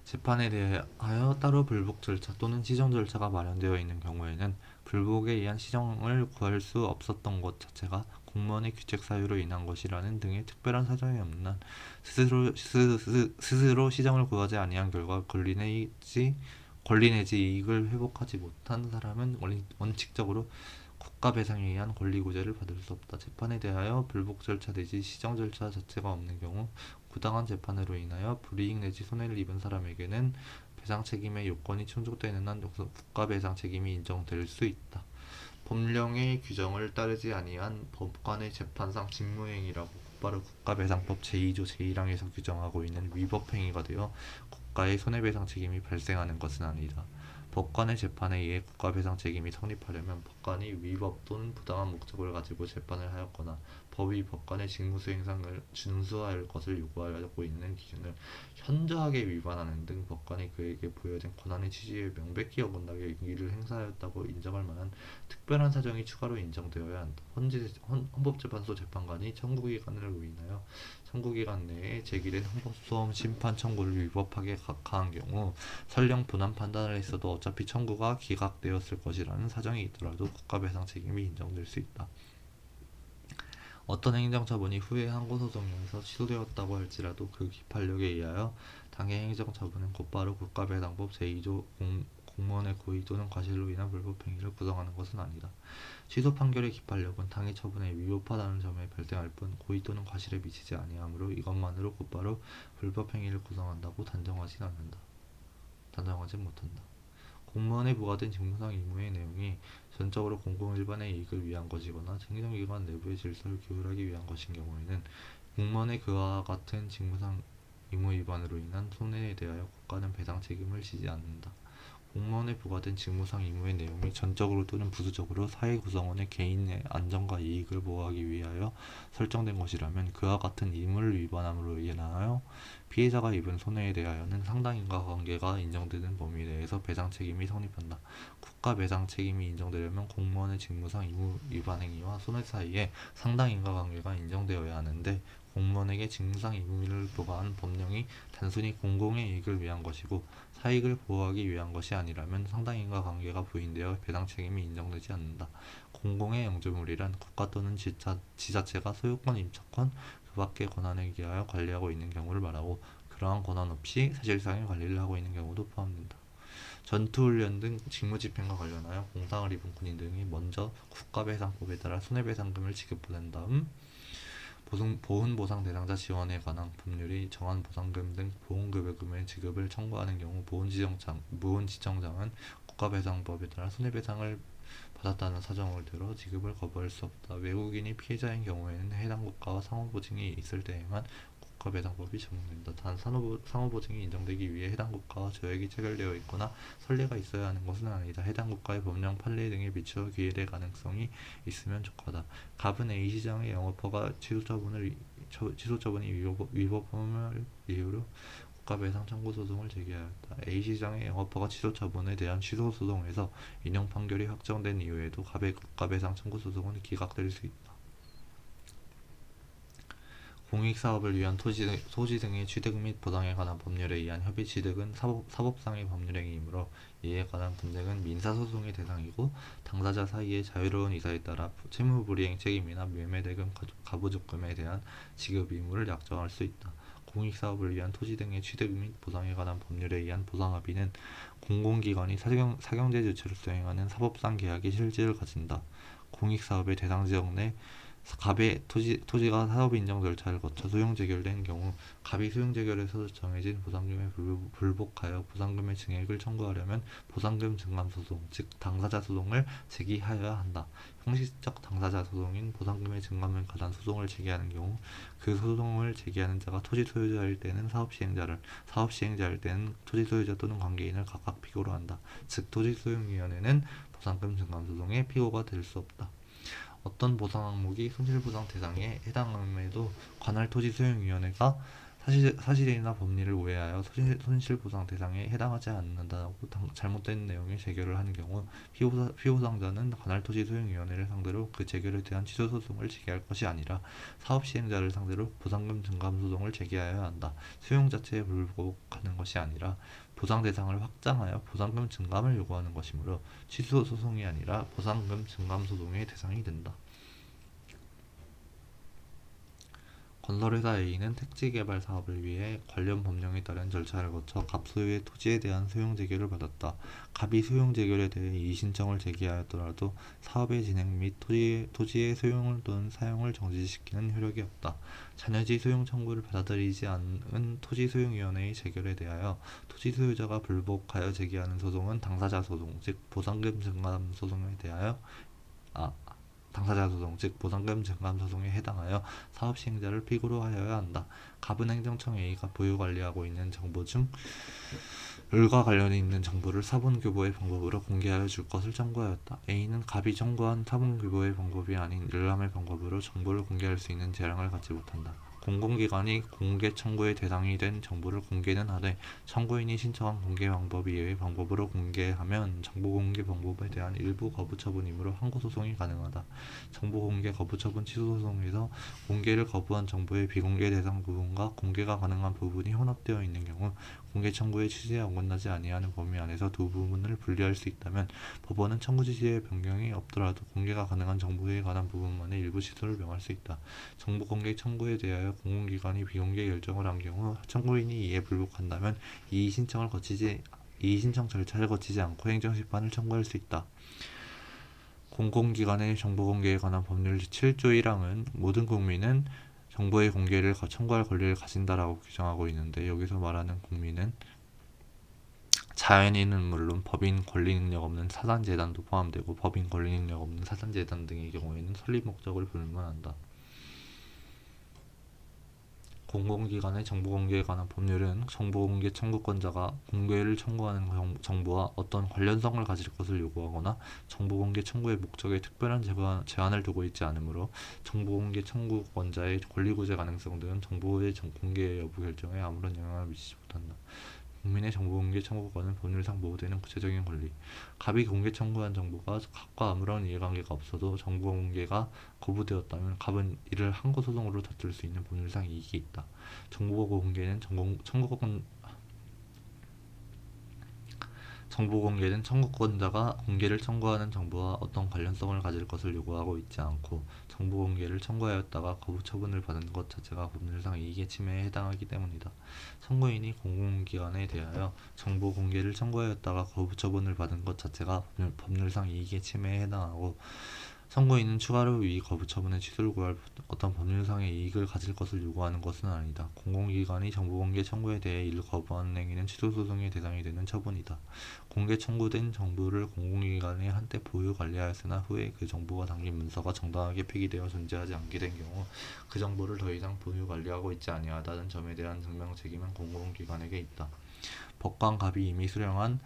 재판에 대하여 따로 불복 절차 또는 시정 절차가 마련되어 있는 경우에는 불복에 의한 시정을 구할 수 없었던 것 자체가 공무원의 규책 사유로 인한 것이라는 등의 특별한 사정이 없는 한 스스로 시정을 구하지 아니한 결과 권리 내지 이익을 회복하지 못한 사람은 원칙적으로 국가배상에 의한 권리구제를 받을 수 없다. 재판에 대하여 불복 절차 내지 시정 절차 자체가 없는 경우 부당한 재판으로 인하여 불이익 내지 손해를 입은 사람에게는 배상 책임의 요건이 충족되는 한 국가배상 책임이 인정될 수 있다. 법령의 규정을 따르지 아니한 법관의 재판상 직무행위라고 곧바로 국가배상법 제2조 제1항에서 규정하고 있는 위법행위가 되어 국가의 손해배상 책임이 발생하는 것은 아니다. 법관의 재판에 의해 국가배상 책임이 성립하려면 법관이 위법 또는 부당한 목적을 가지고 재판을 하였거나 법이 법관의 직무수행상을 준수할 것을 요구하고 있는 기준을 현저하게 위반하는 등 법관이 그에게 부여된 권한의 취지에 명백히 어긋나게 이를 행사하였다고 인정할 만한 특별한 사정이 추가로 인정되어야 한다. 헌법재판소 재판관이 청구기간을 의인하여 청구기간 내에 제기된 헌법소원 심판 청구를 위법하게 각하한 경우 설령 분한 판단을 했어도 어차피 청구가 기각되었을 것이라는 사정이 있더라도 국가배상 책임이 인정될 수 있다. 어떤 행정처분이 후에 항고소송에서 취소되었다고 할지라도 그 기판력에 의하여 당해 행정처분은 곧바로 국가배상법 제2조 공무원의 고의 또는 과실로 인한 불법행위를 구성하는 것은 아니다. 취소 판결의 기판력은 당해 처분에 위법하다는 점에 발생할 뿐 고의 또는 과실에 미치지 아니하므로 이것만으로 곧바로 불법행위를 구성한다고 단정하지 못한다. 공무원에 부과된 직무상 임무의 내용이 전적으로 공공 일반의 이익을 위한 것이거나 행정기관 내부의 질서를 규율하기 위한 것인 경우에는 공무원의 그와 같은 직무상 임무 위반으로 인한 손해에 대하여 국가는 배상 책임을 지지 않는다. 공무원에 부과된 직무상 임무의 내용이 전적으로 또는 부수적으로 사회 구성원의 개인의 안전과 이익을 보호하기 위하여 설정된 것이라면 그와 같은 임무를 위반함으로 인하여 피해자가 입은 손해에 대하여는 상당 인과관계가 인정되는 범위 내에서 배상 책임이 성립한다. 국가 배상 책임이 인정되려면 공무원의 직무상 임무 위반 행위와 손해 사이에 상당 인과관계가 인정되어야 하는데 공무원에게 직무상 임무를 부과한 법령이 단순히 공공의 이익을 위한 것이고 사익을 보호하기 위한 것이 아니라면 상당 인과관계가 부인되어 배상 책임이 인정되지 않는다. 공공의 영주물이란 국가 또는 지자체가 소유권, 임차권, 그 밖의 권한에 기하여 관리하고 있는 경우를 말하고 그러한 권한 없이 사실상의 관리를 하고 있는 경우도 포함된다. 전투훈련 등 직무집행과 관련하여 공상을 입은 군인 등이 먼저 국가배상법에 따라 손해배상금을 지급받은 다음 보훈보상 대상자 지원에 관한 법률이 정한 보상금 등 보훈급여금의 지급을 청구하는 경우 보훈지청장은 국가배상법에 따라 손해배상을 받았다는 사정을 들어 지급을 거부할 수 없다. 외국인이 피해자인 경우에는 해당 국가와 상호보증이 있을 때에만 국가배상법이 적용된다. 단 상호보증이 인정되기 위해 해당 국가와 조약이 체결되어 있거나 선례가 있어야 하는 것은 아니다. 해당 국가의 법령 판례 등에 비추어 기회될 가능성이 있으면 족하다. 갑은 A시장의 영업허가 취소 처분이 위법함을 이유로 국가배상 청구 소송을 제기하였다. A시장의 영업허가 취소 처분에 대한 취소 소송에서 인용 판결이 확정된 이후에도 갑의 국가배상 청구 소송은 기각될 수 있다. 공익사업을 위한 토지 등의 취득 및 보상에 관한 법률에 의한 협의 취득은 사법상의 법률행위이므로 이에 관한 분쟁은 민사소송의 대상이고 당사자 사이의 자유로운 의사에 따라 채무불이행 책임이나 매매대금 가부조금에 대한 지급 의무를 약정할 수 있다. 공익사업을 위한 토지 등의 취득 및 보상에 관한 법률에 의한 보상합의는 공공기관이 사경제 조치를 수행하는 사법상 계약의 실질을 가진다. 공익사업의 대상 지역 내 갑의 토지가 사업 인정 절차를 거쳐 소용 제결된 경우 갑이 소용 제결에서 정해진 보상금에 불복하여 보상금의 증액을 청구하려면 보상금 증감 소송, 즉 당사자 소송을 제기하여야 한다. 형식적 당사자 소송인 보상금의 증감에 관한 소송을 제기하는 경우 그 소송을 제기하는 자가 토지 소유자일 때는 사업 시행자일 때는 토지 소유자 또는 관계인을 각각 피고로 한다. 즉 토지소용위원회는 보상금 증감 소송의 피고가 될 수 없다. 어떤 보상 항목이 손실보상 대상에 해당함에도 관할 토지소용위원회가 사실이나 법리를 오해하여 손실보상 대상에 해당하지 않는다고 잘못된 내용의 재결을 하는 경우 피보상자는 관할 토지소용위원회를 상대로 그 재결에 대한 취소소송을 제기할 것이 아니라 사업시행자를 상대로 보상금 증감 소송을 제기하여야 한다. 소용 자체에 불복하는 것이 아니라 보상 대상을 확장하여 보상금 증감을 요구하는 것이므로 취소 소송이 아니라 보상금 증감 소송의 대상이 된다. 건설회사 A는 택지개발 사업을 위해 관련 법령에 따른 절차를 거쳐 갑 소유의 토지에 대한 소용제결을 받았다. 갑이 소용제결에 대해 이의신청을 제기하였더라도 사업의 진행 및 토지의 소용 또는 사용을 정지시키는 효력이 없다. 잔여지 소용 청구를 받아들이지 않은 토지소용위원회의 제결에 대하여 토지 소유자가 불복하여 제기하는 소송은 당사자 소송, 즉 보상금 증감 소송에 대하여 당사자 소송, 즉 보상금 증감 소송에 해당하여 사업 시행자를 피고로 하여야 한다. 갑은 행정청 A가 보유 관리하고 있는 정보 중 을과 관련이 있는 정보를 사본교보의 방법으로 공개하여 줄 것을 청구하였다. A는 갑이 청구한 사본교보의 방법이 아닌 열람의 방법으로 정보를 공개할 수 있는 재량을 갖지 못한다. 공공기관이 공개 청구의 대상이 된 정보를 공개는 하되 청구인이 신청한 공개 방법 이외의 방법으로 공개하면 정보 공개 방법에 대한 일부 거부 처분이므로 항고 소송이 가능하다. 정보 공개 거부 처분 취소 소송에서 공개를 거부한 정보의 비공개 대상 부분과 공개가 가능한 부분이 혼합되어 있는 경우 공개 청구의 취지에 어긋나지 아니하는 범위 안에서 두 부분을 분리할 수 있다면 법원은 청구 취지의 변경이 없더라도 공개가 가능한 정보에 관한 부분만의 일부 취소를 명할 수 있다. 정보 공개 청구에 대하여 공공기관이 비공개 결정을 한 경우 청구인이 이에 불복한다면 이의 신청 절차를 거치지 않고 행정심판을 청구할 수 있다. 공공기관의 정보공개에 관한 법률 7조 1항은 모든 국민은 정보의 공개를 청구할 권리를 가진다라고 규정하고 있는데 여기서 말하는 국민은 자연인은 물론 법인 권리 능력 없는 사단재단도 포함되고 법인 권리 능력 없는 사단재단 등의 경우에는 설립 목적을 불문한다. 공공기관의 정보공개에 관한 법률은 정보공개 청구권자가 공개를 청구하는 정보와 어떤 관련성을 가질 것을 요구하거나 정보공개 청구의 목적에 특별한 제한을 두고 있지 않으므로 정보공개 청구권자의 권리구제 가능성 등은 정보의 공개 여부 결정에 아무런 영향을 미치지 못한다. 국민의 정보공개 청구권은 법률상 보호되는 구체적인 권리. 갑이 공개 청구한 정보가 갑과 아무런 이해관계가 없어도 정보공개가 거부되었다면 갑은 이를 항고소송으로 다툴 수 있는 법률상 이익이 있다. 정보공개는 청구권자가 공개를 청구하는 정보와 어떤 관련성을 가질 것을 요구하고 있지 않고 정보공개를 청구하였다가 거부 처분을 받은 것 자체가 법률상 이익의 침해에 해당하기 때문이다. 청구인이 공공기관에 대하여 정보공개를 청구하였다가 거부 처분을 받은 것 자체가 법률상 이익의 침해에 해당하고 선고인은 추가로 이 거부 처분의 취소를 구할 어떤 법률상의 이익을 가질 것을 요구하는 것은 아니다. 공공기관이 정보공개 청구에 대해 이를 거부하는 행위는 취소소송의 대상이 되는 처분이다. 공개 청구된 정보를 공공기관이 한때 보유 관리하였으나 후에 그 정보가 담긴 문서가 정당하게 폐기되어 존재하지 않게 된 경우 그 정보를 더 이상 보유 관리하고 있지 아니하다는 점에 대한 증명 책임은 공공기관에게 있다. 법관 갑이 이미 수령한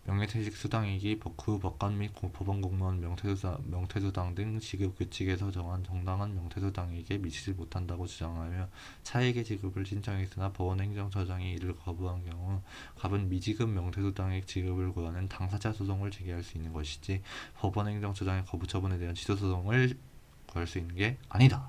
명예퇴직 수당이기 후 법관 및 법원공무원 명퇴수당 등 지급 규칙에서 정한 정당한 명퇴수당에게 미치지 못한다고 주장하며 차액의 지급을 신청했으나 법원행정처장이 이를 거부한 경우 갑은 미지급 명퇴수당의 지급을 구하는 당사자 소송을 제기할 수 있는 것이지 법원행정처장의 거부 처분에 대한 취소소송을 구할 수 있는 게 아니다.